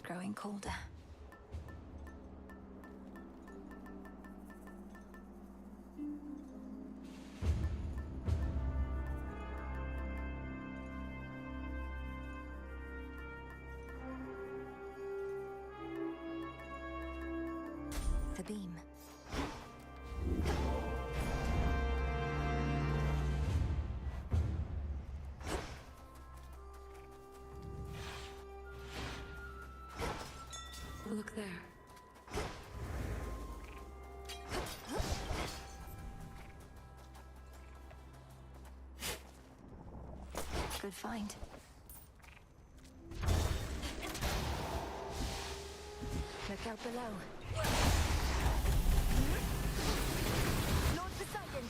Speaker 1: Growing colder. The beam.
Speaker 2: Look there.
Speaker 1: good find. Look out below. Lord Poseidon!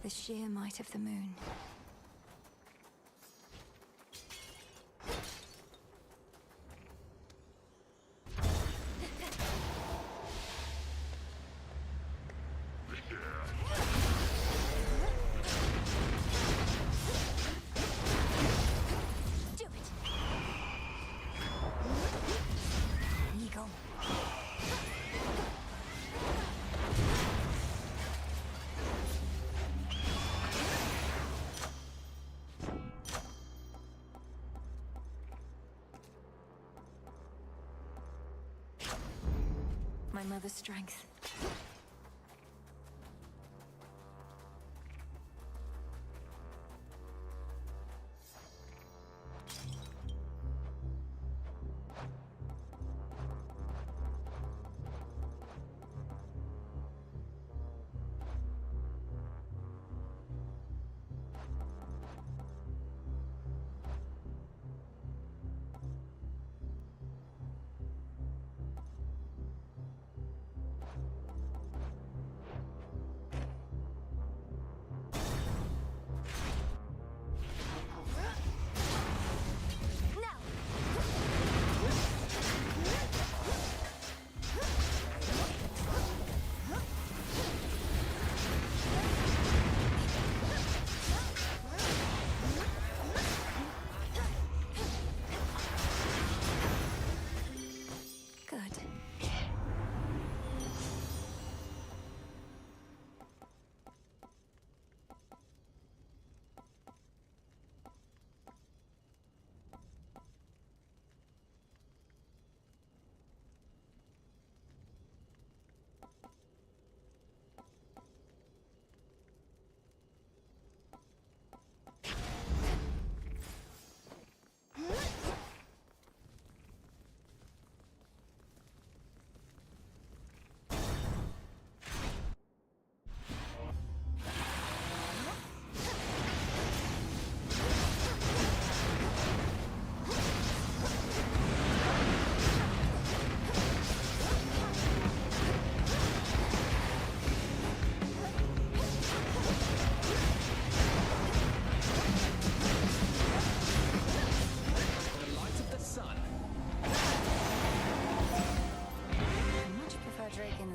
Speaker 1: The sheer might of the moon. Do it! Eagle. My mother's strength.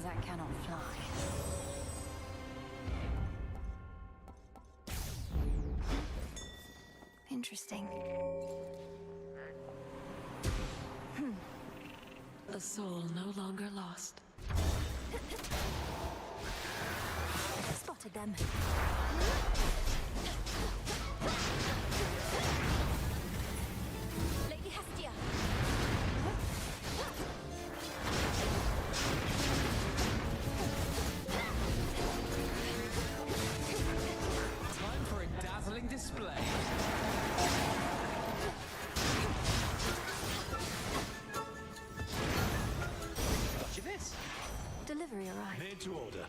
Speaker 1: That cannot fly. Interesting.
Speaker 2: A soul no longer lost.
Speaker 1: Spotted them. Lady Hestia.
Speaker 8: Time for a dazzling display.
Speaker 5: Got you this.
Speaker 1: Delivery arrived.
Speaker 21: Made to order.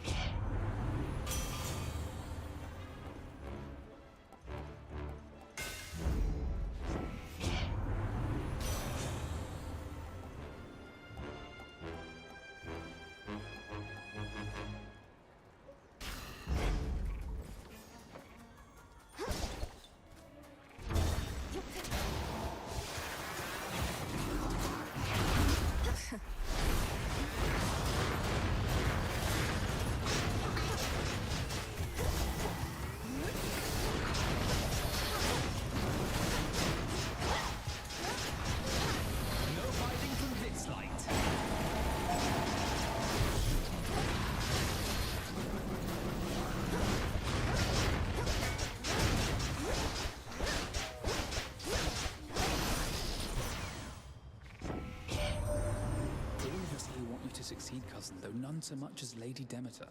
Speaker 8: to succeed, cousin, though none so much as Lady Demeter.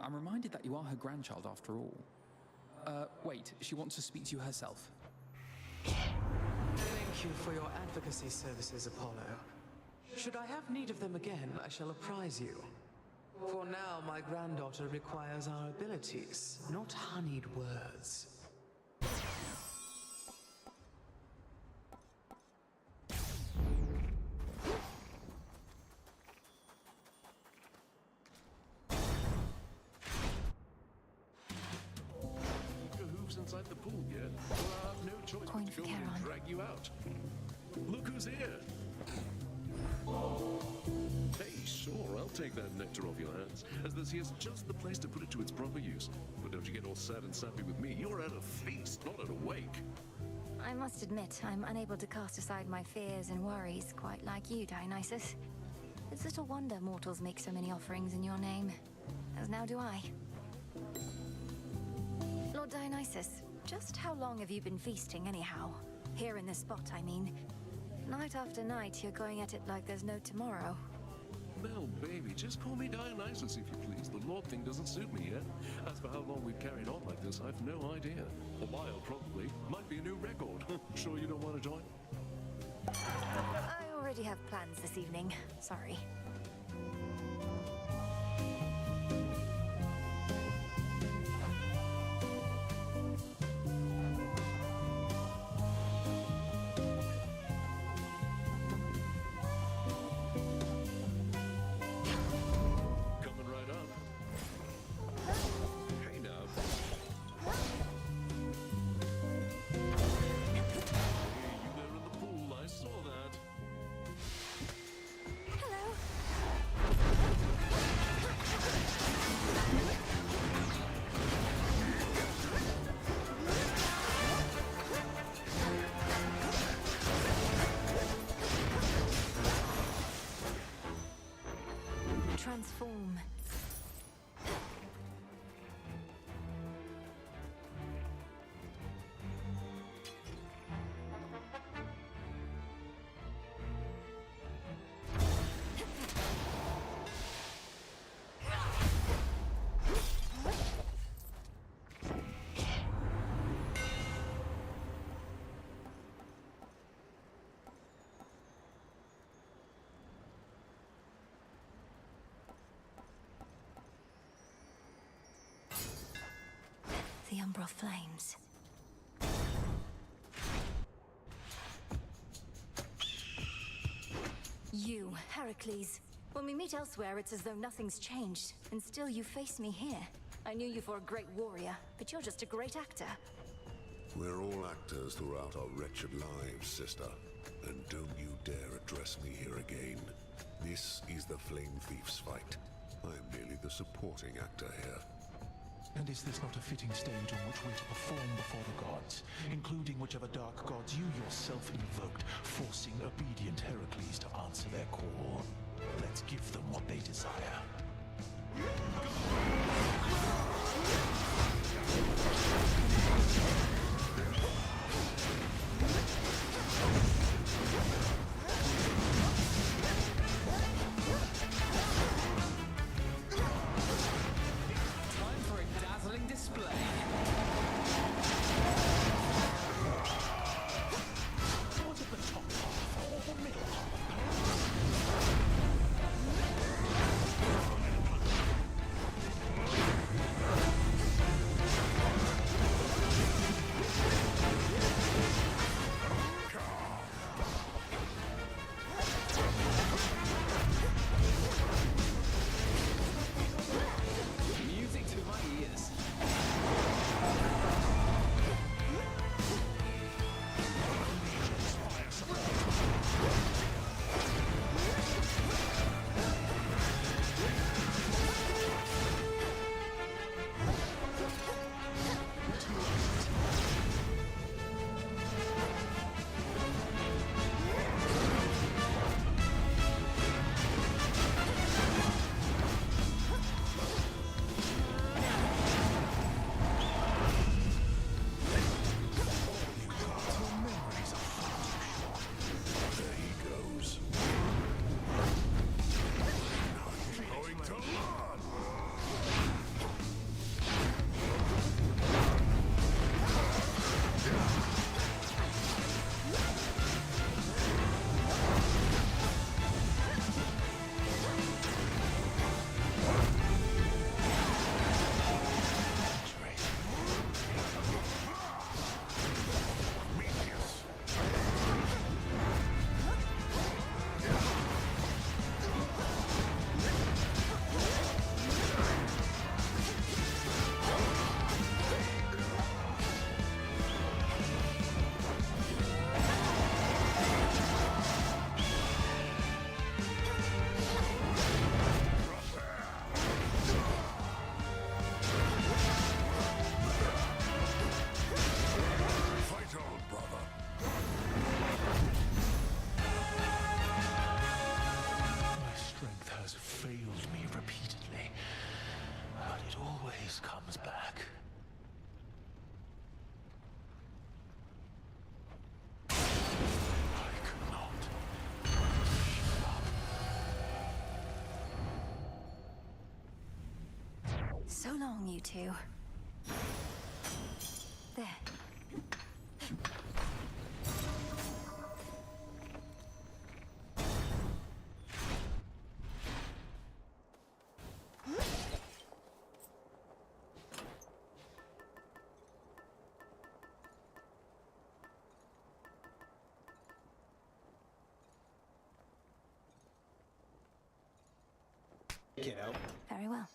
Speaker 8: I'm reminded that you are her grandchild after all. Wait, she wants to speak to you herself.
Speaker 20: Thank you for your advocacy services, Apollo. Should I have need of them again, I shall apprise you. For now, my granddaughter requires our abilities, not honeyed words.
Speaker 22: Your hooves inside the pool yet? Well, I have no choice but to go and drag you out. Look who's here! Hey, sure, I'll take that nectar off your hands, as this here's just the place to put it to its proper use. But don't you get all sad and sappy with me. You're at a feast, not at a wake.
Speaker 1: I must admit, I'm unable to cast aside my fears and worries, quite like you, Dionysus. It's little wonder mortals make so many offerings in your name, as now do I. Lord Dionysus, just how long have you been feasting anyhow? Here in this spot, I mean. Night after night, you're going at it like there's no tomorrow.
Speaker 22: Mel, baby, just call me Dionysus if you please. The Lord thing doesn't suit me yet. As for how long we've carried on like this, I've no idea. A while, probably. Might be a new record. Sure you don't want to join?
Speaker 1: I already have plans this evening. Sorry.
Speaker 22: Coming right up. Hey now. Hey, you there in the pool. I saw that.
Speaker 1: Transform. The umbral flames. You, Heracles. When we meet elsewhere, it's as though nothing's changed, and still you face me here. I knew you for a great warrior, but you're just a great actor.
Speaker 16: We're all actors throughout our wretched lives, sister. And don't you dare address me here again. This is the Flame Thief's fight. I am merely the supporting actor here.
Speaker 23: And is this not a fitting stage on which we're to perform before the gods, including whichever dark gods you yourself invoked, forcing obedient Heracles to answer their call? Let's give them what they desire.
Speaker 20: Time for a dazzling display.
Speaker 23: Was it the top half or the middle half?
Speaker 1: along, you two. There.
Speaker 18: Kiddo.
Speaker 1: Very well.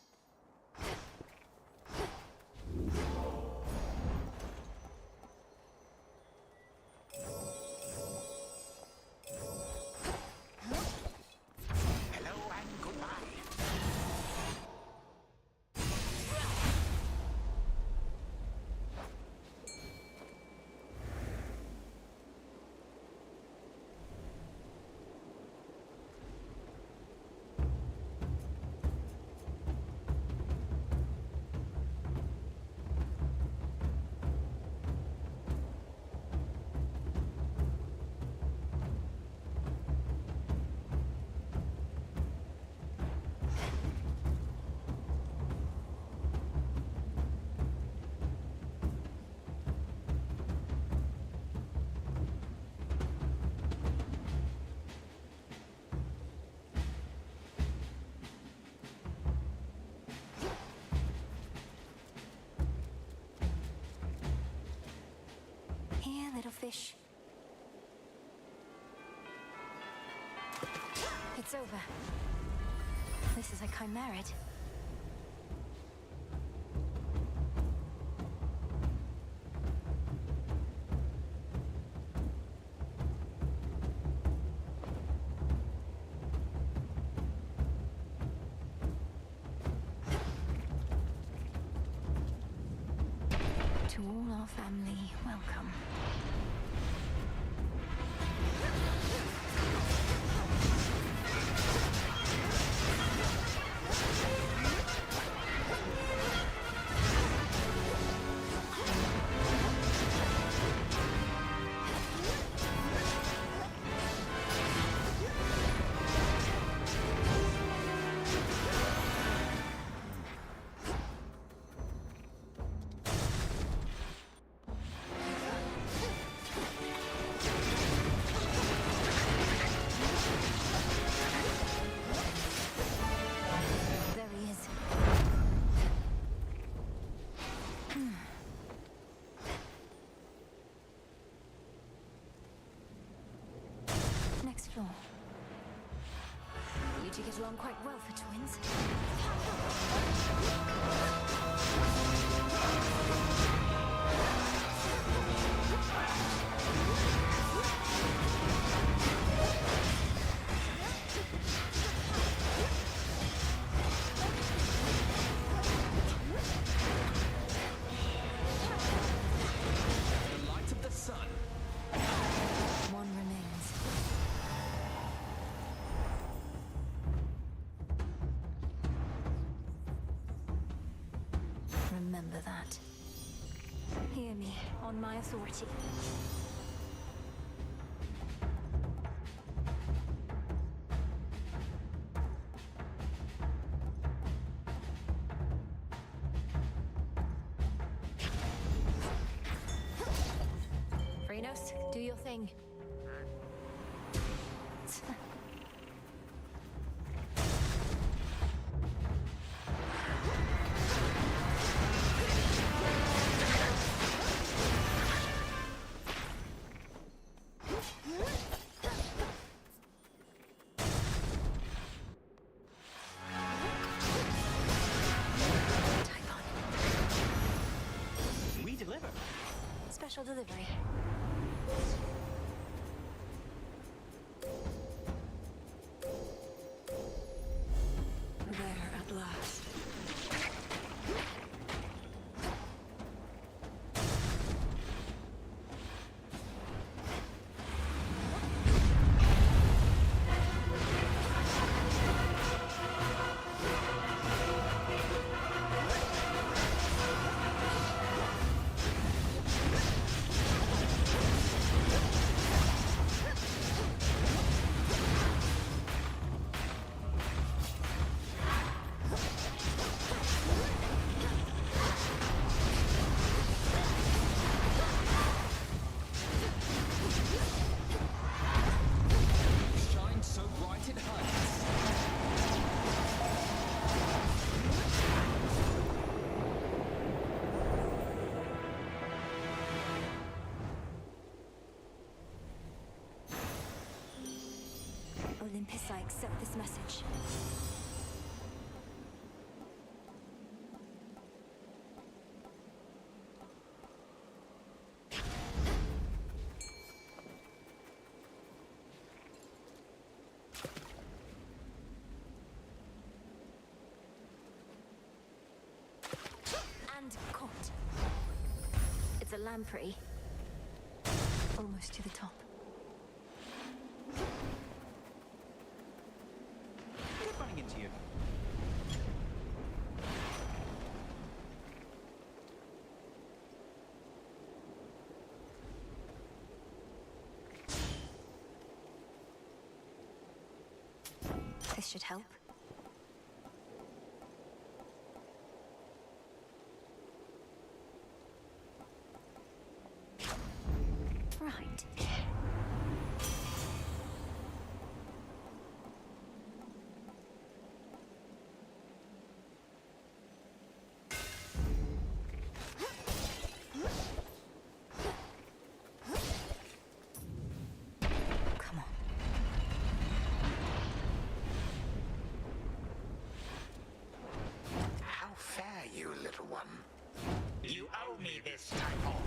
Speaker 15: Hello and goodbye.
Speaker 1: Here, little fish. It's over. This is a chimerid. To all our family, welcome. Floor. You two get along quite well for twins.
Speaker 8: The light of the sun.
Speaker 1: One remains. Remember that. Hear me on my authority. Phrynos, do your thing.
Speaker 5: We deliver.
Speaker 1: Special delivery.
Speaker 2: There at last.
Speaker 1: accept this message. And caught. It's a lamprey. Almost to the top.
Speaker 5: Good running into you.
Speaker 1: This should help. Right. Come on.
Speaker 15: How fare you, little one? You owe me this time off.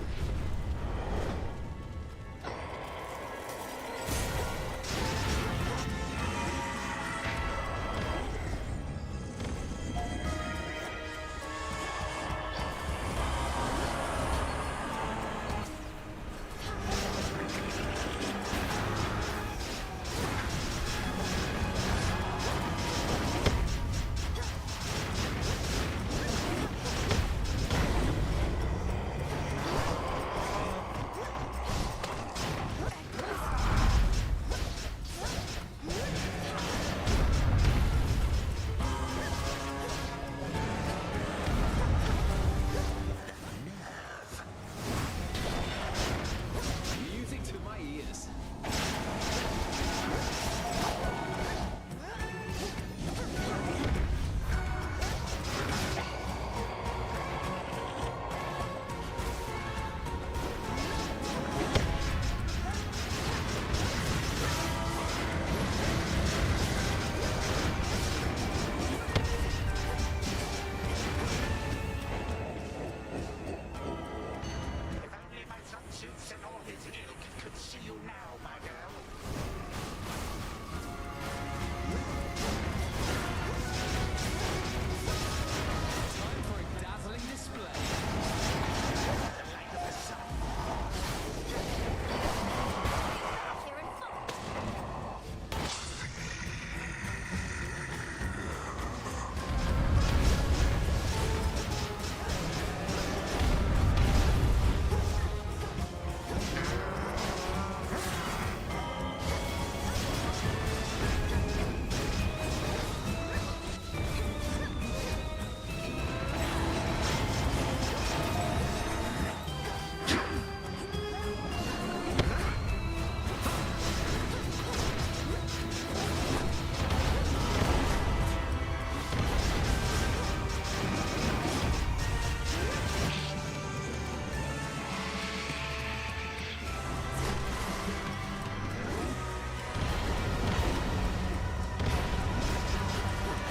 Speaker 8: Music to my ears.
Speaker 15: If only my sun suits and all his ilk could see you now, my girl.
Speaker 8: Time for a dazzling display.
Speaker 15: The light of the sun.
Speaker 1: You're in fault.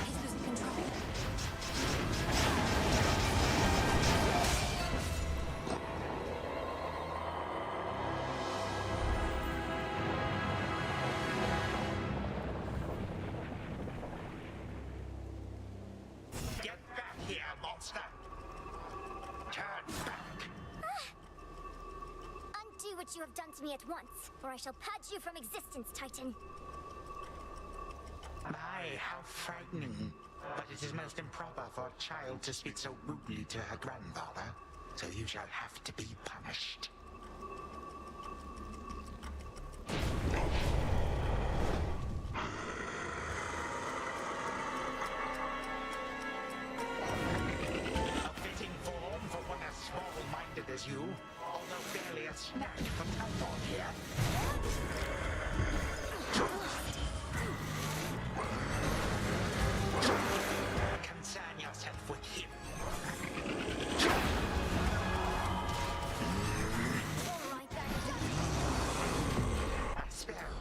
Speaker 1: He's losing control.
Speaker 15: Get back here, monster. Turn back.
Speaker 9: Undo what you have done to me at once, or I shall purge you from existence, Titan.
Speaker 15: My, how frightening. But it is most improper for a child to speak so rudely to her grandfather. So you shall have to be punished. A fitting form for one as small-minded as you, although barely a snack for Typhon here. Concern yourself with him.
Speaker 9: All right, then.
Speaker 15: A spell.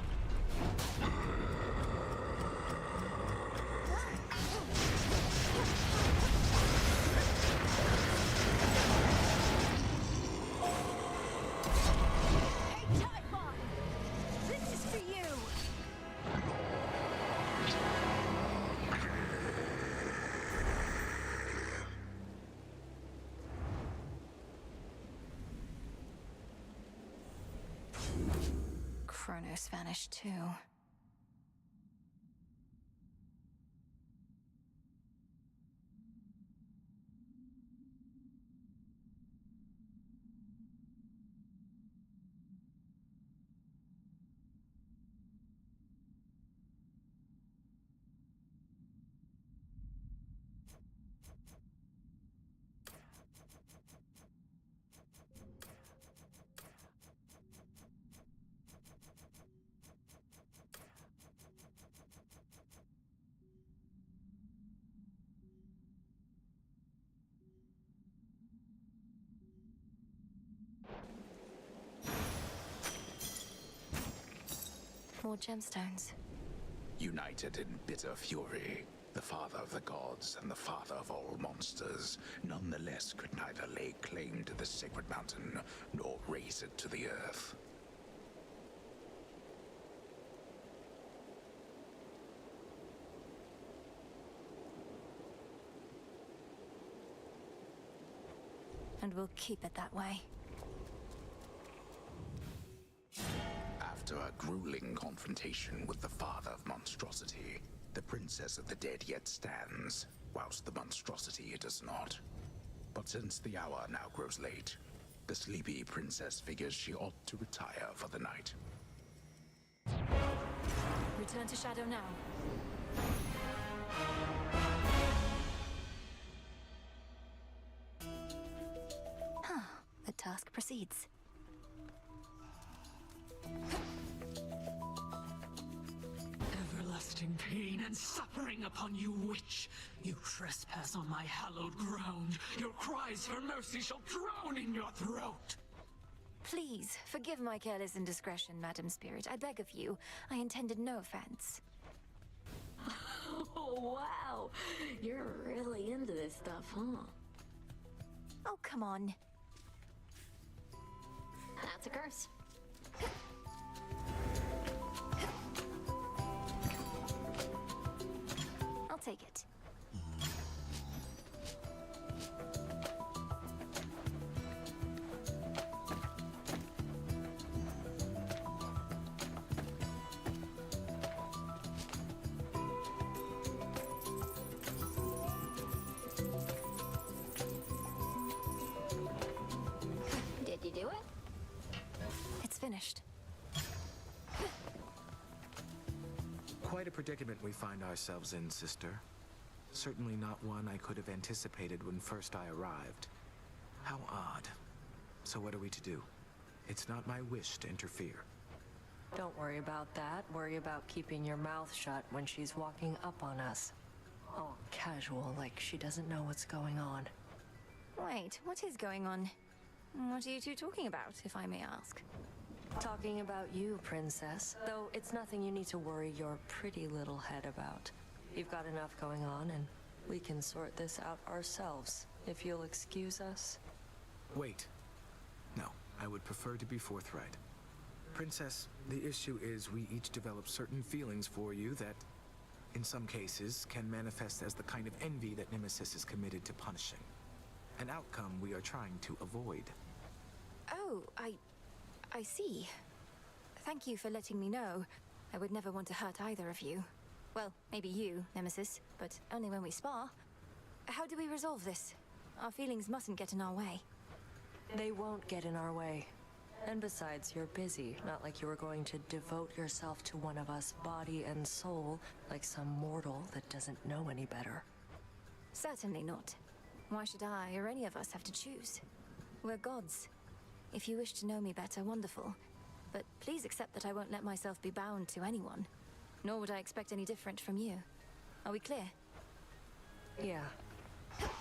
Speaker 1: almost vanished too. More gemstones.
Speaker 15: United in bitter fury, the father of the gods and the father of all monsters, nonetheless could neither lay claim to the sacred mountain nor raise it to the earth.
Speaker 1: And we'll keep it that way.
Speaker 15: After a grueling confrontation with the father of monstrosity, the princess of the dead yet stands, whilst the monstrosity does not. But since the hour now grows late, the sleepy princess figures she ought to retire for the night.
Speaker 1: Return to Shadow now. The task proceeds.
Speaker 2: Everlasting pain and suffering upon you, witch! You trespass on my hallowed ground. Your cries for mercy shall drown in your throat!
Speaker 1: Please, forgive my careless indiscretion, Madam Spirit. I beg of you. I intended no offense.
Speaker 2: Oh, wow! You're really into this stuff, huh?
Speaker 1: Oh, come on.
Speaker 4: That's a curse.
Speaker 1: I'll take it.
Speaker 4: Did you do it?
Speaker 1: It's finished.
Speaker 18: Quite a predicament we find ourselves in, sister. Certainly not one I could have anticipated when first I arrived. How odd. So what are we to do? It's not my wish to interfere.
Speaker 13: Don't worry about that. Worry about keeping your mouth shut when she's walking up on us. All casual, like she doesn't know what's going on.
Speaker 1: Wait, what is going on? What are you two talking about, if I may ask?
Speaker 13: Talking about you, Princess. Though it's nothing you need to worry your pretty little head about. You've got enough going on, and we can sort this out ourselves, if you'll excuse us.
Speaker 18: Wait. No, I would prefer to be forthright. Princess, the issue is we each develop certain feelings for you that, in some cases, can manifest as the kind of envy that Nemesis is committed to punishing. An outcome we are trying to avoid.
Speaker 1: Oh, I see. Thank you for letting me know. I would never want to hurt either of you. Well, maybe you, Nemesis, but only when we spar. How do we resolve this? Our feelings mustn't get in our way.
Speaker 13: They won't get in our way. And besides, you're busy. Not like you were going to devote yourself to one of us, body and soul, like some mortal that doesn't know any better.
Speaker 1: Certainly not. Why should I or any of us have to choose? We're gods. If you wish to know me better, wonderful. But please accept that I won't let myself be bound to anyone. Nor would I expect any different from you. Are we clear?
Speaker 13: Yeah.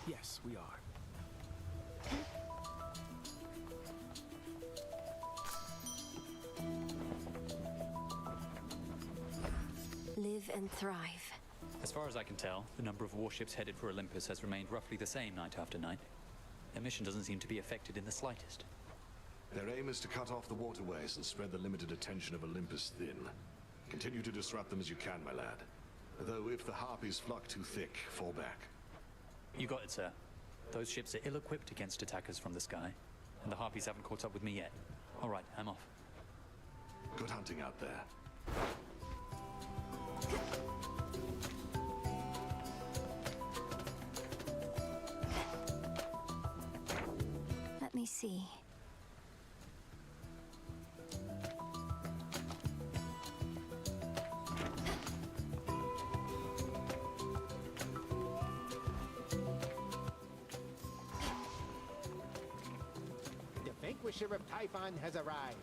Speaker 18: Yes, we are.
Speaker 1: Live and thrive.
Speaker 14: As far as I can tell, the number of warships headed for Olympus has remained roughly the same night after night. Their mission doesn't seem to be affected in the slightest.
Speaker 10: Their aim is to cut off the waterways and spread the limited attention of Olympus thin. Continue to disrupt them as you can, my lad. Though if the Harpies flock too thick, fall back.
Speaker 14: You got it, sir. Those ships are ill-equipped against attackers from the sky, and the Harpies haven't caught up with me yet. All right, I'm off.
Speaker 10: Good hunting out there.
Speaker 1: Let me see.
Speaker 11: The Vanquisher of Typhon has arrived.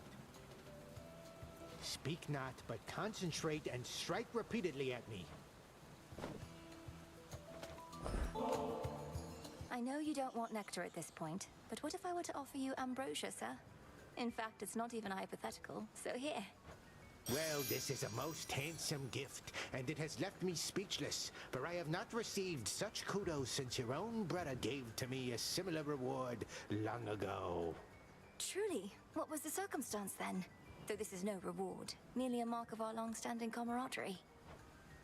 Speaker 11: Speak not, but concentrate and strike repeatedly at me.
Speaker 1: I know you don't want nectar at this point, but what if I were to offer you ambrosia, sir? In fact, it's not even hypothetical, so here.
Speaker 11: Well, this is a most handsome gift, and it has left me speechless, for I have not received such kudos since your own brother gave to me a similar reward long ago.
Speaker 1: Truly? What was the circumstance then? Though this is no reward, merely a mark of our long-standing camaraderie.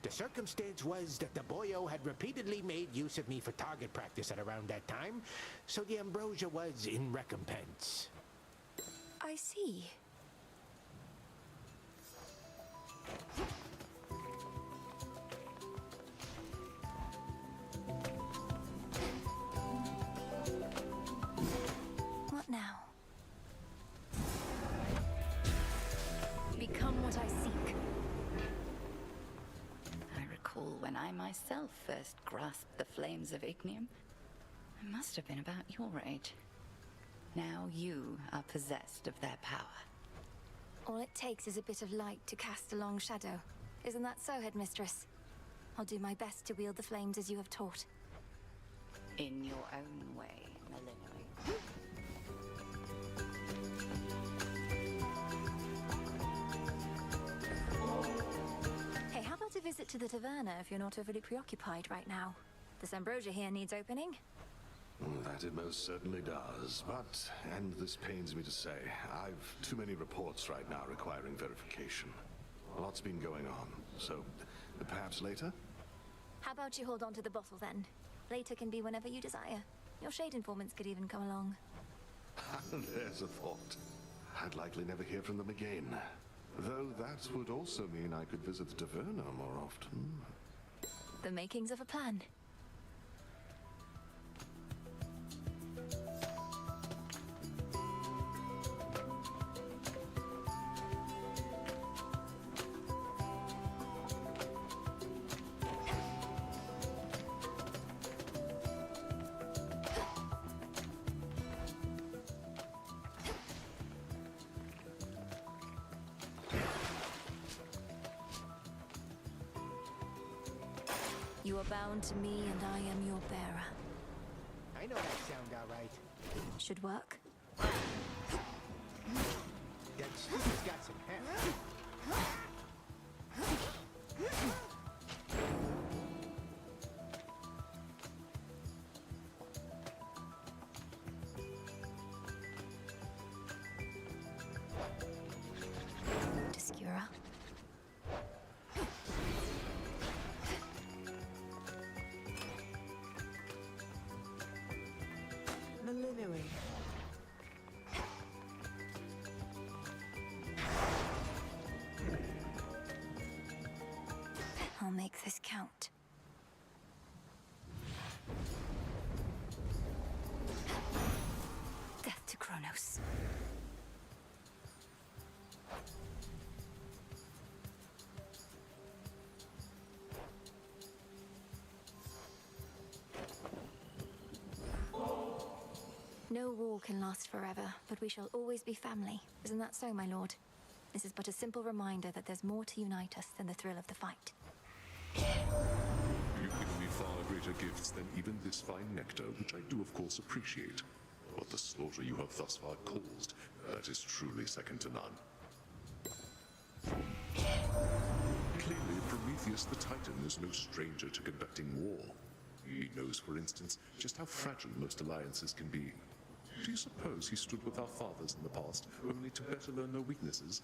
Speaker 11: The circumstance was that the boyo had repeatedly made use of me for target practice at around that time, so the ambrosia was in recompense.
Speaker 1: I see. What now? Become what I seek.
Speaker 12: I recall when I myself first grasped the flames of Ignium. I must have been about your age. Now you are possessed of their power.
Speaker 1: All it takes is a bit of light to cast a long shadow. Isn't that so, Headmistress? I'll do my best to wield the flames as you have taught.
Speaker 12: In your own way, Melinoi.
Speaker 1: Hey, how about a visit to the taverna if you're not overly preoccupied right now? This ambrosia here needs opening.
Speaker 10: That it most certainly does, but, and this pains me to say, I've too many reports right now requiring verification. A lot's been going on, so perhaps later?
Speaker 1: How about you hold on to the bottle then? Later can be whenever you desire. Your shade informants could even come along.
Speaker 10: There's a thought. I'd likely never hear from them again. Though that would also mean I could visit the taverna more often.
Speaker 1: The makings of a plan. You are bound to me, and I am your bearer.
Speaker 11: I know that sound all right.
Speaker 1: Should work.
Speaker 11: That stupid's got some heft.
Speaker 1: Obscura.
Speaker 20: Melinoi.
Speaker 1: I'll make this count. Death to Kronos. No war can last forever, but we shall always be family. Isn't that so, my lord? This is but a simple reminder that there's more to unite us than the thrill of the fight.
Speaker 22: You've given me far greater gifts than even this fine nectar, which I do of course appreciate. But the slaughter you have thus far caused, that is truly second to none. Clearly, Prometheus the Titan is no stranger to conducting war. He knows, for instance, just how fragile most alliances can be. Do you suppose he stood with our fathers in the past, only to better learn their weaknesses?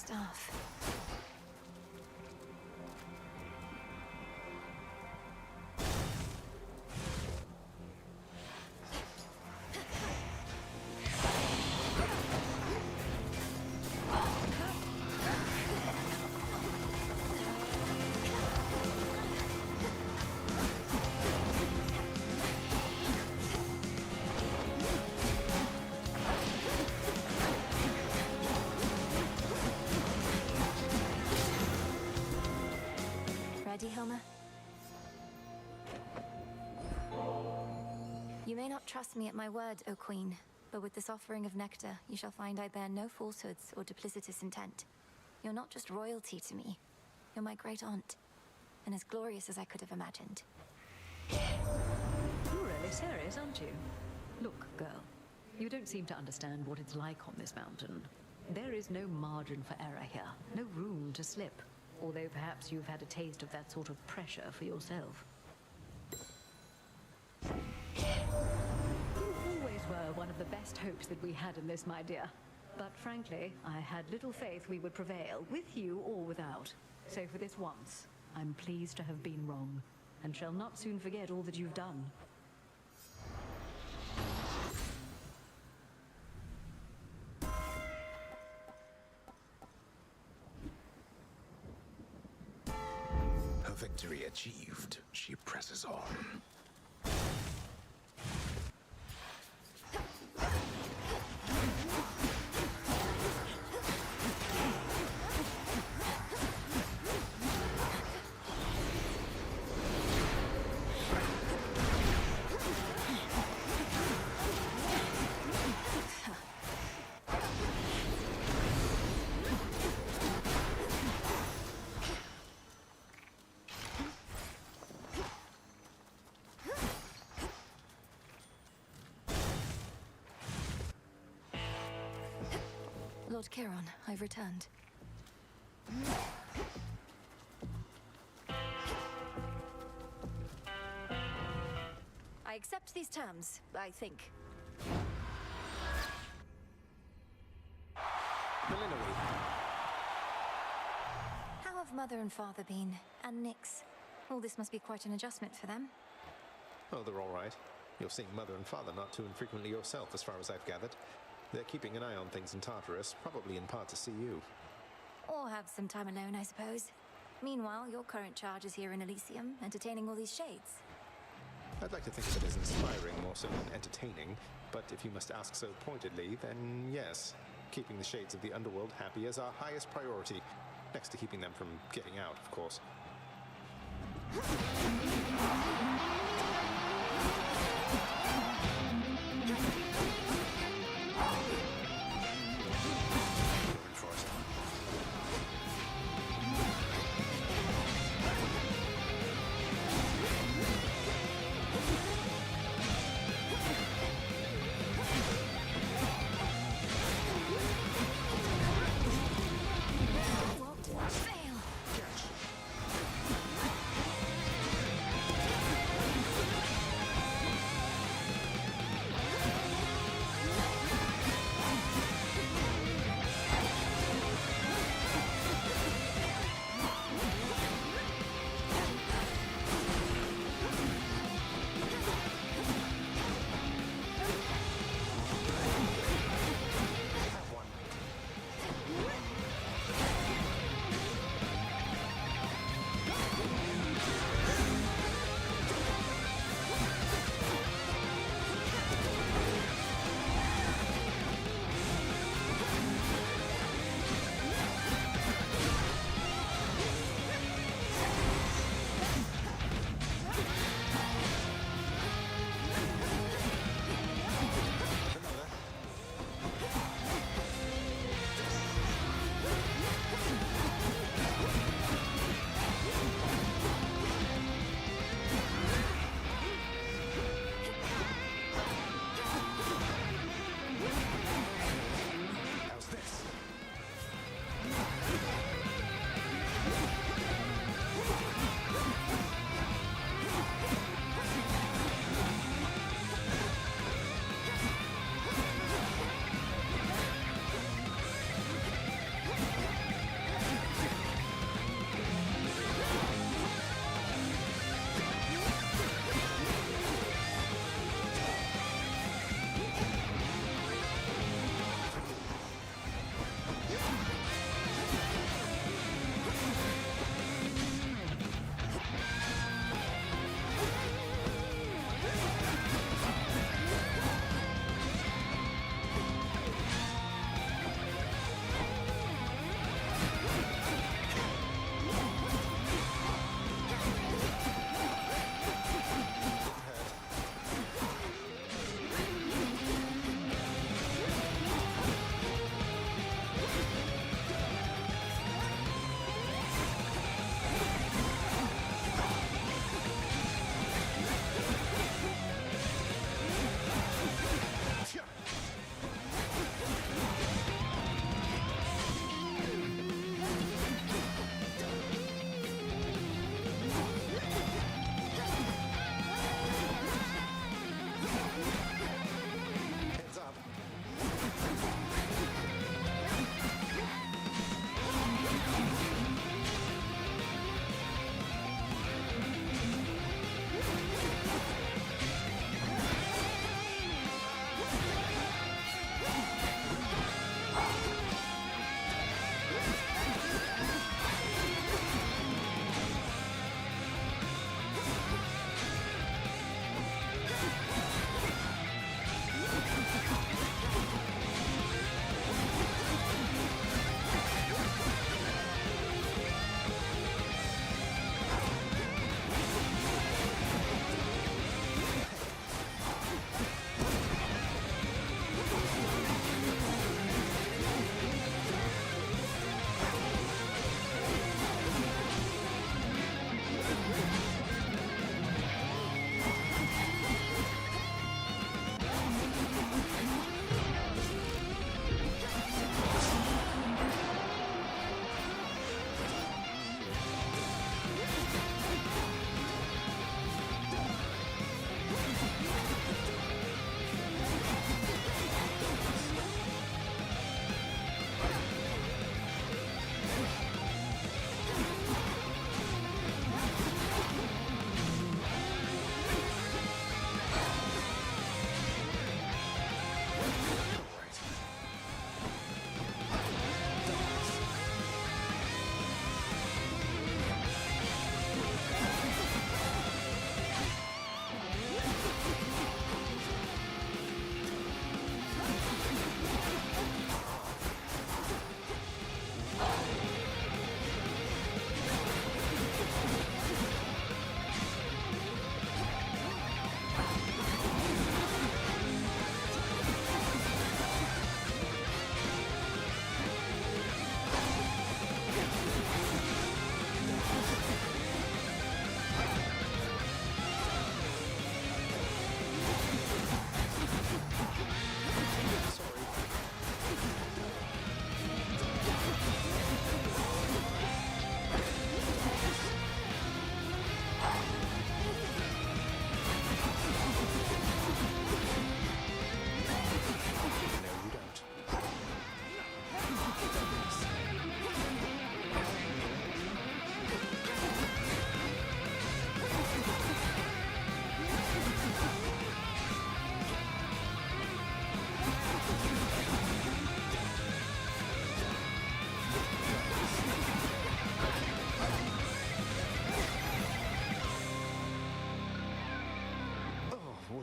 Speaker 1: staff. Ready, Hilma? You may not trust me at my word, O Queen, but with this offering of nectar, you shall find I bear no falsehoods or duplicitous intent. You're not just royalty to me. You're my great aunt, and as glorious as I could have imagined.
Speaker 3: You're really serious, aren't you? Look, girl, you don't seem to understand what it's like on this mountain. There is no margin for error here, no room to slip. Although perhaps you've had a taste of that sort of pressure for yourself. You always were one of the best hopes that we had in this, my dear. But frankly, I had little faith we would prevail, with you or without. So for this once, I'm pleased to have been wrong, and shall not soon forget all that you've done.
Speaker 15: Victory achieved, she presses on.
Speaker 1: Lord Chiron, I've returned. I accept these terms, I think.
Speaker 18: Melinoe.
Speaker 1: How have Mother and Father been? And Nyx? All this must be quite an adjustment for them.
Speaker 6: Oh, they're all right. You're seeing Mother and Father not too infrequently yourself, as far as I've gathered. They're keeping an eye on things in Tartarus, probably in part to see you.
Speaker 1: Or have some time alone, I suppose. Meanwhile, your current charge is here in Elysium, entertaining all these shades.
Speaker 6: I'd like to think of it as inspiring more so than entertaining, but if you must ask so pointedly, then yes. Keeping the shades of the underworld happy is our highest priority, next to keeping them from getting out, of course.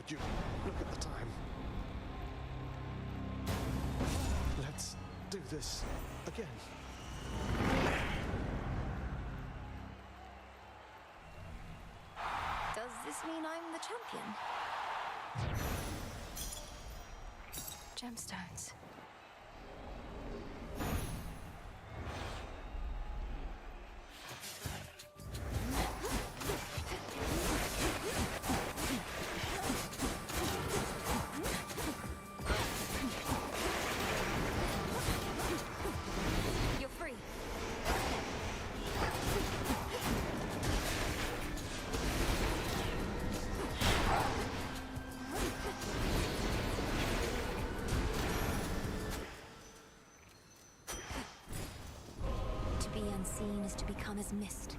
Speaker 6: would you look at the time? Let's do this again.
Speaker 1: Does this mean I'm the champion? Gemstones. You're free. To be unseen is to become as mist.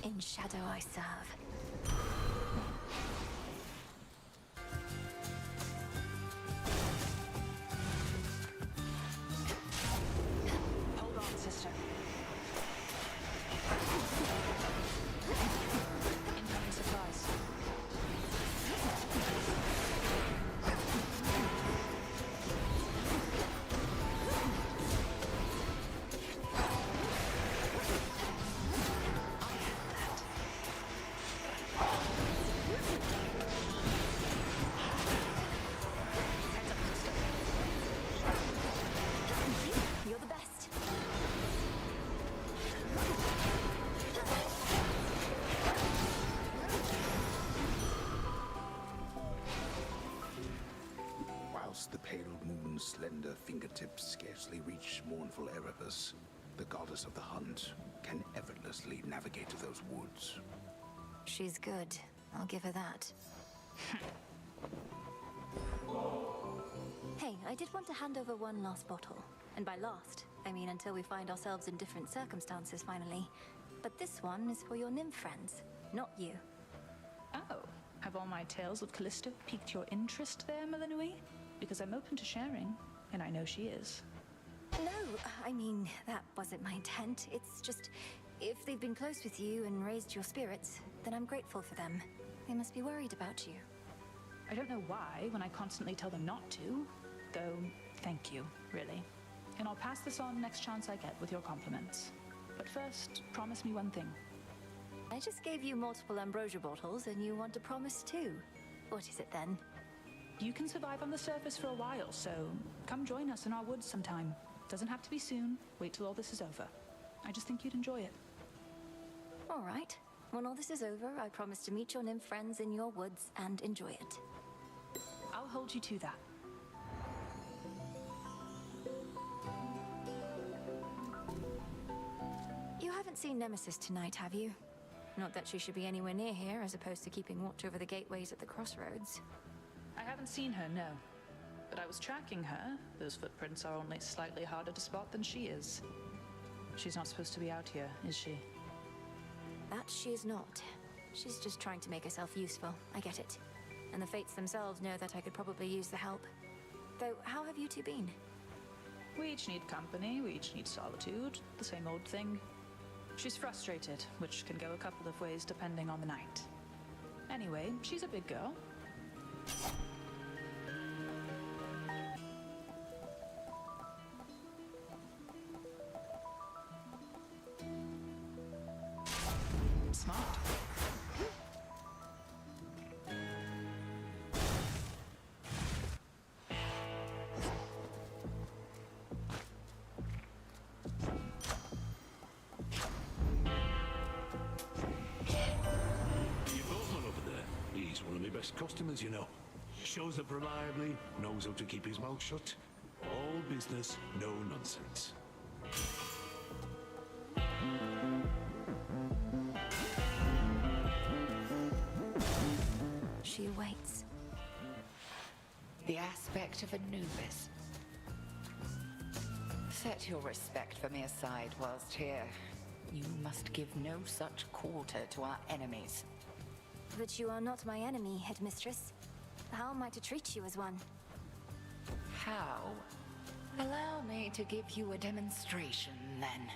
Speaker 1: In shadow I serve.
Speaker 7: Hold on, sister. Incoming supplies.
Speaker 1: You're the best.
Speaker 15: Whilst the pale moon's slender fingertips scarcely reach mournful Erebus, the goddess of the hunt can effortlessly navigate those woods.
Speaker 1: She's good. I'll give her that. Hey, I did want to hand over one last bottle. And by last, I mean until we find ourselves in different circumstances finally. But this one is for your nymph friends, not you.
Speaker 7: Oh, have all my tales of Callisto piqued your interest there, Melanui? Because I'm open to sharing, and I know she is.
Speaker 1: No, I mean, that wasn't my intent. It's just, if they've been close with you and raised your spirits, then I'm grateful for them. They must be worried about you.
Speaker 7: I don't know why when I constantly tell them not to, though thank you, really. And I'll pass this on next chance I get with your compliments. But first, promise me one thing.
Speaker 1: I just gave you multiple ambrosia bottles and you want to promise too. What is it then?
Speaker 7: You can survive on the surface for a while, so come join us in our woods sometime. Doesn't have to be soon. Wait till all this is over. I just think you'd enjoy it.
Speaker 1: All right. When all this is over, I promise to meet your nymph friends in your woods and enjoy it.
Speaker 7: I'll hold you to that.
Speaker 1: You haven't seen Nemesis tonight, have you? Not that she should be anywhere near here, as opposed to keeping watch over the gateways at the crossroads.
Speaker 7: I haven't seen her, no. But I was tracking her. Those footprints are only slightly harder to spot than she is. She's not supposed to be out here, is she?
Speaker 1: That she's not. She's just trying to make herself useful. I get it. And the Fates themselves know that I could probably use the help. Though, how have you two been?
Speaker 7: We each need company, we each need solitude. The same old thing. She's frustrated, which can go a couple of ways depending on the night. Anyway, she's a big girl. Smart.
Speaker 21: One of my best customers, you know. Shows up reliably, knows how to keep his mouth shut. All business, no nonsense.
Speaker 1: She waits.
Speaker 12: The aspect of Anubis. Set your respect for me aside whilst here. You must give no such quarter to our enemies.
Speaker 1: But you are not my enemy, headmistress. How am I to treat you as one?
Speaker 12: How? Allow me to give you a demonstration, then.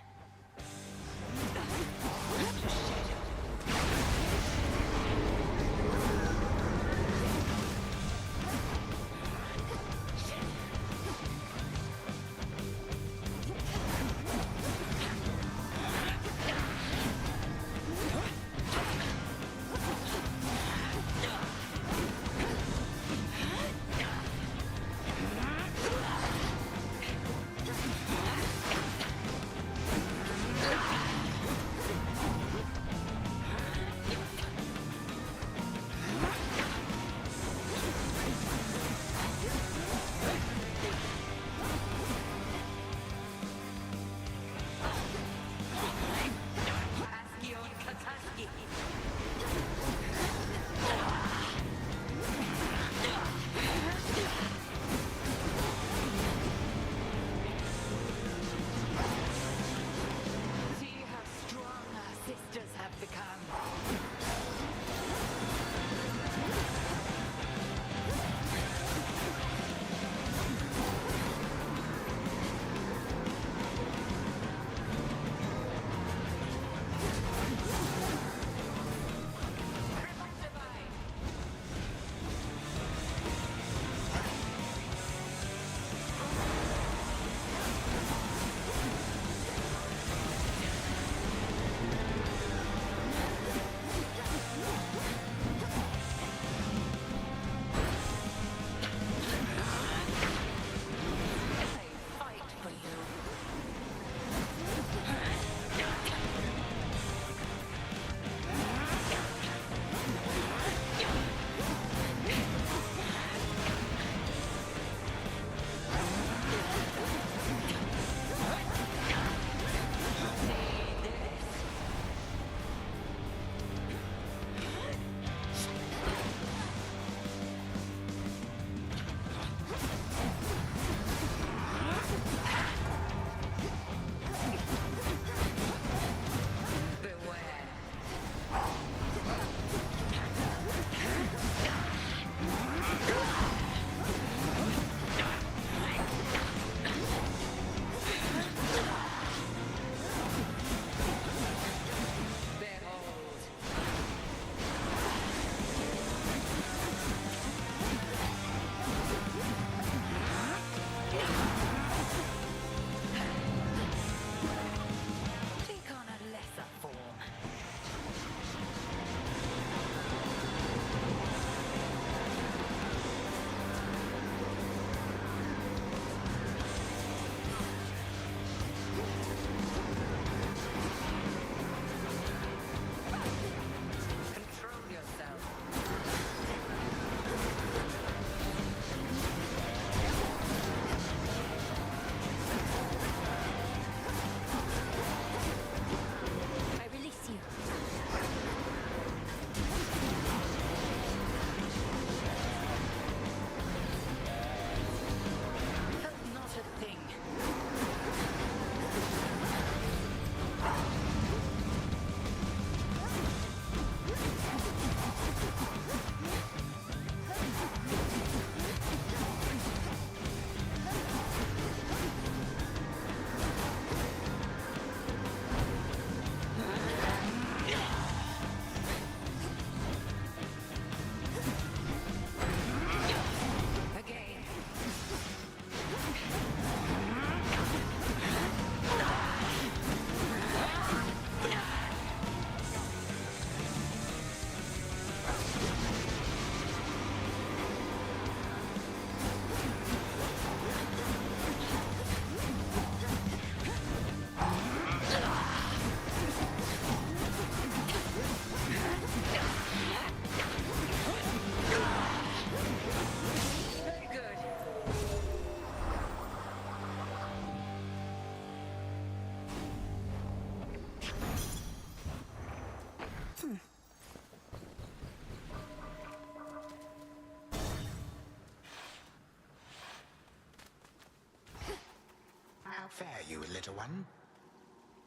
Speaker 11: little one.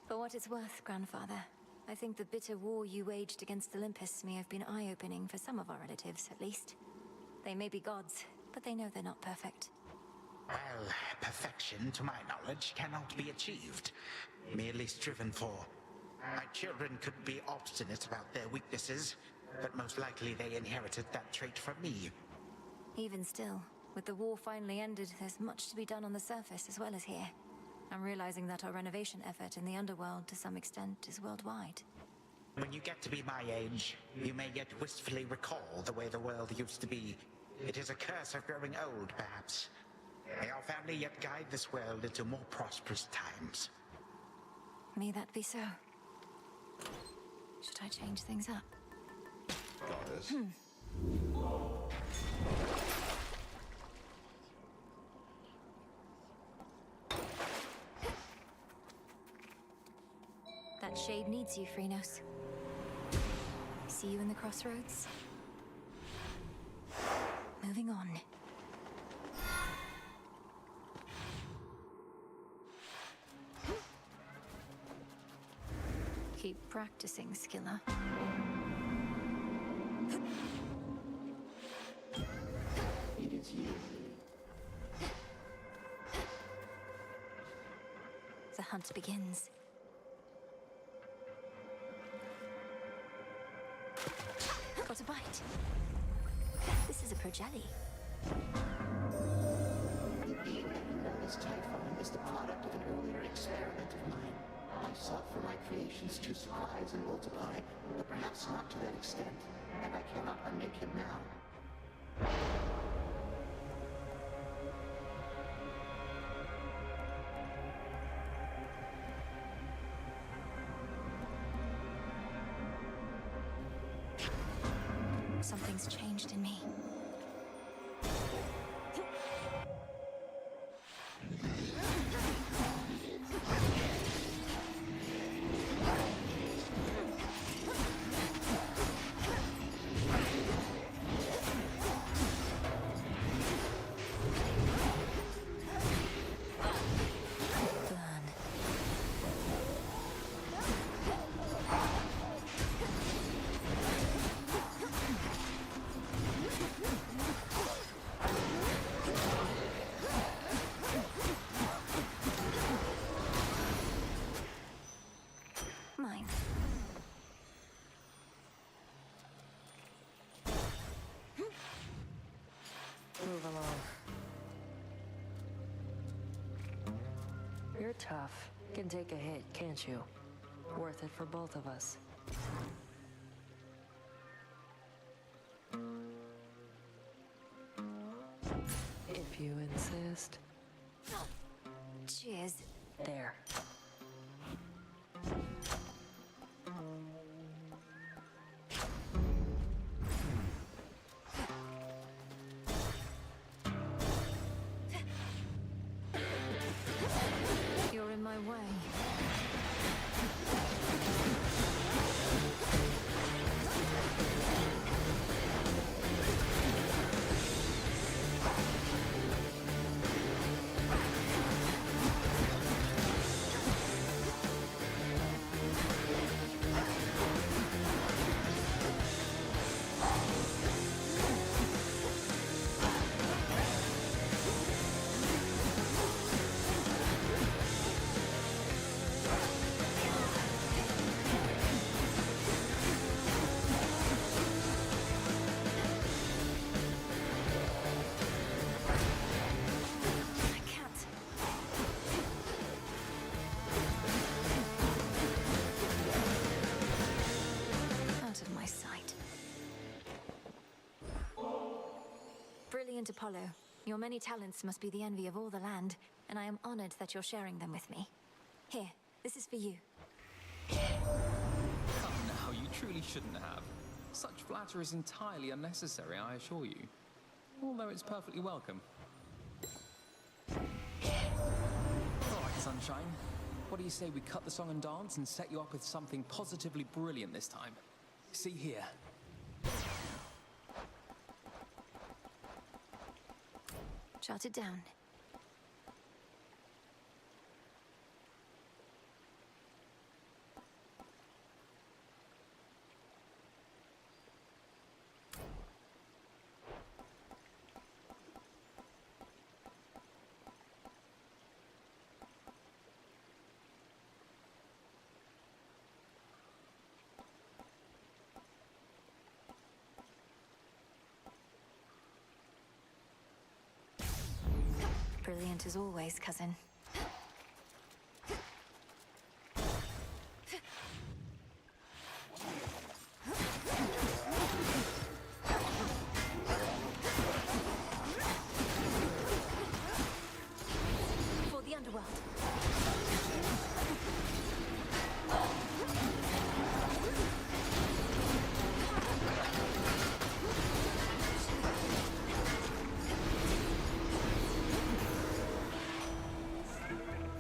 Speaker 1: For what it's worth, Grandfather, I think the bitter war you waged against Olympus may have been eye-opening for some of our relatives, at least. They may be gods, but they know they're not perfect.
Speaker 11: Well, perfection, to my knowledge, cannot be achieved. Merely striven for. My children could be obstinate about their weaknesses, but most likely they inherited that trait from me.
Speaker 1: Even still, with the war finally ended, there's much to be done on the surface as well as here. I'm realizing that our renovation effort in the underworld, to some extent, is worldwide.
Speaker 11: When you get to be my age, you may yet wistfully recall the way the world used to be. It is a curse of growing old, perhaps. May our family yet guide this world into more prosperous times.
Speaker 1: May that be so. Should I change things up?
Speaker 10: Goddess.
Speaker 1: That shade needs you, Phrynos. See you in the crossroads. Moving on. Keep practicing, Skilla.
Speaker 16: It is you.
Speaker 1: The hunt begins. Got a bite. This is a Projelly.
Speaker 16: The being known as Typhon is the product of an earlier experiment of mine. I sought for my creations to surprise and multiply, but perhaps not to that extent, and I cannot unmake him now.
Speaker 1: Something's changed in me. Mine.
Speaker 13: Move along. You're tough. Can take a hit, can't you? Worth it for both of us. If you insist.
Speaker 1: Cheers.
Speaker 13: There.
Speaker 1: You're in my way. I can't. Out of my sight. Brilliant Apollo. Your many talents must be the envy of all the land, and I am honored that you're sharing them with me. Here, this is for you.
Speaker 8: Come now, you truly shouldn't have. Such flattery is entirely unnecessary, I assure you. Although it's perfectly welcome. Alright, sunshine. What do you say we cut the song and dance and set you up with something positively brilliant this time? See here.
Speaker 1: Jot it down. point as always, cousin. For the underworld.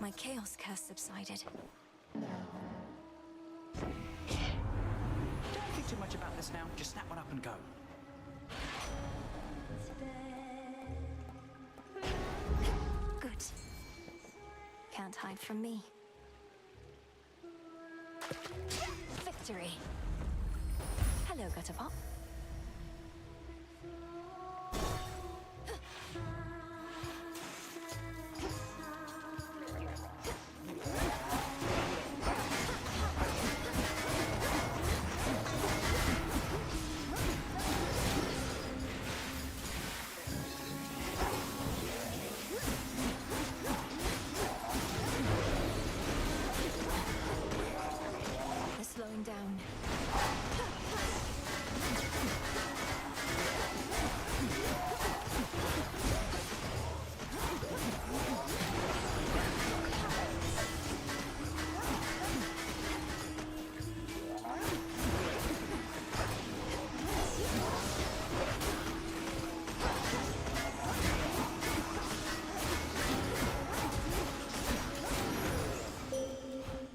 Speaker 1: My chaos curse subsided.
Speaker 5: Don't think too much about this now. Just snap one up and go.
Speaker 1: Good. Can't hide from me. Victory. Hello, Gutterpop. They're slowing down.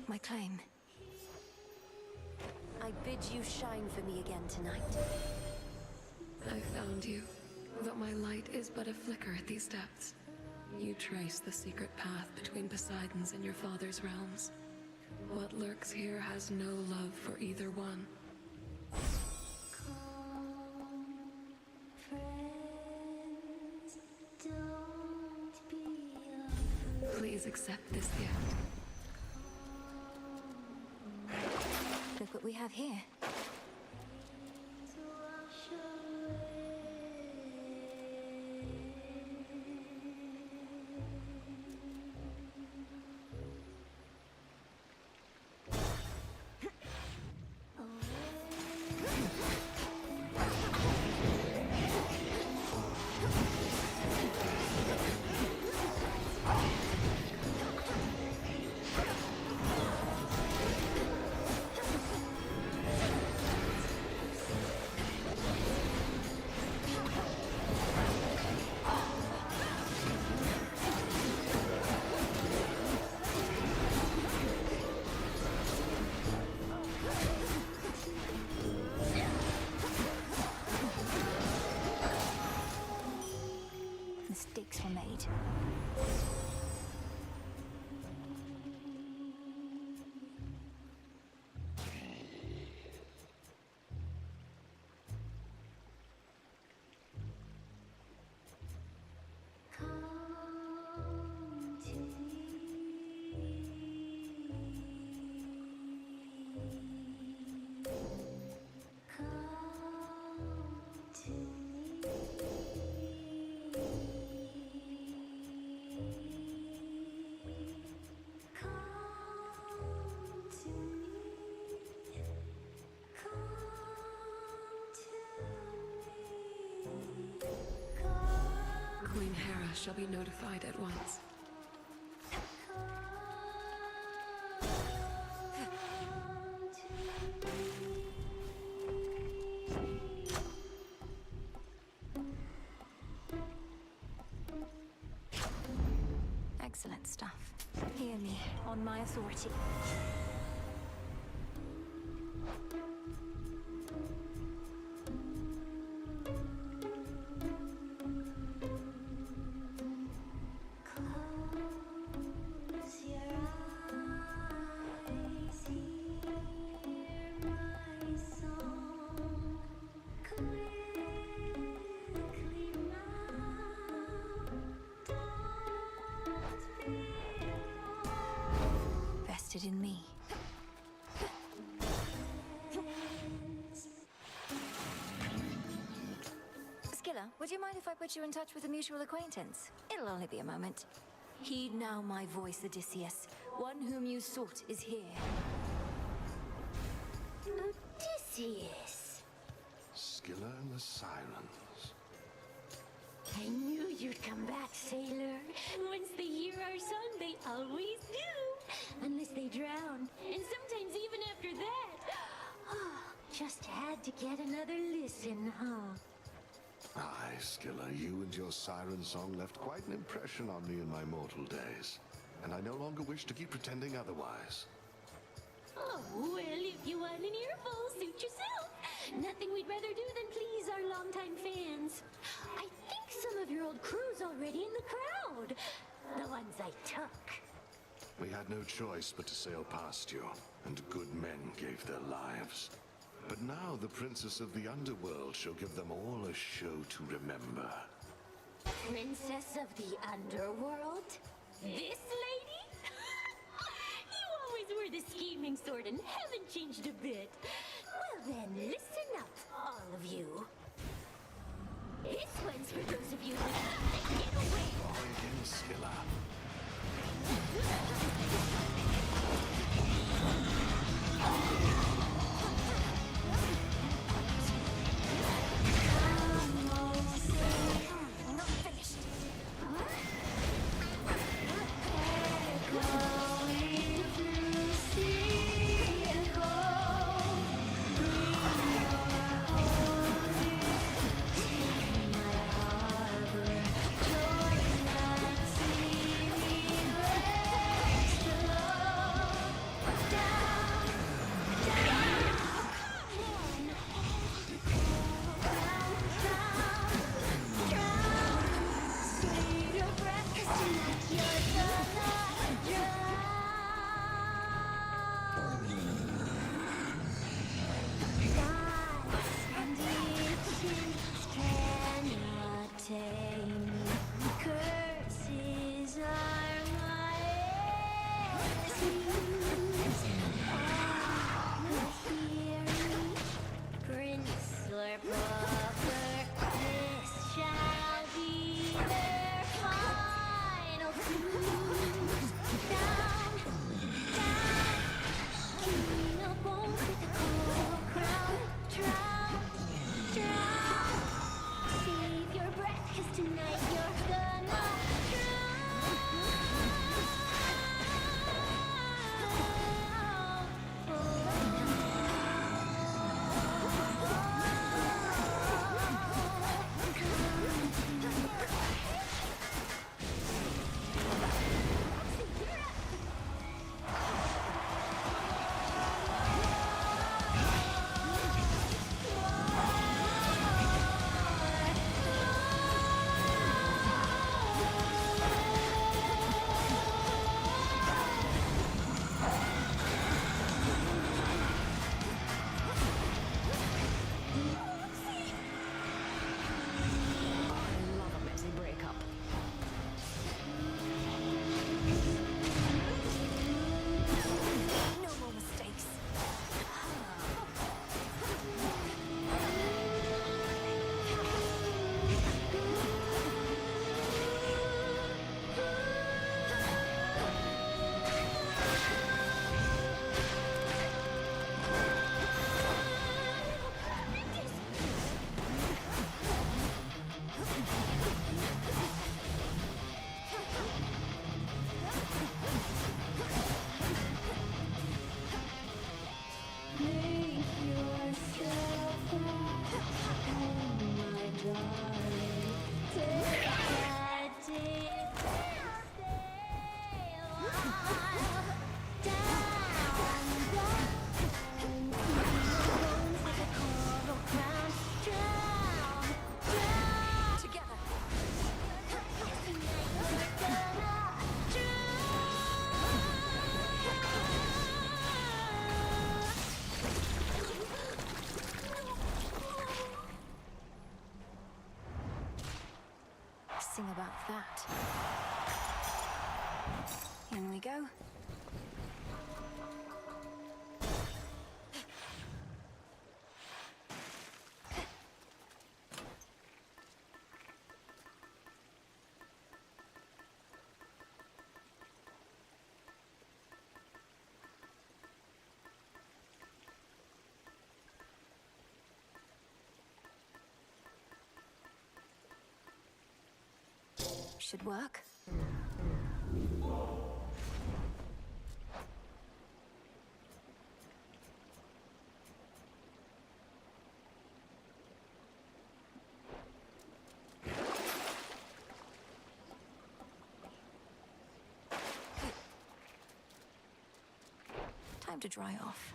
Speaker 1: My claim.
Speaker 13: I bid you shine for me again tonight.
Speaker 2: I found you, though my light is but a flicker at these depths. You trace the secret path between Poseidon's and your father's realms. What lurks here has no love for either one. Please accept this gift.
Speaker 1: Look what we have here. Mistakes were made.
Speaker 2: Queen Hera shall be notified at once.
Speaker 1: Excellent stuff. Hear me, on my authority. Vested in me. Skilla, would you mind if I put you in touch with a mutual acquaintance? It'll only be a moment. Heed now my voice, Odysseus. One whom you sought is here.
Speaker 9: Odysseus.
Speaker 10: Scylla and the Sirens.
Speaker 9: I knew you'd come back, sailor. Once they hear our song, they always do. Unless they drown. And sometimes even after that. Just had to get another listen, huh?
Speaker 10: Aye, Scylla, you and your siren song left quite an impression on me in my mortal days. And I no longer wish to keep pretending otherwise.
Speaker 9: Oh, well, if you want an earful, suit yourself. Nothing we'd rather do than please our longtime fans. I think some of your old crew's already in the crowd. The ones I took.
Speaker 10: We had no choice but to sail past you, and good men gave their lives. But now the Princess of the Underworld shall give them all a show to remember.
Speaker 9: Princess of the Underworld? This lady? You always were the scheming sort and haven't changed a bit. Well then, listen up, all of you. This one's for those of you who get away.
Speaker 10: Try again, Scylla.
Speaker 1: Not finished.
Speaker 9: Curses are my Prince or pauper, this shall be their final cruise. Down, king of bones with a coral crown. Drown, drown. Save your breath, 'cause tonight you're gonna drown.
Speaker 1: Sing about that. In we go. should work. Time to dry off.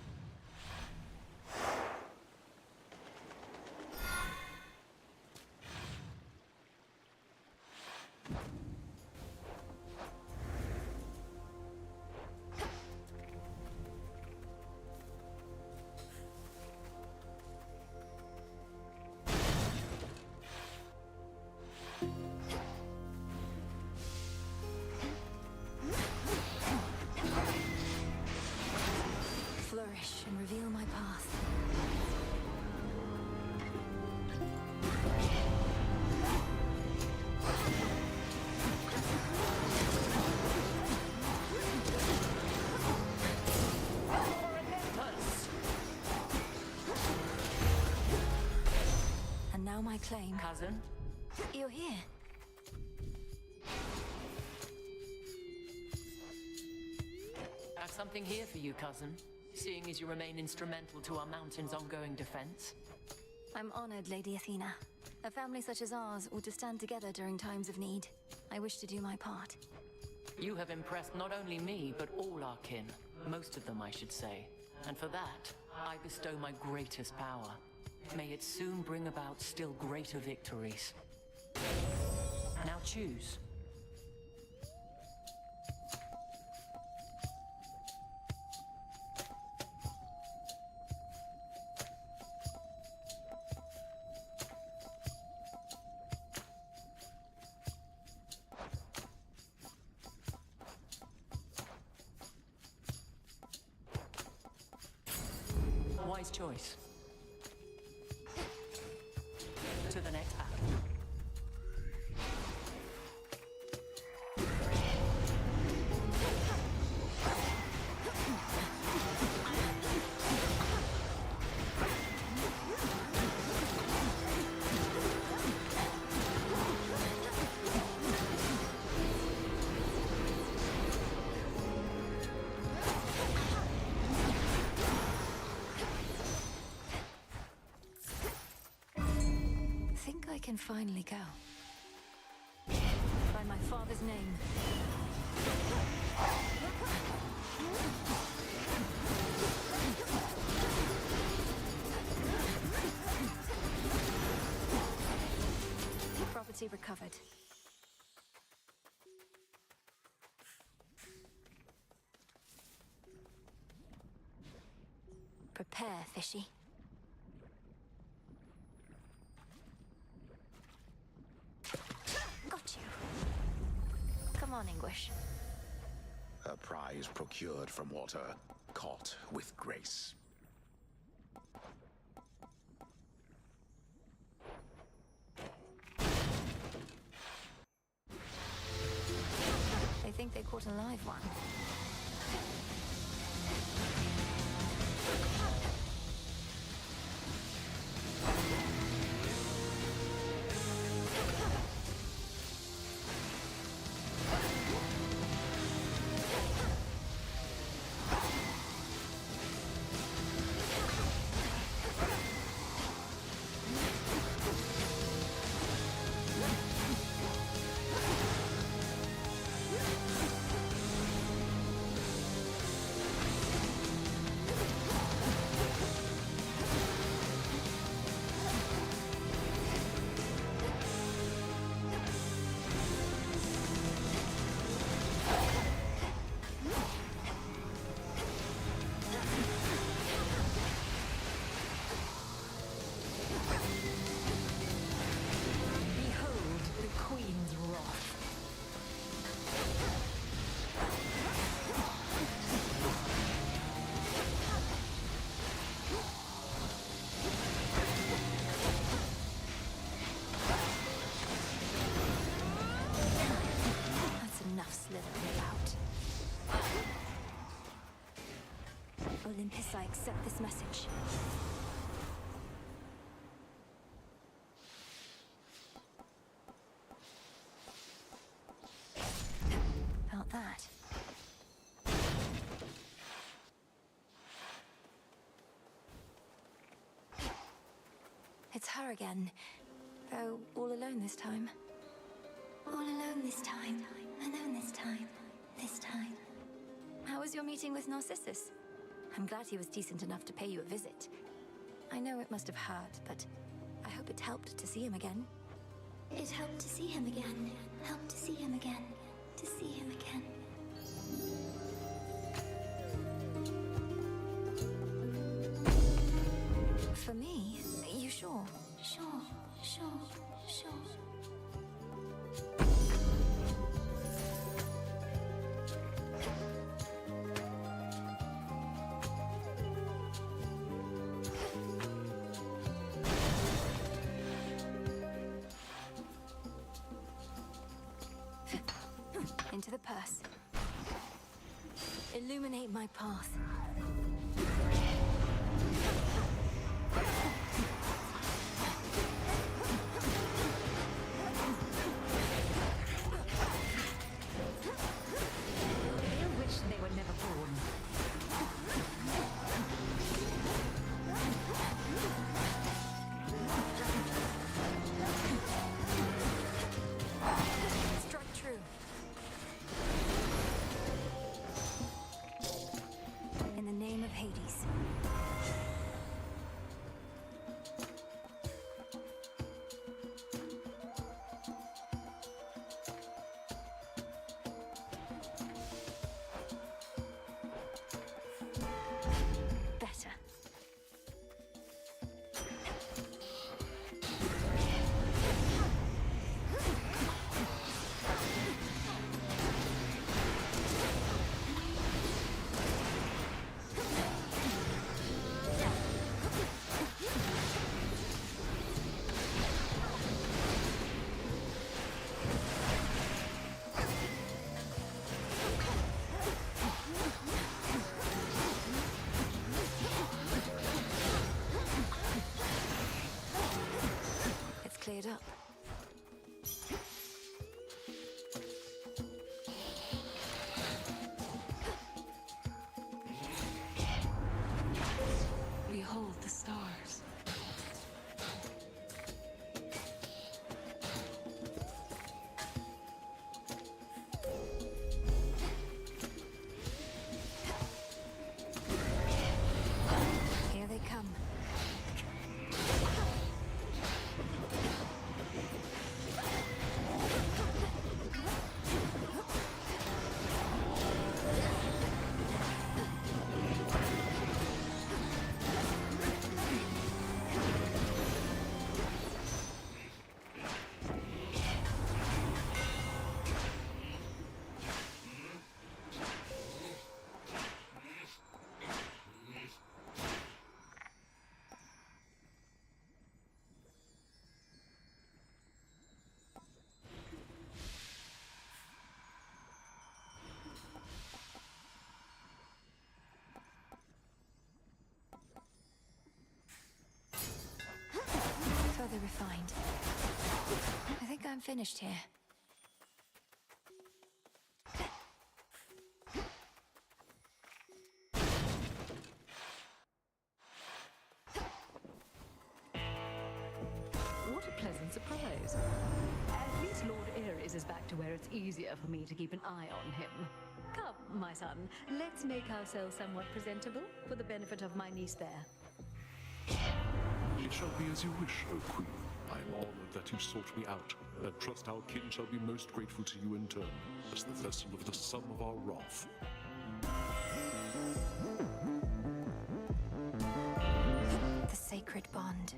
Speaker 1: Flourish and reveal my path. And now my claim.
Speaker 13: Cousin?
Speaker 1: You're here.
Speaker 13: I have something here for you, cousin. Seeing as you remain instrumental to our mountain's ongoing defense.
Speaker 1: I'm honored, Lady Athena. A family such as ours ought to stand together during times of need. I wish to do my part.
Speaker 13: You have impressed not only me, but all our kin. Most of them, I should say. And for that, I bestow my greatest power. May it soon bring about still greater victories. Now choose. Wise choice. To the next battle.
Speaker 1: I can finally go. By my father's name. Property recovered. Prepare, fishy. Got you. Come on, Anguish.
Speaker 15: A prize procured from water, caught with grace.
Speaker 1: They think they caught a live one. Olympus, I accept this message. It's her again. Though all alone this time.
Speaker 9: All alone this time. Alone this time. This time.
Speaker 1: How was your meeting with Narcissus? I'm glad he was decent enough to pay you a visit. I know it must have hurt, but I hope it helped to see him again.
Speaker 9: It helped to see him again. Helped to see him again. To see him again.
Speaker 1: For me? You sure?
Speaker 9: Sure.
Speaker 1: Into the purse. Illuminate my path.
Speaker 3: I wish they were never born.
Speaker 1: Strike true. In the name of Hades. Better. It's cleared up.
Speaker 2: Behold the stars.
Speaker 1: Here they come. Further refined. I think I'm finished here.
Speaker 3: What a pleasant surprise. At least Lord Ares is back to where it's easier for me to keep an eye on him. Come, my son, let's make ourselves somewhat presentable for the benefit of my niece there.
Speaker 22: It shall be as you wish, O Queen. I am honored that you sought me out, and trust our kin shall be most grateful to you in turn, as the vessel of the sum of our wrath.
Speaker 1: The sacred bond.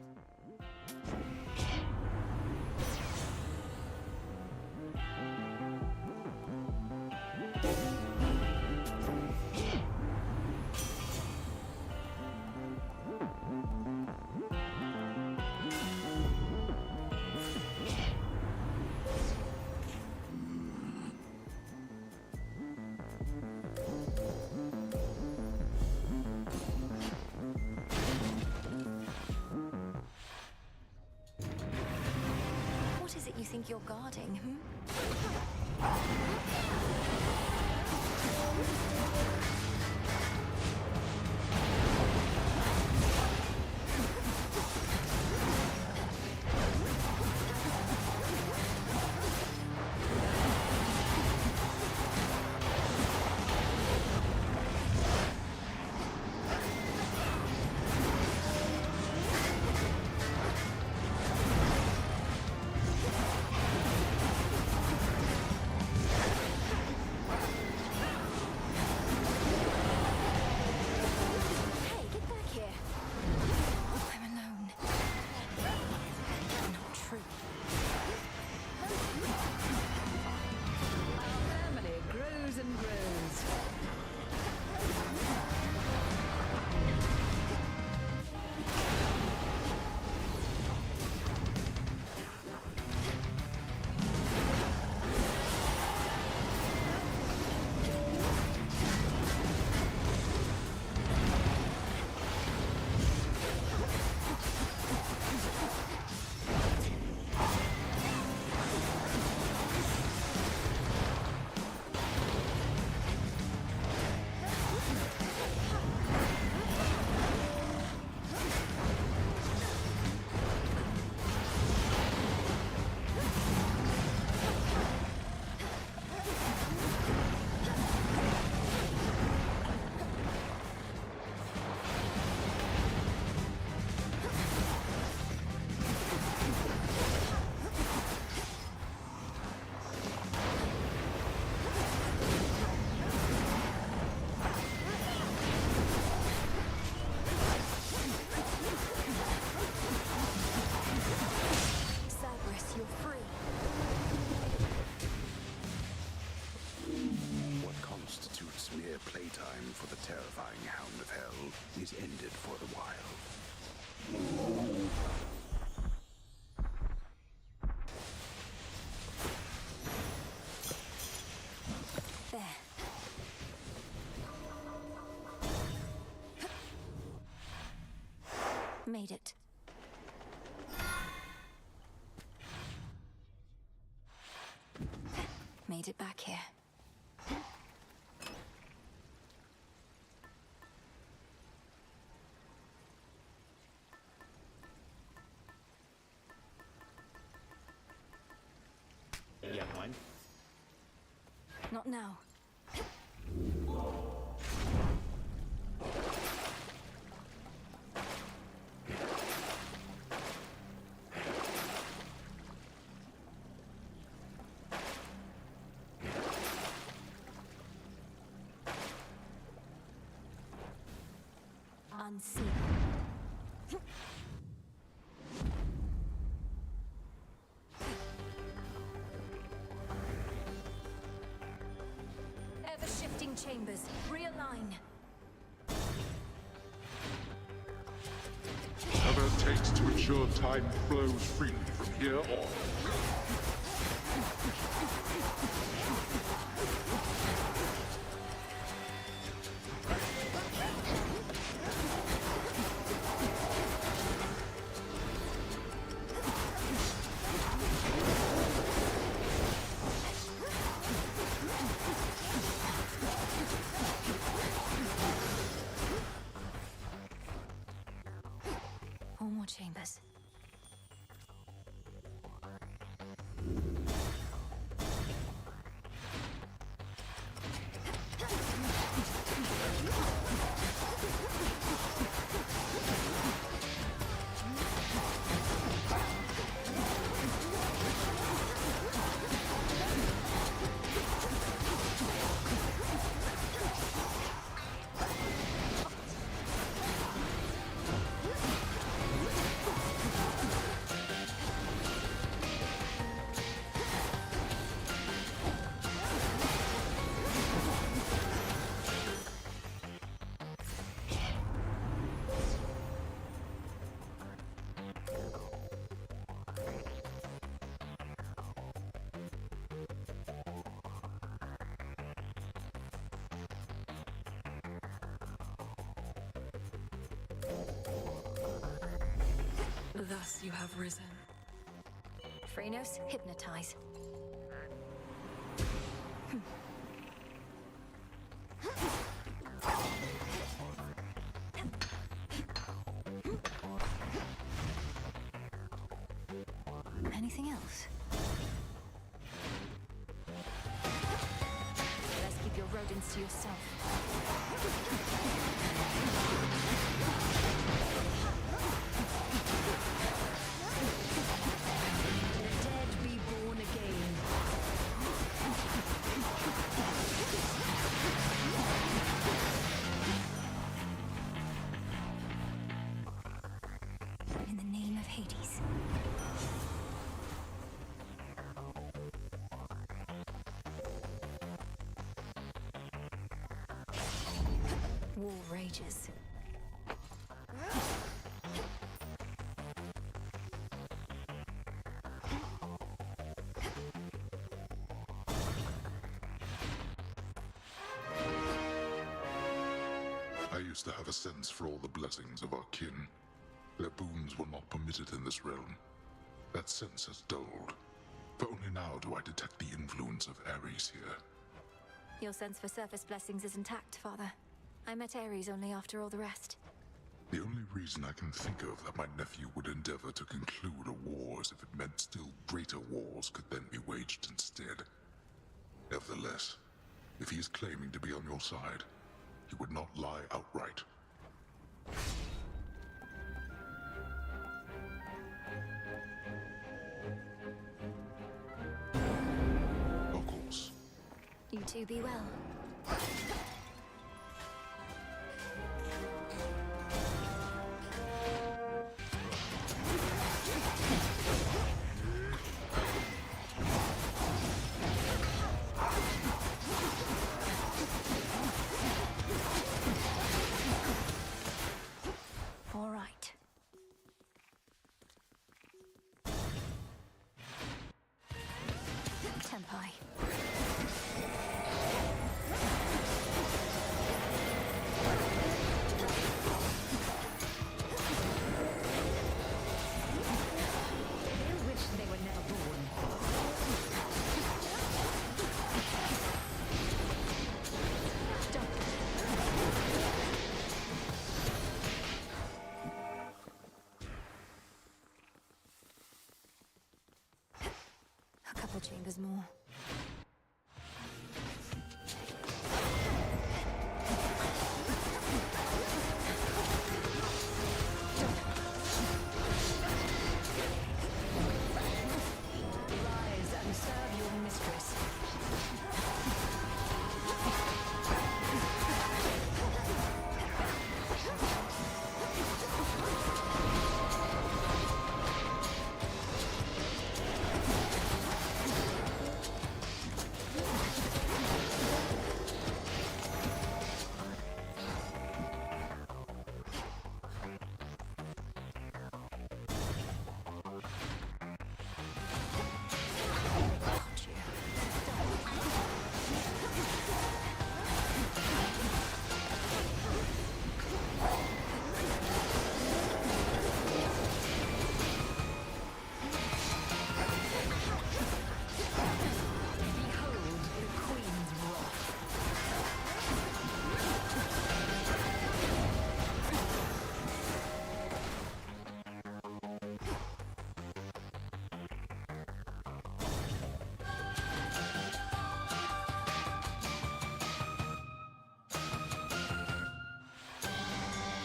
Speaker 1: What is it you think you're guarding,
Speaker 15: is ended for the while.
Speaker 1: There. Made it. Made it back here.
Speaker 11: Young one.
Speaker 1: Not now. Unseen. Ever-shifting chambers. Realign.
Speaker 17: Whatever it takes to ensure time flows freely from here on.
Speaker 1: All more chambers.
Speaker 2: Thus you have risen.
Speaker 1: Phrenos, hypnotize. Anything else? Let's keep your rodents to yourself.
Speaker 3: The dead reborn again.
Speaker 1: In the name of Hades. War rages.
Speaker 17: I used to have a sense for all the blessings of our kin. Their boons were not permitted in this realm. That sense has dulled. For only now do I detect the influence of Ares here.
Speaker 1: Your sense for surface blessings is intact, Father. I met Ares only after all the rest.
Speaker 17: The only reason I can think of that my nephew would endeavor to conclude a war is if it meant still greater wars could then be waged instead. Nevertheless, if he is claiming to be on your side, he would not lie outright. Of course.
Speaker 1: You two be well. Senpai.
Speaker 3: They wish they were never born.
Speaker 1: A couple chambers more.
Speaker 3: Rise and serve your mistress.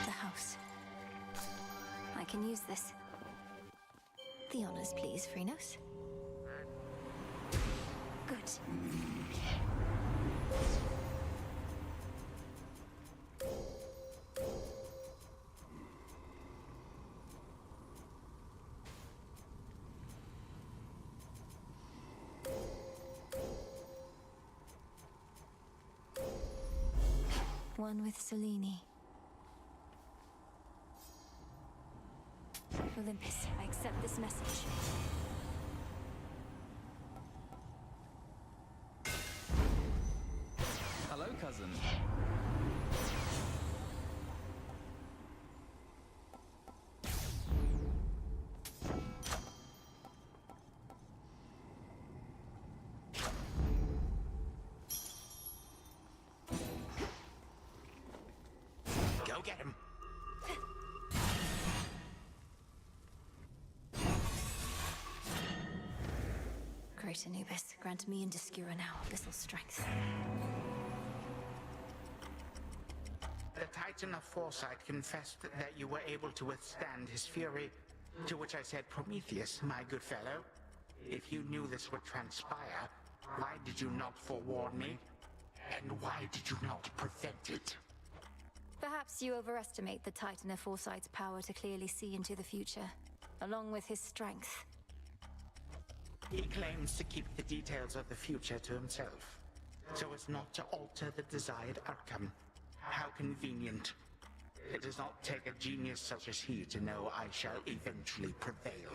Speaker 1: The house. I can use this. The honors, please, Phrynos. Good. One with Selene. Olympus, I accept this message.
Speaker 8: Hello, cousin.
Speaker 11: Go get him.
Speaker 1: Great Anubis, grant me and Discura now abyssal strength.
Speaker 4: The Titan of Foresight confessed that you were able to withstand his fury, to which I said, Prometheus, my good fellow, if you knew this would transpire, why did you not forewarn me? And why did you not prevent it?
Speaker 1: Perhaps you overestimate the Titan of Foresight's power to clearly see into the future, along with his strength.
Speaker 4: He claims to keep the details of the future to himself, so as not to alter the desired outcome. How convenient. It does not take a genius such as he to know I shall eventually prevail.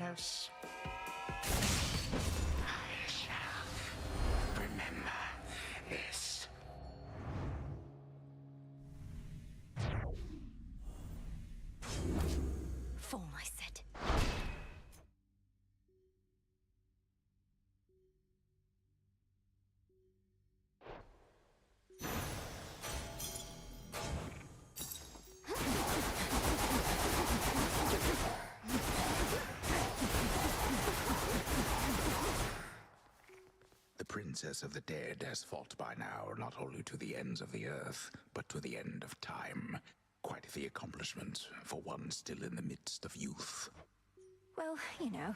Speaker 4: Kronos. I shall remember this.
Speaker 1: Fall, I said.
Speaker 15: The Princess of the Dead has fought by now not only to the ends of the earth, but to the end of time. Quite the accomplishment for one still in the midst of youth.
Speaker 1: Well, you know.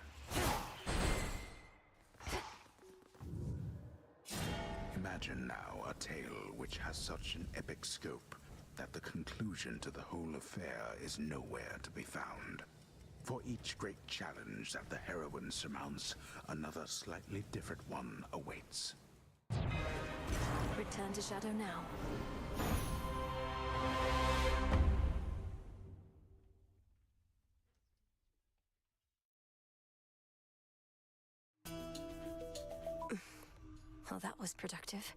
Speaker 15: Imagine now a tale which has such an epic scope that the conclusion to the whole affair is nowhere to be found. For each great challenge that the heroine surmounts, another slightly different one awaits.
Speaker 1: Return to Shadow now. Well, that was productive.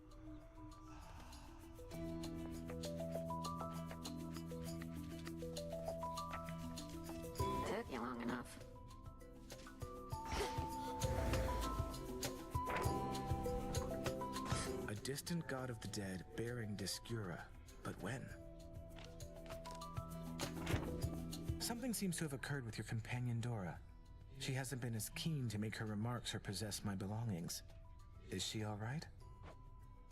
Speaker 1: Took you long enough.
Speaker 18: A distant god of the dead bearing Discura. But when? Something seems to have occurred with your companion Dora. She hasn't been as keen to make her remarks or possess my belongings. Is she all right?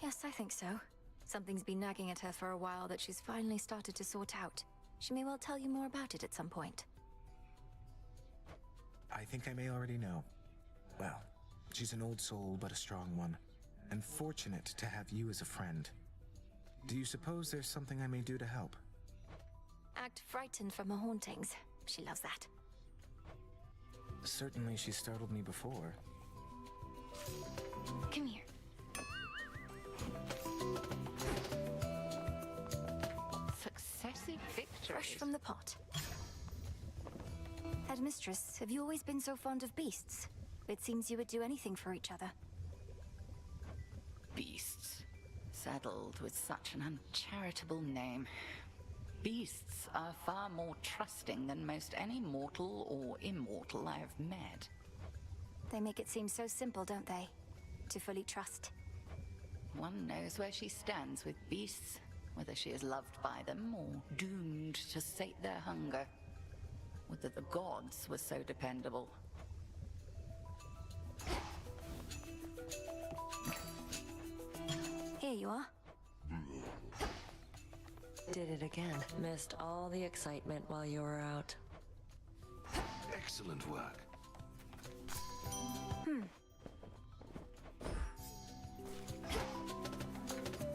Speaker 1: Yes, I think so. Something's been nagging at her for a while that she's finally started to sort out. She may well tell you more about it at some point.
Speaker 18: I think I may already know. Well, she's an old soul, but a strong one. And fortunate to have you as a friend. Do you suppose there's something I may do to help?
Speaker 1: Act frightened from her hauntings. She loves that.
Speaker 18: Certainly she startled me before.
Speaker 9: Come here.
Speaker 12: Successive victories.
Speaker 1: Fresh from the pot. Headmistress, have you always been so fond of beasts? It seems you would do anything for each other.
Speaker 12: Beasts. Saddled with such an uncharitable name. Beasts are far more trusting than most any mortal or immortal I have met.
Speaker 1: They make it seem so simple, don't they? To fully trust.
Speaker 12: One knows where she stands with beasts, whether she is loved by them or doomed to sate their hunger. Whether the gods were so dependable.
Speaker 1: Here you are.
Speaker 13: Did it again. Missed all the excitement while you were out.
Speaker 10: Excellent work.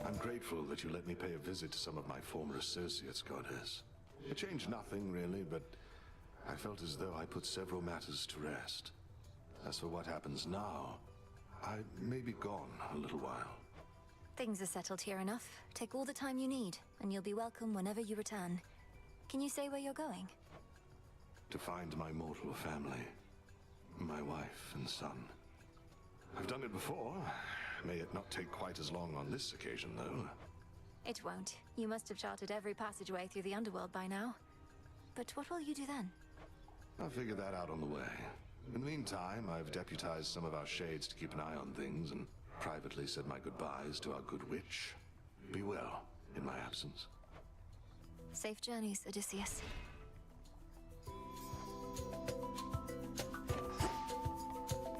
Speaker 10: I'm grateful that you let me pay a visit to some of my former associates, Goddess. It changed nothing, really, but I felt as though I put several matters to rest. As for what happens now, I may be gone a little while.
Speaker 1: Things are settled here enough. Take all the time you need, and you'll be welcome whenever you return. Can you say where you're going?
Speaker 10: To find my mortal family. My wife and son. I've done it before. May it not take quite as long on this occasion, though.
Speaker 1: It won't. You must have charted every passageway through the underworld by now. But what will you do then?
Speaker 10: I'll figure that out on the way. In the meantime, I've deputized some of our shades to keep an eye on things and privately said my goodbyes to our good witch. Be well in my absence.
Speaker 1: Safe journeys, Odysseus.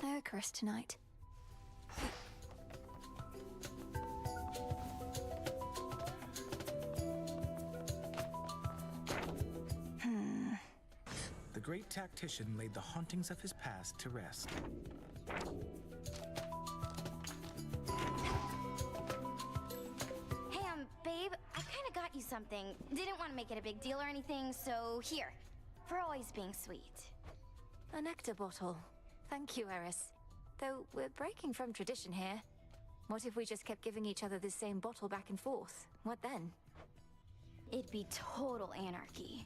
Speaker 1: No Icarus tonight.
Speaker 18: The great tactician laid the hauntings of his past to rest.
Speaker 9: Hey, babe, I kind of got you something. Didn't want to make it a big deal or anything, so here. For always being sweet.
Speaker 1: A nectar bottle. Thank you, Eris. Though we're breaking from tradition here. What if we just kept giving each other the same bottle back and forth? What then?
Speaker 9: It'd be total anarchy.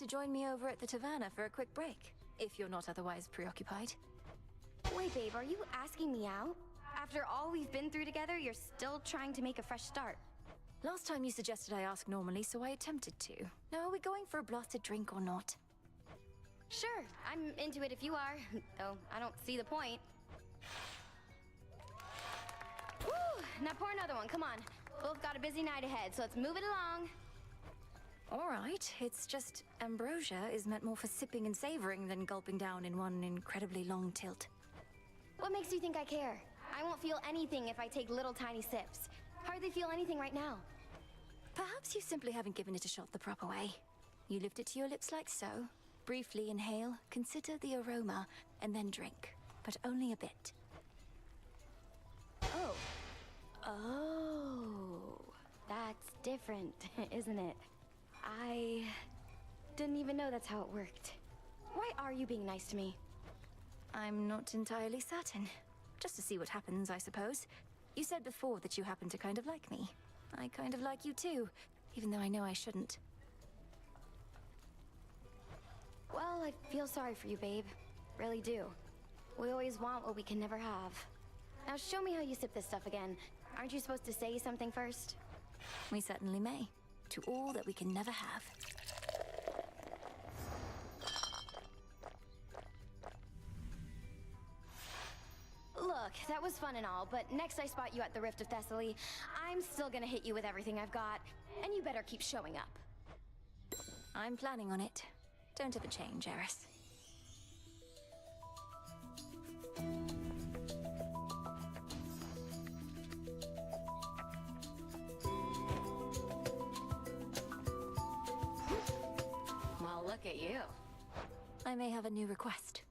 Speaker 1: to join me over at the Taverna for a quick break, if you're not otherwise preoccupied.
Speaker 14: Wait, babe, are you asking me out? After all we've been through together, you're still trying to make a fresh start.
Speaker 1: Last time you suggested I ask normally, so I attempted to. Now, are we going for a blasted drink or not?
Speaker 14: Sure, I'm into it if you are, though I don't see the point. Woo! Now pour another one, come on. Both got a busy night ahead, so let's move it along.
Speaker 1: All right, it's just ambrosia is meant more for sipping and savoring than gulping down in one incredibly long tilt.
Speaker 14: What makes you think I care? I won't feel anything if I take little tiny sips. Hardly feel anything right now.
Speaker 1: Perhaps you simply haven't given it a shot the proper way. You lift it to your lips like so, briefly inhale, consider the aroma, and then drink. But only a bit.
Speaker 14: Oh. Oh. That's different, isn't it? I didn't even know that's how it worked. Why are you being nice to me?
Speaker 1: I'm not entirely certain. Just to see what happens, I suppose. You said before that you happen to kind of like me. I kind of like you too, even though I know I shouldn't.
Speaker 14: Well, I feel sorry for you, babe. Really do. We always want what we can never have. Now show me how you sip this stuff again. Aren't you supposed to say something first?
Speaker 1: We certainly may. To all that we can never have.
Speaker 14: Look, that was fun and all, but next I spot you at the Rift of Thessaly, I'm still gonna hit you with everything I've got, and you better keep showing up.
Speaker 1: I'm planning on it. Don't ever change, Eris.
Speaker 12: Well, look at you.
Speaker 1: I may have a new request.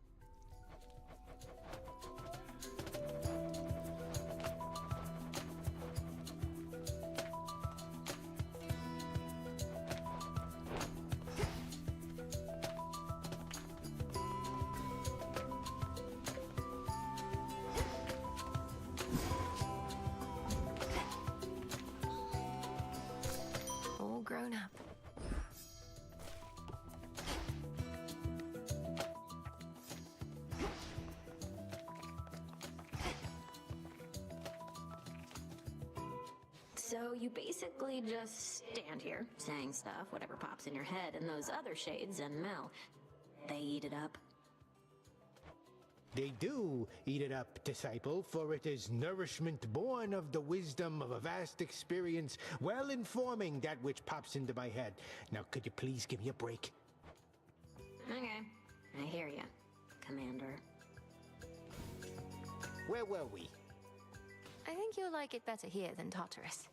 Speaker 1: All grown up.
Speaker 19: So you basically just stand here, saying stuff, whatever pops in your head, and those other shades and Mel, they eat it up.
Speaker 11: They do eat it up, disciple, for it is nourishment born of the wisdom of a vast experience, well informing that which pops into my head. Now, could you please give me a break?
Speaker 19: Okay, I hear ya, Commander.
Speaker 11: Where were we?
Speaker 1: I think you'll like it better here than Tartarus.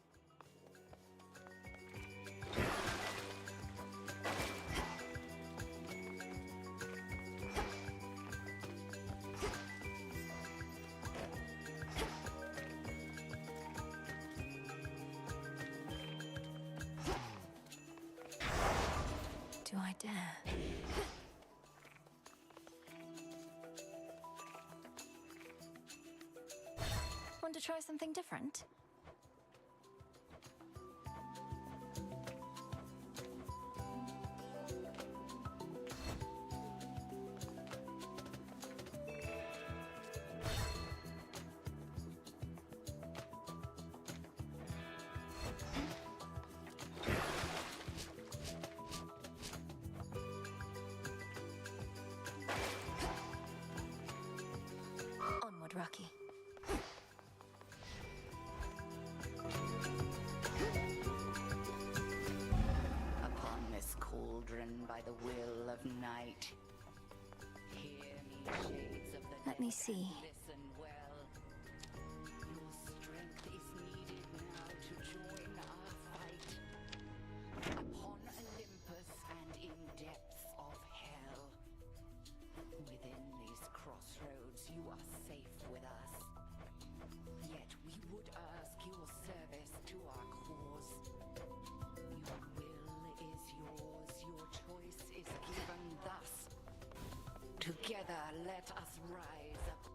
Speaker 1: Do I dare? Want to try something different? Onward, Rocky.
Speaker 12: Upon this cauldron by the will of night. Hear me, shades of the
Speaker 1: Let me see.
Speaker 12: listen well. Your strength is needed now to join our fight. Upon Olympus and in depths of hell. Within these crossroads you are safe with us. Yet we would ask your service to our cause. Your will is yours, your choice is given thus. Together let us rise up.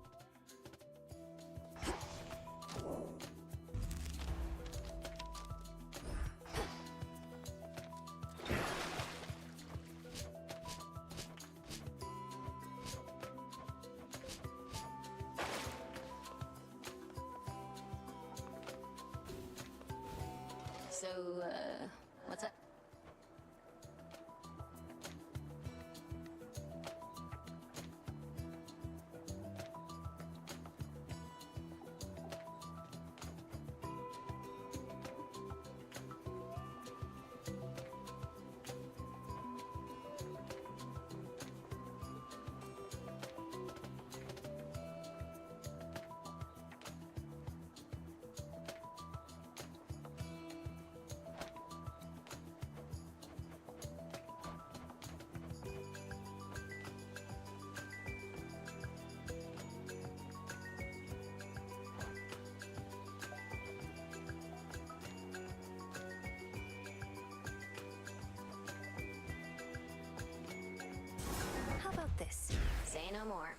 Speaker 19: Say no more.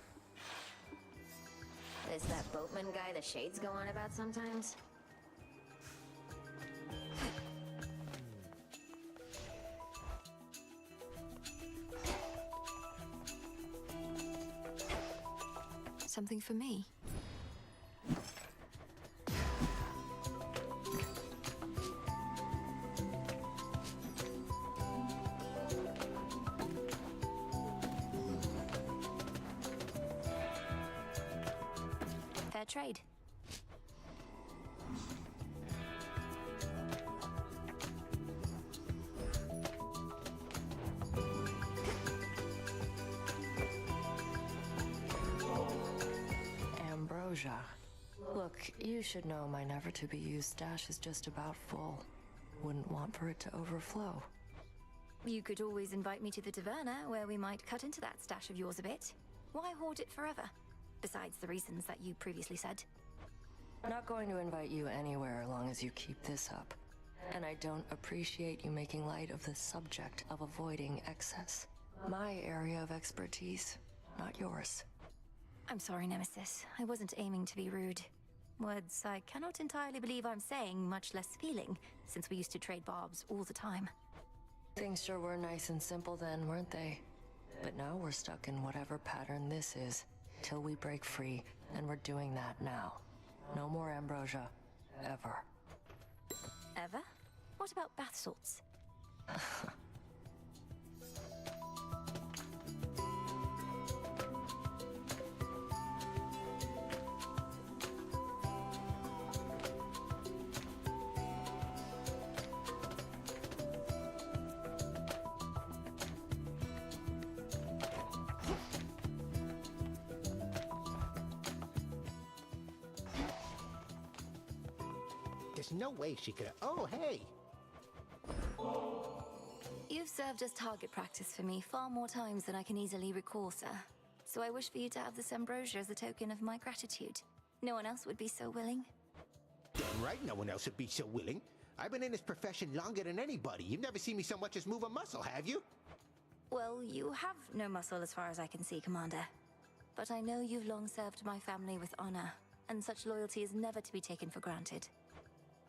Speaker 19: Is that boatman guy the Shades go on about sometimes?
Speaker 1: Something for me? Fair trade.
Speaker 13: Ambrosia. Look, you should know my never-to-be-used stash is just about full. Wouldn't want for it to overflow.
Speaker 1: You could always invite me to the taverna, where we might cut into that stash of yours a bit. Why hoard it forever? Besides the reasons that you previously said.
Speaker 13: Not going to invite you anywhere as long as you keep this up. And I don't appreciate you making light of the subject of avoiding excess. My area of expertise, not yours.
Speaker 1: I'm sorry, Nemesis. I wasn't aiming to be rude. Words I cannot entirely believe I'm saying, much less feeling, since we used to trade barbs all the time.
Speaker 13: Things sure were nice and simple then, weren't they? But now we're stuck in whatever pattern this is, till we break free, and we're doing that now. No more Ambrosia. Ever.
Speaker 1: Ever? What about bath salts?
Speaker 11: There's no way she could. Oh, hey!
Speaker 1: You've served as target practice for me far more times than I can easily recall, sir. So I wish for you to have this ambrosia as a token of my gratitude. No one else would be so willing.
Speaker 11: Damn right, no one else would be so willing. I've been in this profession longer than anybody. You've never seen me so much as move a muscle, have you?
Speaker 1: Well, you have no muscle as far as I can see, Commander. But I know you've long served my family with honor, and such loyalty is never to be taken for granted.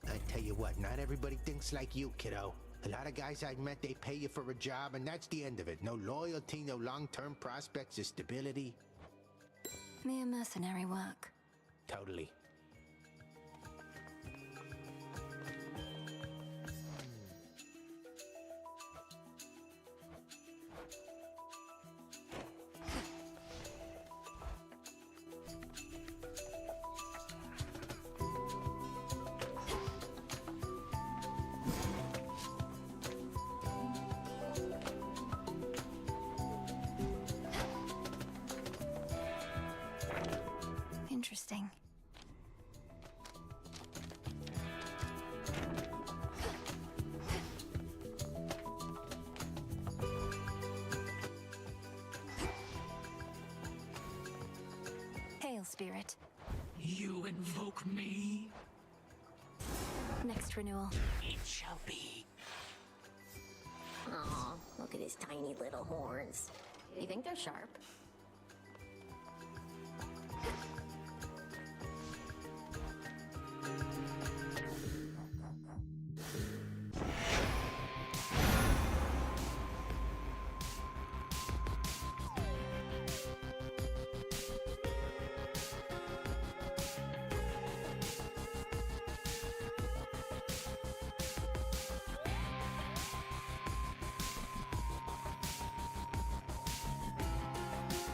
Speaker 11: I tell you what, not everybody thinks like you, kiddo. A lot of guys I've met, they pay you for a job, and that's the end of it. No loyalty, no long-term prospects or stability.
Speaker 1: Mere mercenary work.
Speaker 11: Totally.
Speaker 1: Interesting. Hail, Spirit.
Speaker 6: You invoke me?
Speaker 1: Next renewal.
Speaker 6: It shall be.
Speaker 19: Aw, look at his tiny little horns. You think they're sharp?